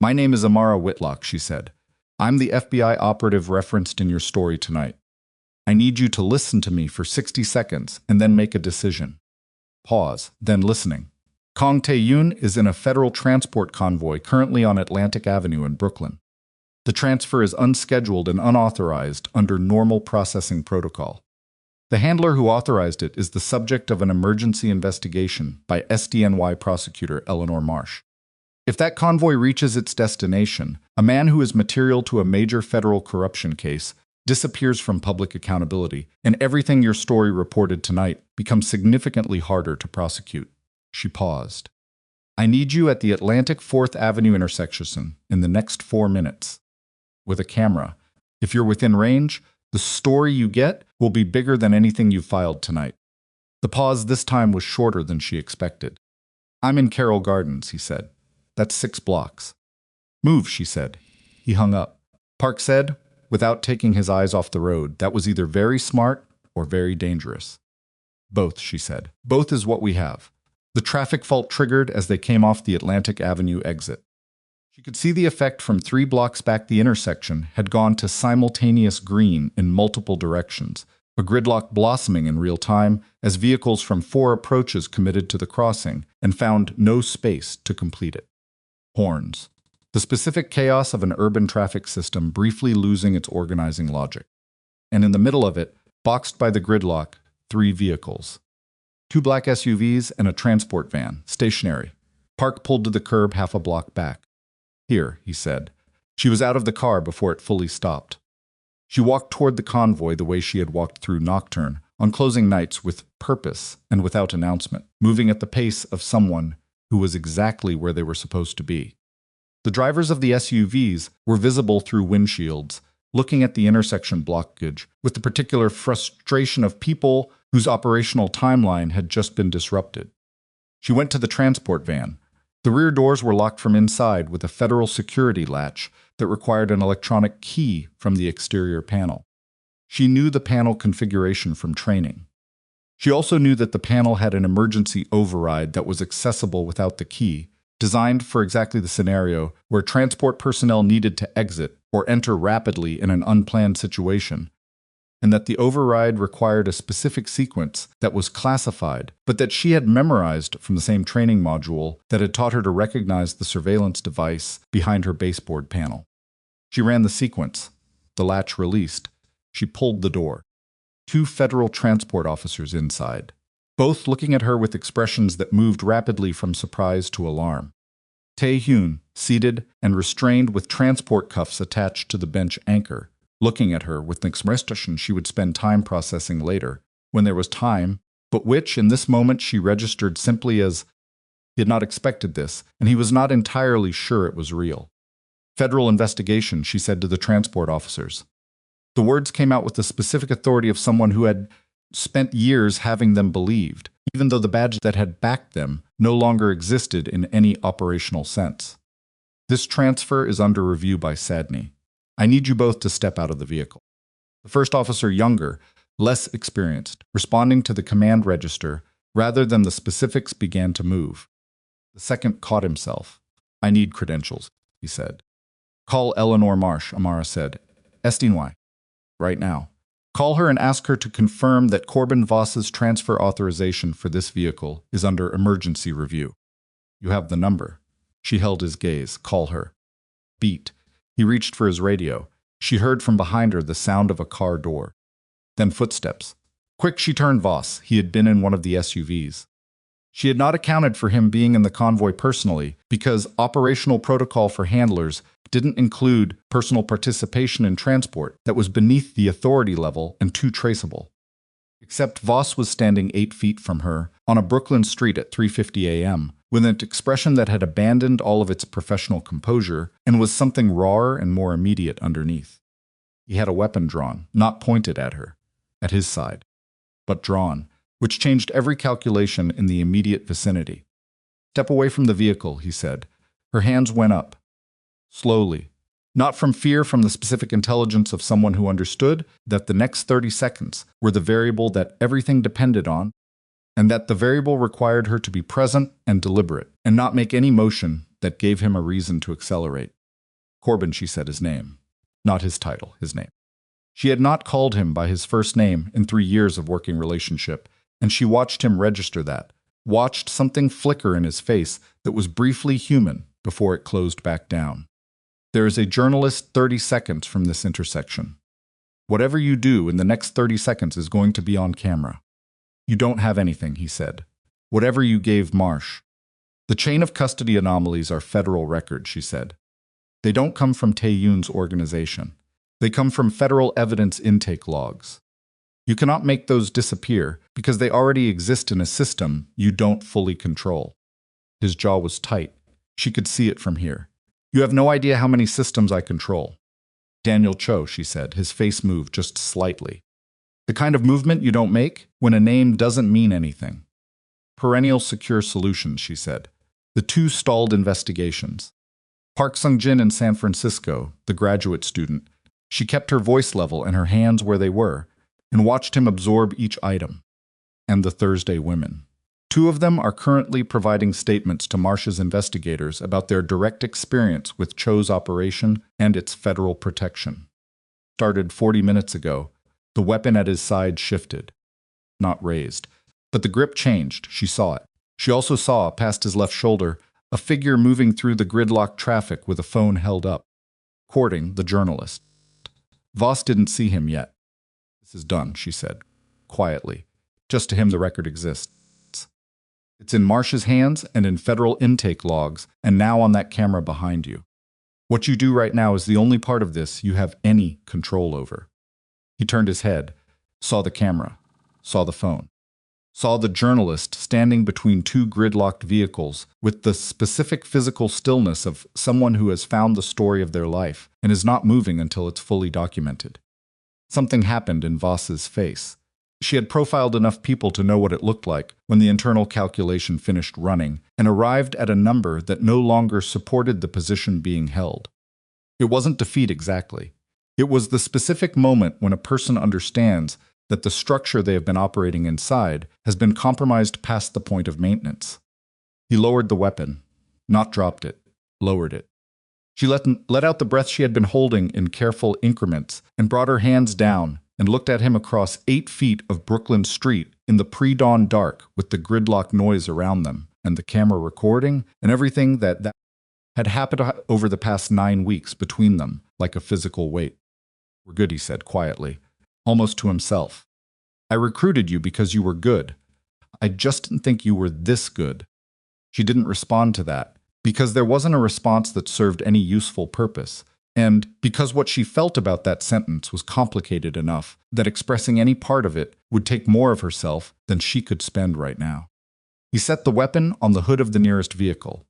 My name is Amara Whitlock, she said. I'm the FBI operative referenced in your story tonight. I need you to listen to me for 60 seconds and then make a decision. Pause, then listening. Kong Tae-yoon is in a federal transport convoy currently on Atlantic Avenue in Brooklyn. The transfer is unscheduled and unauthorized under normal processing protocol. The handler who authorized it is the subject of an emergency investigation by SDNY prosecutor Eleanor Marsh. If that convoy reaches its destination, a man who is material to a major federal corruption case disappears from public accountability, and everything your story reported tonight becomes significantly harder to prosecute. She paused. I need you at the Atlantic 4th Avenue intersection in the next 4 minutes. With a camera. If you're within range, the story you get will be bigger than anything you filed tonight. The pause this time was shorter than she expected. I'm in Carroll Gardens, he said. That's 6 blocks. Move, she said. He hung up. Park said, without taking his eyes off the road, that was either very smart or very dangerous. Both, she said. Both is what we have. The traffic fault triggered as they came off the Atlantic Avenue exit. She could see the effect from 3 blocks back. The intersection had gone to simultaneous green in multiple directions, a gridlock blossoming in real time as vehicles from 4 approaches committed to the crossing and found no space to complete it. Horns. The specific chaos of an urban traffic system briefly losing its organizing logic. And in the middle of it, boxed by the gridlock, 3 vehicles. 2 black SUVs and a transport van, stationary. Park pulled to the curb half a block back. Here, he said. She was out of the car before it fully stopped. She walked toward the convoy the way she had walked through Nocturn on closing nights with purpose and without announcement, moving at the pace of someone who was exactly where they were supposed to be. The drivers of the SUVs were visible through windshields, looking at the intersection blockage with the particular frustration of people whose operational timeline had just been disrupted. She went to the transport van. The rear doors were locked from inside with a federal security latch that required an electronic key from the exterior panel. She knew the panel configuration from training. She also knew that the panel had an emergency override that was accessible without the key, designed for exactly the scenario where transport personnel needed to exit or enter rapidly in an unplanned situation, and that the override required a specific sequence that was classified, but that she had memorized from the same training module that had taught her to recognize the surveillance device behind her baseboard panel. She ran the sequence. The latch released. She pulled the door. 2 federal transport officers inside, both looking at her with expressions that moved rapidly from surprise to alarm. Tae-hyun, seated and restrained with transport cuffs attached to the bench anchor, looking at her with an expression she would spend time processing later, when there was time, but which, in this moment, she registered simply as he had not expected this, and he was not entirely sure it was real. Federal investigation, she said to the transport officers. The words came out with the specific authority of someone who had spent years having them believed, even though the badge that had backed them no longer existed in any operational sense. This transfer is under review by Sadney. I need you both to step out of the vehicle. The first officer, younger, less experienced, responding to the command register rather than the specifics, began to move. The second caught himself. I need credentials, he said. Call Eleanor Marsh, Amara said. Estinwai. Right now. Call her and ask her to confirm that Corbin Voss's transfer authorization for this vehicle is under emergency review. You have the number. She held his gaze. Call her. Beat. He reached for his radio. She heard from behind her the sound of a car door. Then footsteps. Quick, she turned. Voss. He had been in one of the SUVs. She had not accounted for him being in the convoy personally because operational protocol for handlers didn't include personal participation in transport that was beneath the authority level and too traceable. Except Voss was standing 8 feet from her on a Brooklyn street at 3:50 a.m. with an expression that had abandoned all of its professional composure and was something rawer and more immediate underneath. He had a weapon drawn, not pointed at her, at his side, but drawn, which changed every calculation in the immediate vicinity. Step away from the vehicle, he said. Her hands went up. Slowly, not from fear, from the specific intelligence of someone who understood that the next 30 seconds were the variable that everything depended on, and that the variable required her to be present and deliberate, and not make any motion that gave him a reason to accelerate. Corbin, she said his name, not his title, his name. She had not called him by his first name in 3 years of working relationship, and she watched him register that, watched something flicker in his face that was briefly human before it closed back down. There is a journalist 30 seconds from this intersection. Whatever you do in the next 30 seconds is going to be on camera. You don't have anything, he said. Whatever you gave Marsh. The chain of custody anomalies are federal records, she said. They don't come from Tae-Yoon's organization. They come from federal evidence intake logs. You cannot make those disappear because they already exist in a system you don't fully control. His jaw was tight. She could see it from here. You have no idea how many systems I control. Daniel Cho, she said, his face moved just slightly. The kind of movement you don't make when a name doesn't mean anything. Perennial secure solutions, she said. The 2 stalled investigations. Park Sung-jin in San Francisco, the graduate student. She kept her voice level and her hands where they were, and watched him absorb each item. And the Thursday women. 2 of them are currently providing statements to Marsh's investigators about their direct experience with Cho's operation and its federal protection. Started 40 minutes ago, the weapon at his side shifted. Not raised, but the grip changed. She saw it. She also saw, past his left shoulder, a figure moving through the gridlocked traffic with a phone held up, courting the journalist. Voss didn't see him yet. This is done, she said, quietly. Just to him the record exists. It's in Marsh's hands and in federal intake logs, and now on that camera behind you. What you do right now is the only part of this you have any control over. He turned his head, saw the camera, saw the phone, saw the journalist standing between 2 gridlocked vehicles with the specific physical stillness of someone who has found the story of their life and is not moving until it's fully documented. Something happened in Voss's face. She had profiled enough people to know what it looked like when the internal calculation finished running and arrived at a number that no longer supported the position being held. It wasn't defeat exactly. It was the specific moment when a person understands that the structure they have been operating inside has been compromised past the point of maintenance. He lowered the weapon, not dropped it, lowered it. She let out the breath she had been holding in careful increments and brought her hands down and looked at him across 8 feet of Brooklyn Street in the pre-dawn dark with the gridlock noise around them and the camera recording and everything that had happened over the past 9 weeks between them like a physical weight. We're good, he said quietly, almost to himself. I recruited you because you were good. I just didn't think you were this good. She didn't respond to that, because there wasn't a response that served any useful purpose, and because what she felt about that sentence was complicated enough that expressing any part of it would take more of herself than she could spend right now. He set the weapon on the hood of the nearest vehicle.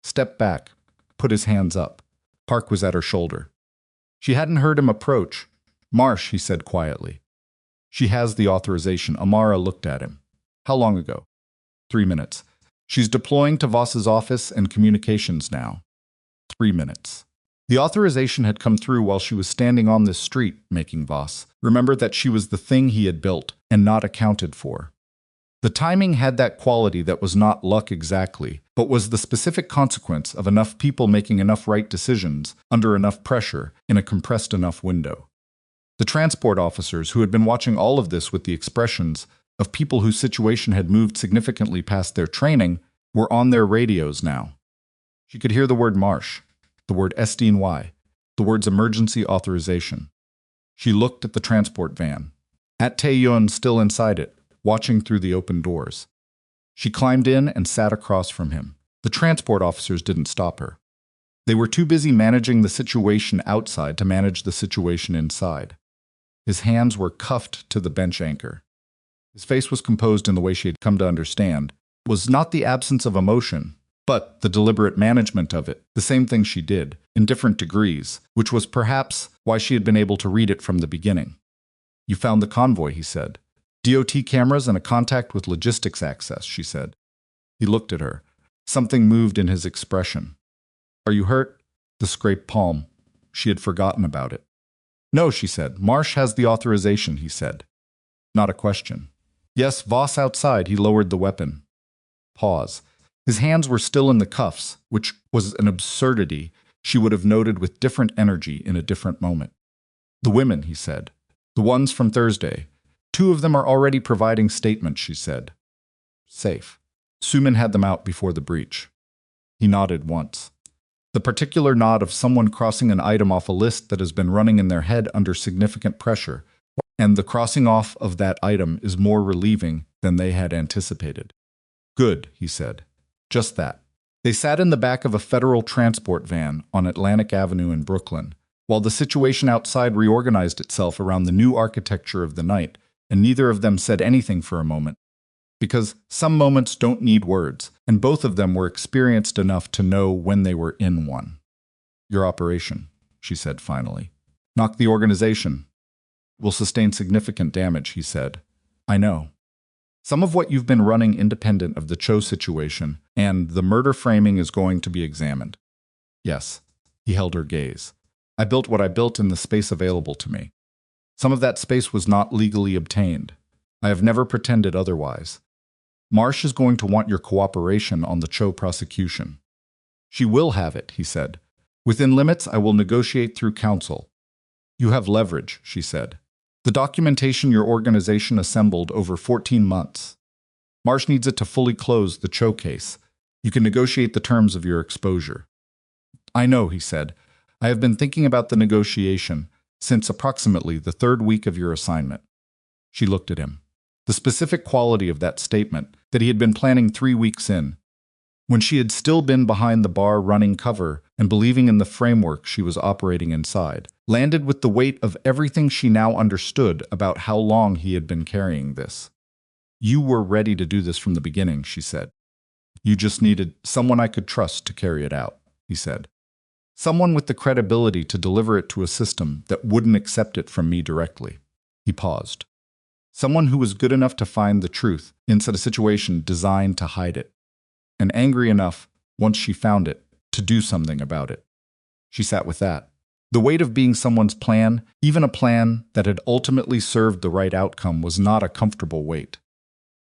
Stepped back, put his hands up. Park was at her shoulder. She hadn't heard him approach. "Marsh," he said quietly. "She has the authorization." Amara looked at him. "How long ago?" 3 minutes. "She's deploying to Voss's office and communications now." 3 minutes. The authorization had come through while she was standing on this street, making Voss remember that she was the thing he had built and not accounted for. The timing had that quality that was not luck exactly, but was the specific consequence of enough people making enough right decisions under enough pressure in a compressed enough window. The transport officers, who had been watching all of this with the expressions of people whose situation had moved significantly past their training, were on their radios now. She could hear the word Marsh, the word SDNY, the words emergency authorization. She looked at the transport van. At Taeyun still inside it, watching through the open doors. She climbed in and sat across from him. The transport officers didn't stop her. They were too busy managing the situation outside to manage the situation inside. His hands were cuffed to the bench anchor. His face was composed in the way she had come to understand, was not the absence of emotion, but the deliberate management of it, the same thing she did, in different degrees, which was perhaps why she had been able to read it from the beginning. "You found the convoy," he said. "DOT cameras and a contact with logistics access," she said. He looked at her. Something moved in his expression. "Are you hurt?" The scraped palm. She had forgotten about it. "No," she said. "Marsh has the authorization," he said. Not a question. "Yes, Voss outside." He lowered the weapon. Pause. His hands were still in the cuffs, which was an absurdity she would have noted with different energy in a different moment. "The women," he said. "The ones from Thursday. 2 of them are already providing statements," she said. "Safe. Suman had them out before the breach." He nodded once. The particular nod of someone crossing an item off a list that has been running in their head under significant pressure, and the crossing off of that item is more relieving than they had anticipated. "Good," he said. Just that. They sat in the back of a federal transport van on Atlantic Avenue in Brooklyn, while the situation outside reorganized itself around the new architecture of the night, and neither of them said anything for a moment. Because some moments don't need words, and both of them were experienced enough to know when they were in one. "Your operation," she said finally. "Knock the organization. Will sustain significant damage," he said. "I know. Some of what you've been running independent of the Cho situation, and the murder framing is going to be examined." "Yes." He held her gaze. "I built what I built in the space available to me. Some of that space was not legally obtained. I have never pretended otherwise. Marsh is going to want your cooperation on the Cho prosecution." "She will have it," he said. "Within limits, I will negotiate through counsel." "You have leverage," she said. "The documentation your organization assembled over 14 months. Marsh needs it to fully close the Cho case. You can negotiate the terms of your exposure." "I know," he said. "I have been thinking about the negotiation since approximately the 3rd week of your assignment." She looked at him. The specific quality of that statement that he had been planning 3 weeks in, when she had still been behind the bar running cover and believing in the framework she was operating inside, landed with the weight of everything she now understood about how long he had been carrying this. "You were ready to do this from the beginning," she said. "You just needed someone I could trust to carry it out," he said. "Someone with the credibility to deliver it to a system that wouldn't accept it from me directly." He paused. "Someone who was good enough to find the truth inside a situation designed to hide it, and angry enough, once she found it, to do something about it." She sat with that. The weight of being someone's plan, even a plan that had ultimately served the right outcome, was not a comfortable weight.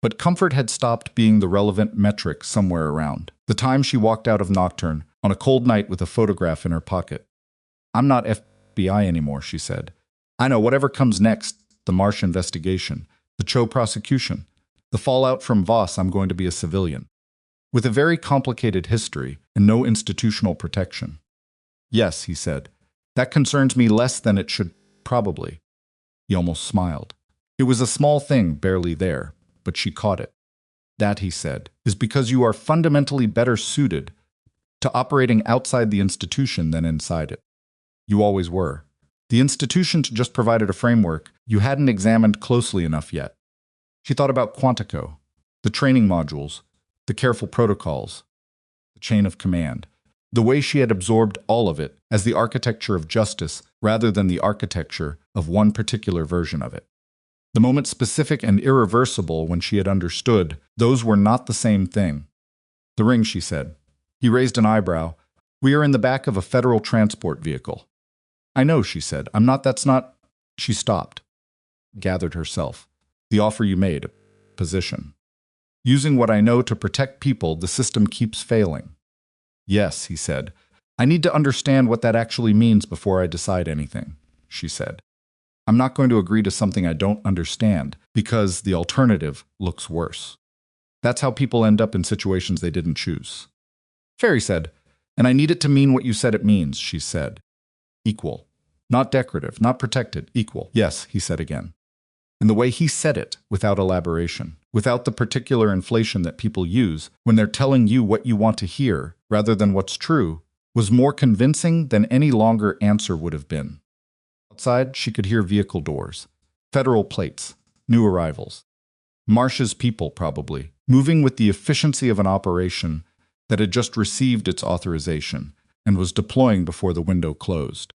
But comfort had stopped being the relevant metric somewhere around the time she walked out of Nocturn on a cold night with a photograph in her pocket. "I'm not FBI anymore," she said. "I know whatever comes next, the Marsh investigation, the Cho prosecution, the fallout from Voss, I'm going to be a civilian. With a very complicated history and no institutional protection." "Yes," he said. "That concerns me less than it should, probably." He almost smiled. It was a small thing, barely there, but she caught it. "That," he said, "is because you are fundamentally better suited to to operating outside the institution than inside it. You always were. The institution just provided a framework you hadn't examined closely enough yet. She thought about Quantico, the training modules, the careful protocols, the chain of command, the way she had absorbed all of it as the architecture of justice rather than the architecture of one particular version of it. The moment specific and irreversible when she had understood those were not the same thing. The ring, she said. He raised an eyebrow. We are in the back of a federal transport vehicle. I know, she said. That's not. She stopped, gathered herself. The offer you made, position. Using what I know to protect people, the system keeps failing. Yes, he said. I need to understand what that actually means before I decide anything, she said. I'm not going to agree to something I don't understand, because the alternative looks worse. That's how people end up in situations they didn't choose. Fairy said, and I need it to mean what you said it means, she said. Equal. Not decorative, not protected, equal. Yes, he said again. And the way he said it, without elaboration, without the particular inflation that people use when they're telling you what you want to hear rather than what's true, was more convincing than any longer answer would have been. Outside, she could hear vehicle doors, federal plates, new arrivals. Marsh's people, probably, moving with the efficiency of an operation that had just received its authorization and was deploying before the window closed.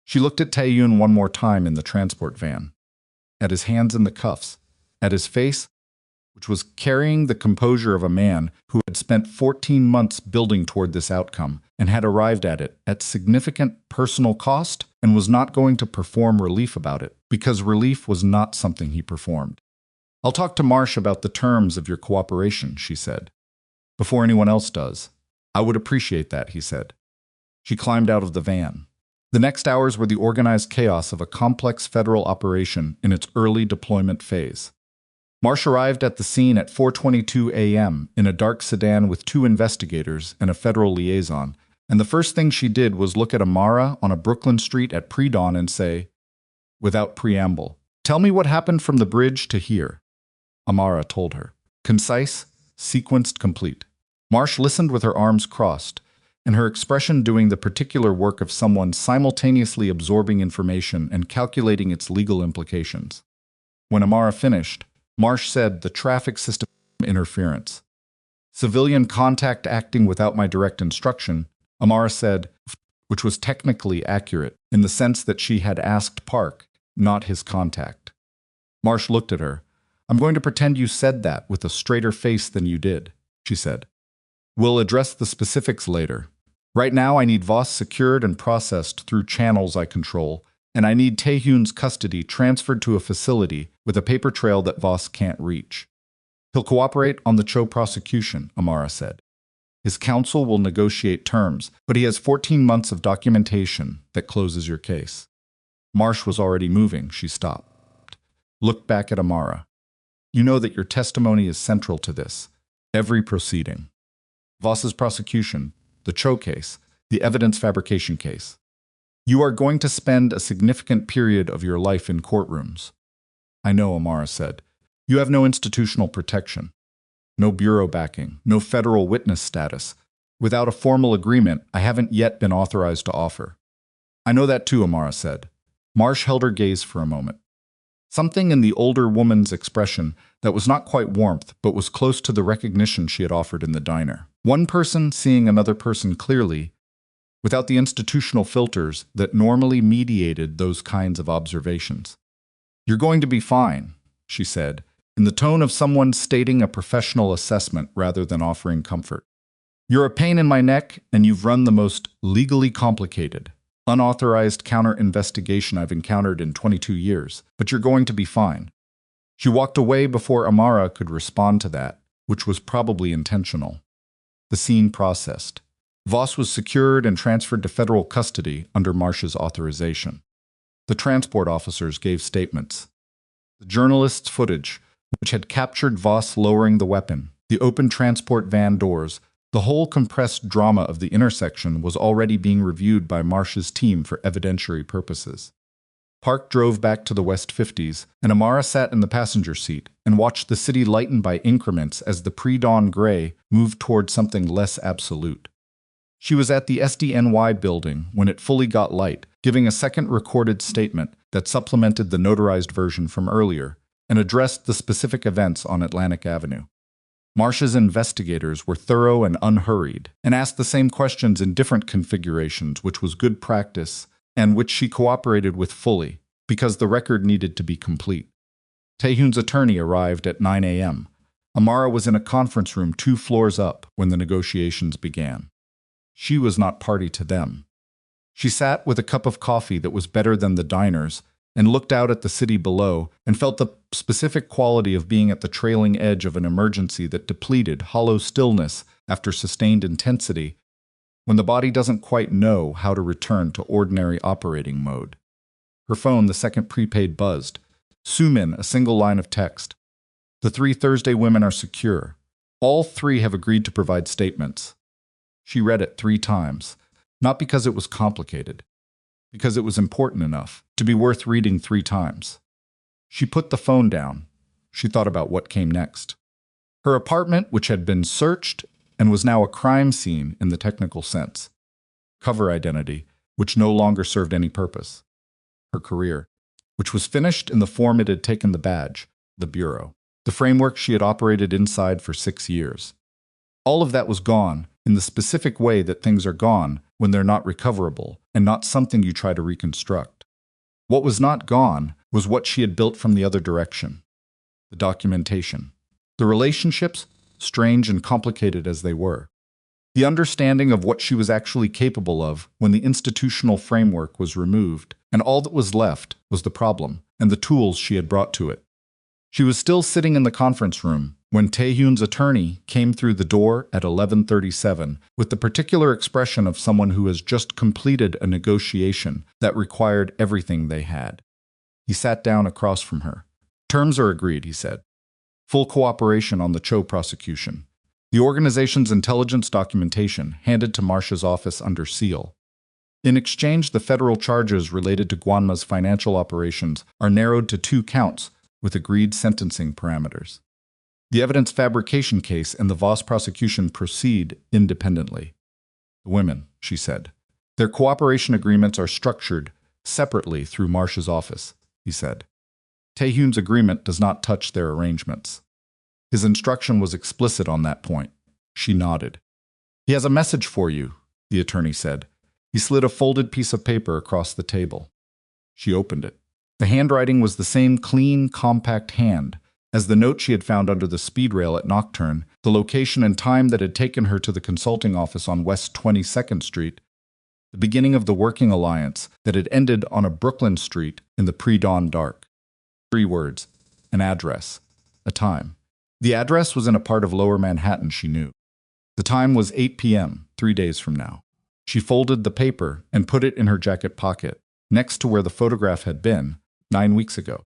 She looked at Taeyun one more time in the transport van, at his hands in the cuffs, at his face, which was carrying the composure of a man who had spent 14 months building toward this outcome and had arrived at it at significant personal cost and was not going to perform relief about it, because relief was not something he performed. I'll talk to Marsh about the terms of your cooperation, she said. Before anyone else does. I would appreciate that, he said. She climbed out of the van. The next hours were the organized chaos of a complex federal operation in its early deployment phase. Marsh arrived at the scene at 4:22 a.m. in a dark sedan with 2 investigators and a federal liaison, and the first thing she did was look at Amara on a Brooklyn street at pre-dawn and say, without preamble, "Tell me what happened from the bridge to here." Amara told her. Concise, sequenced, complete. Marsh listened with her arms crossed, and her expression doing the particular work of someone simultaneously absorbing information and calculating its legal implications. When Amara finished, Marsh said the traffic system interference. Civilian contact acting without my direct instruction, Amara said, which was technically accurate in the sense that she had asked Park, not his contact. Marsh looked at her. I'm going to pretend you said that with a straighter face than you did, she said. We'll address the specifics later. Right now I need Voss secured and processed through channels I control, and I need Taehyun's custody transferred to a facility with a paper trail that Voss can't reach. He'll cooperate on the Cho prosecution, Amara said. His counsel will negotiate terms, but he has 14 months of documentation that closes your case. Marsh was already moving. She stopped. Looked back at Amara. You know that your testimony is central to this. Every proceeding. Voss's prosecution, the Cho case, the evidence fabrication case. You are going to spend a significant period of your life in courtrooms. I know, Amara said. You have no institutional protection. No bureau backing, no federal witness status. Without a formal agreement, I haven't yet been authorized to offer. I know that too, Amara said. Marsh held her gaze for a moment. Something in the older woman's expression that was not quite warmth, but was close to the recognition she had offered in the diner. One person seeing another person clearly, without the institutional filters that normally mediated those kinds of observations. You're going to be fine, she said, in the tone of someone stating a professional assessment rather than offering comfort. You're a pain in my neck, and you've run the most legally complicated, unauthorized counter-investigation I've encountered in 22 years, but you're going to be fine. She walked away before Amara could respond to that, which was probably intentional. The scene processed. Voss was secured and transferred to federal custody under Marsh's authorization. The transport officers gave statements. The journalist's footage, which had captured Voss lowering the weapon, the open transport van doors, the whole compressed drama of the intersection was already being reviewed by Marsh's team for evidentiary purposes. Park drove back to the West 50s, and Amara sat in the passenger seat and watched the city lighten by increments as the pre-dawn gray moved toward something less absolute. She was at the SDNY building when it fully got light, giving a second recorded statement that supplemented the notarized version from earlier and addressed the specific events on Atlantic Avenue. Marsh's investigators were thorough and unhurried and asked the same questions in different configurations, which was good practice and which she cooperated with fully because the record needed to be complete. Taehoon's attorney arrived at 9 a.m. Amara was in a conference room 2 floors up when the negotiations began. She was not party to them. She sat with a cup of coffee that was better than the diner's and looked out at the city below and felt the specific quality of being at the trailing edge of an emergency that depleted hollow stillness after sustained intensity when the body doesn't quite know how to return to ordinary operating mode. Her phone, the second prepaid, buzzed. Sumin, a single line of text. The 3 Thursday women are secure. All 3 have agreed to provide statements. She read it 3 times, not because it was complicated, because it was important enough to be worth reading 3 times. She put the phone down. She thought about what came next. Her apartment, which had been searched and was now a crime scene in the technical sense. Cover identity, which no longer served any purpose. Her career, which was finished in the form it had taken the badge, the bureau, the framework she had operated inside for 6 years. All of that was gone in the specific way that things are gone when they're not recoverable and not something you try to reconstruct. What was not gone was what she had built from the other direction. The documentation. The relationships, strange and complicated as they were. The understanding of what she was actually capable of when the institutional framework was removed, and all that was left was the problem and the tools she had brought to it. She was still sitting in the conference room when Taehoon's attorney came through the door at 11:37 with the particular expression of someone who has just completed a negotiation that required everything they had. He sat down across from her. Terms are agreed, he said. Full cooperation on the Cho prosecution. The organization's intelligence documentation handed to Marsh's office under seal. In exchange, the federal charges related to Gwanma's financial operations are narrowed to 2 counts with agreed sentencing parameters. The evidence fabrication case and the Voss prosecution proceed independently. The women, she said. Their cooperation agreements are structured separately through Marsh's office, he said. Taehoon's agreement does not touch their arrangements. His instruction was explicit on that point. She nodded. He has a message for you, the attorney said. He slid a folded piece of paper across the table. She opened it. The handwriting was the same clean, compact hand as the note she had found under the speed rail at Nocturn, the location and time that had taken her to the consulting office on West 22nd Street, the beginning of the working alliance that had ended on a Brooklyn street in the pre-dawn dark. 3 words, an address, a time. The address was in a part of Lower Manhattan she knew. The time was 8 p.m., 3 days from now. She folded the paper and put it in her jacket pocket, next to where the photograph had been 9 weeks ago,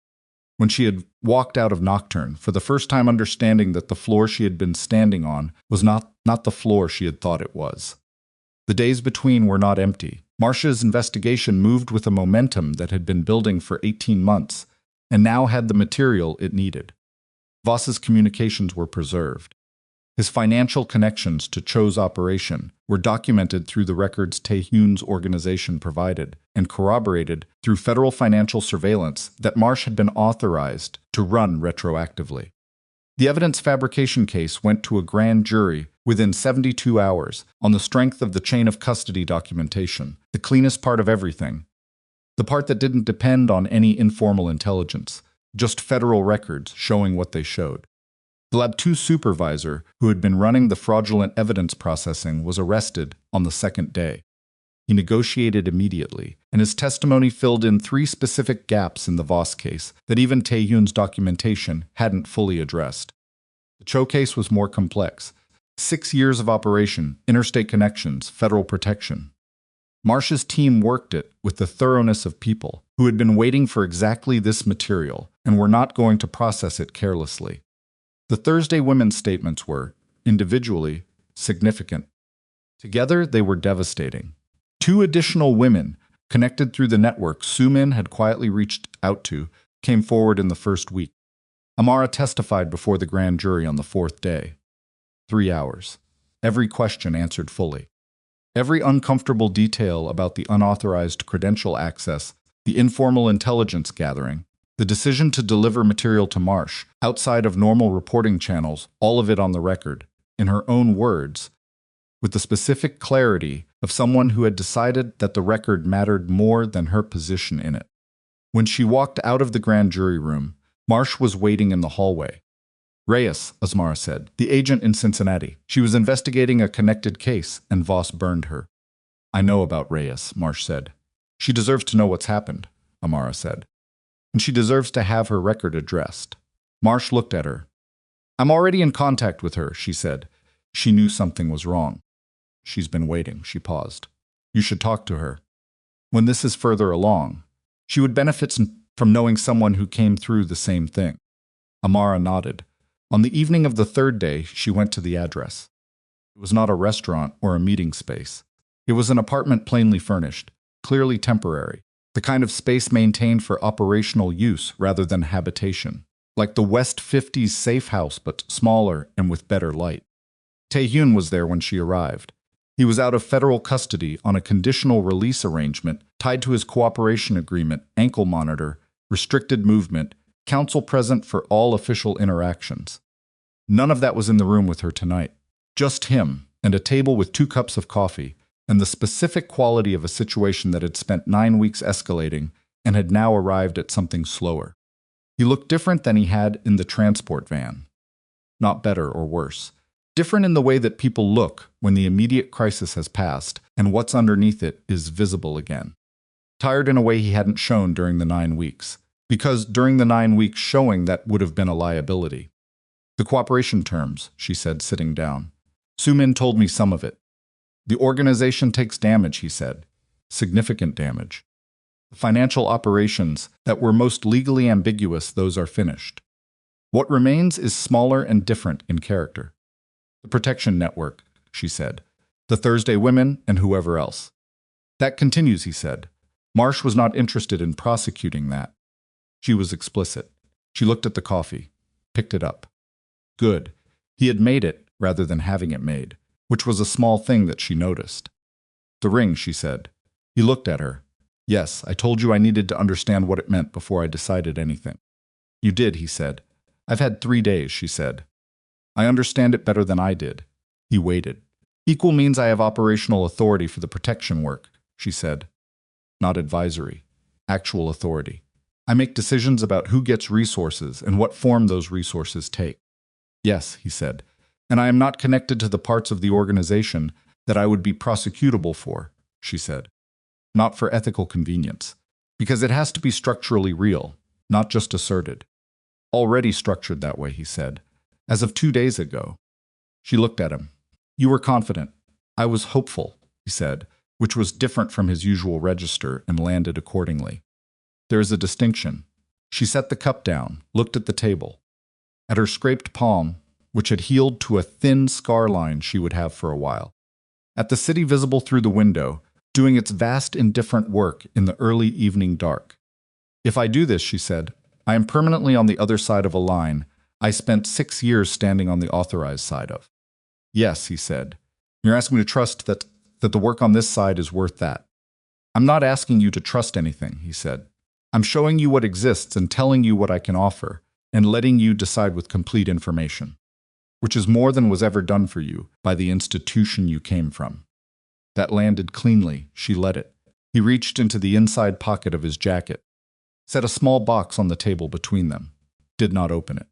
when she had walked out of Nocturn, for the first time understanding that the floor she had been standing on was not the floor she had thought it was. The days between were not empty. Marsh's investigation moved with a momentum that had been building for 18 months, and now had the material it needed. Voss's communications were preserved. His financial connections to Cho's operation were documented through the records Taehoon's organization provided and corroborated through federal financial surveillance that Marsh had been authorized to run retroactively. The evidence fabrication case went to a grand jury within 72 hours on the strength of the chain of custody documentation, the cleanest part of everything, the part that didn't depend on any informal intelligence, just federal records showing what they showed. The Lab 2 supervisor, who had been running the fraudulent evidence processing, was arrested on the 2nd day. He negotiated immediately, and his testimony filled in 3 specific gaps in the Voss case that even Taehoon's documentation hadn't fully addressed. The Cho case was more complex. 6 years of operation, interstate connections, federal protection. Marsh's team worked it with the thoroughness of people who had been waiting for exactly this material and were not going to process it carelessly. The Thursday women's statements were, individually, significant. Together, they were devastating. 2 additional women, connected through the network Sumin had quietly reached out to, came forward in the first week. Amara testified before the grand jury on the 4th day. 3 hours. Every question answered fully. Every uncomfortable detail about the unauthorized credential access, the informal intelligence gathering, the decision to deliver material to Marsh, outside of normal reporting channels, all of it on the record, in her own words, with the specific clarity of someone who had decided that the record mattered more than her position in it. When she walked out of the grand jury room, Marsh was waiting in the hallway. Reyes, Asmara said, the agent in Cincinnati. She was investigating a connected case, and Voss burned her. I know about Reyes, Marsh said. She deserves to know what's happened, Amara said. And she deserves to have her record addressed. Marsh looked at her. I'm already in contact with her, she said. She knew something was wrong. She's been waiting, she paused. You should talk to her. When this is further along, she would benefit from knowing someone who came through the same thing. Amara nodded. On the evening of the third day, she went to the address. It was not a restaurant or a meeting space. It was an apartment plainly furnished, clearly temporary, the kind of space maintained for operational use rather than habitation, like the West 50s safe house but smaller and with better light. Tae-hyun was there when she arrived. He was out of federal custody on a conditional release arrangement tied to his cooperation agreement, ankle monitor, restricted movement, counsel present for all official interactions. None of that was in the room with her tonight. Just him, and a table with 2 cups of coffee, and the specific quality of a situation that had spent 9 weeks escalating and had now arrived at something slower. He looked different than he had in the transport van. Not better or worse. Different in the way that people look when the immediate crisis has passed and what's underneath it is visible again. Tired in a way he hadn't shown during the 9 weeks, because during the 9 weeks showing that would have been a liability. The cooperation terms, she said, sitting down. Sumin told me some of it. The organization takes damage, he said. Significant damage. The financial operations that were most legally ambiguous, those are finished. What remains is smaller and different in character. The protection network, she said. The Thursday women and whoever else. That continues, he said. Marsh was not interested in prosecuting that. She was explicit. She looked at the coffee, picked it up. Good. He had made it rather than having it made, which was a small thing that she noticed. The ring, she said. He looked at her. Yes, I told you I needed to understand what it meant before I decided anything. You did, he said. I've had 3 days, she said. I understand it better than I did. He waited. Equal means I have operational authority for the protection work, she said. Not advisory. Actual authority. I make decisions about who gets resources and what form those resources take. Yes, he said. And I am not connected to the parts of the organization that I would be prosecutable for, she said. Not for ethical convenience. Because it has to be structurally real, not just asserted. Already structured that way, he said. As of 2 days ago. She looked at him. You were confident. I was hopeful, he said, which was different from his usual register and landed accordingly. There is a distinction. She set the cup down, looked at the table. At her scraped palm, which had healed to a thin scar line she would have for a while. At the city visible through the window, doing its vast indifferent work in the early evening dark. If I do this, she said, I am permanently on the other side of a line I spent 6 years standing on the authorized side of. Yes, he said. You're asking me to trust that the work on this side is worth that. I'm not asking you to trust anything, he said. I'm showing you what exists and telling you what I can offer, and letting you decide with complete information, which is more than was ever done for you by the institution you came from. That landed cleanly, she let it. He reached into the inside pocket of his jacket, set a small box on the table between them, did not open it.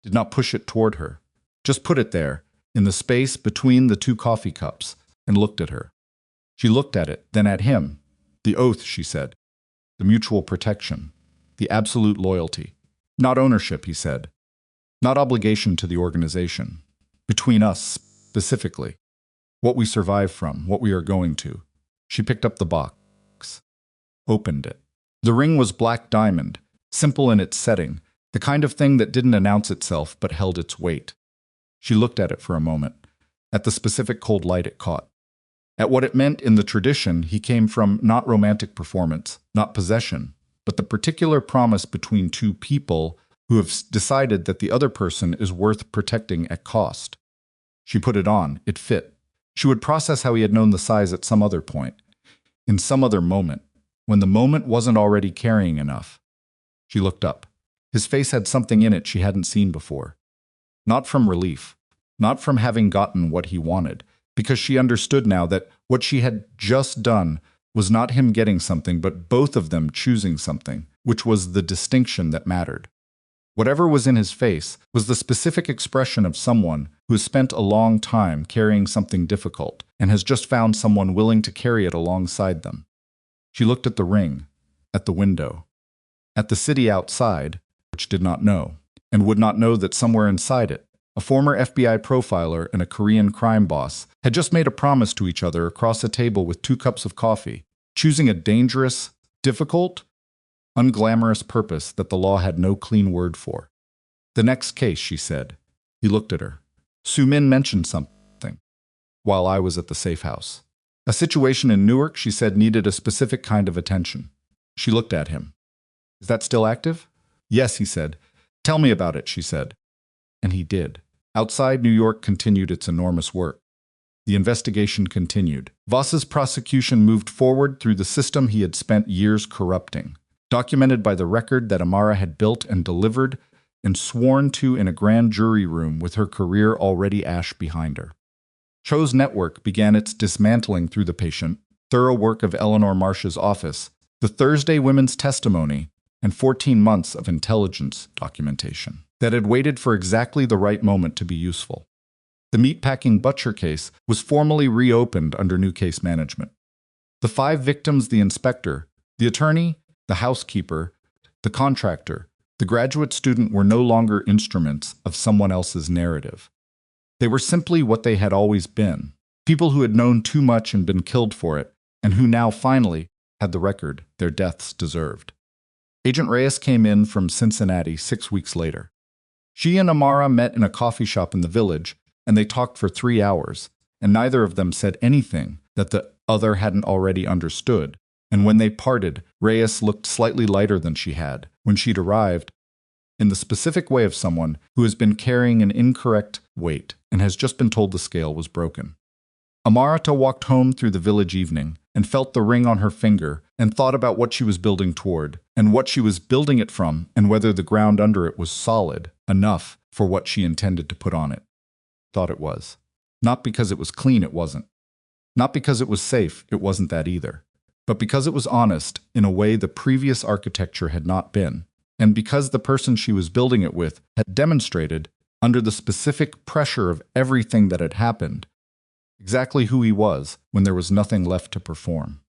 Did not push it toward her, just put it there, in the space between the 2 coffee cups, and looked at her. She looked at it, then at him. The oath, she said. The mutual protection. The absolute loyalty. Not ownership, he said. Not obligation to the organization. Between us, specifically. What we survive from, what we are going to. She picked up the box. Opened it. The ring was black diamond, simple in its setting, the kind of thing that didn't announce itself but held its weight. She looked at it for a moment, at the specific cold light it caught. At what it meant in the tradition he came from, not romantic performance, not possession, but the particular promise between 2 people who have decided that the other person is worth protecting at cost. She put it on, it fit. She would process how he had known the size at some other point, in some other moment, when the moment wasn't already carrying enough. She looked up. His face had something in it she hadn't seen before. Not from relief, not from having gotten what he wanted, because she understood now that what she had just done was not him getting something, but both of them choosing something, which was the distinction that mattered. Whatever was in his face was the specific expression of someone who has spent a long time carrying something difficult and has just found someone willing to carry it alongside them. She looked at the ring, at the window, at the city outside, which did not know, and would not know that somewhere inside it, a former FBI profiler and a Korean crime boss had just made a promise to each other across a table with 2 cups of coffee, choosing a dangerous, difficult, unglamorous purpose that the law had no clean word for. The next case, she said. He looked at her. Su-min mentioned something while I was at the safe house. A situation in Newark, she said, needed a specific kind of attention. She looked at him. Is that still active? Yes, he said. Tell me about it, she said. And he did. Outside, New York continued its enormous work. The investigation continued. Voss's prosecution moved forward through the system he had spent years corrupting, documented by the record that Amara had built and delivered and sworn to in a grand jury room with her career already ash behind her. Cho's network began its dismantling through the patient, thorough work of Eleanor Marsh's office, the Thursday women's testimony, and 14 months of intelligence documentation that had waited for exactly the right moment to be useful. The meatpacking butcher case was formally reopened under new case management. The 5 victims, the inspector, the attorney, the housekeeper, the contractor, the graduate student were no longer instruments of someone else's narrative. They were simply what they had always been, people who had known too much and been killed for it, and who now finally had the record their deaths deserved. Agent Reyes came in from Cincinnati 6 weeks later. She and Amara met in a coffee shop in the village, and they talked for 3 hours, and neither of them said anything that the other hadn't already understood. And when they parted, Reyes looked slightly lighter than she had when she'd arrived, in the specific way of someone who has been carrying an incorrect weight and has just been told the scale was broken. Amarata walked home through the village evening and felt the ring on her finger and thought about what she was building toward and what she was building it from and whether the ground under it was solid enough for what she intended to put on it. Thought it was. Not because it was clean, it wasn't. Not because it was safe, it wasn't that either. But because it was honest in a way the previous architecture had not been, and because the person she was building it with had demonstrated, under the specific pressure of everything that had happened, exactly who he was when there was nothing left to perform.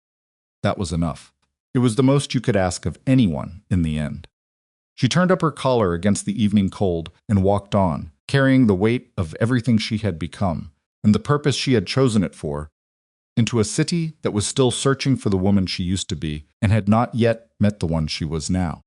That was enough. It was the most you could ask of anyone in the end. She turned up her collar against the evening cold and walked on, carrying the weight of everything she had become, and the purpose she had chosen it for, into a city that was still searching for the woman she used to be and had not yet met the one she was now.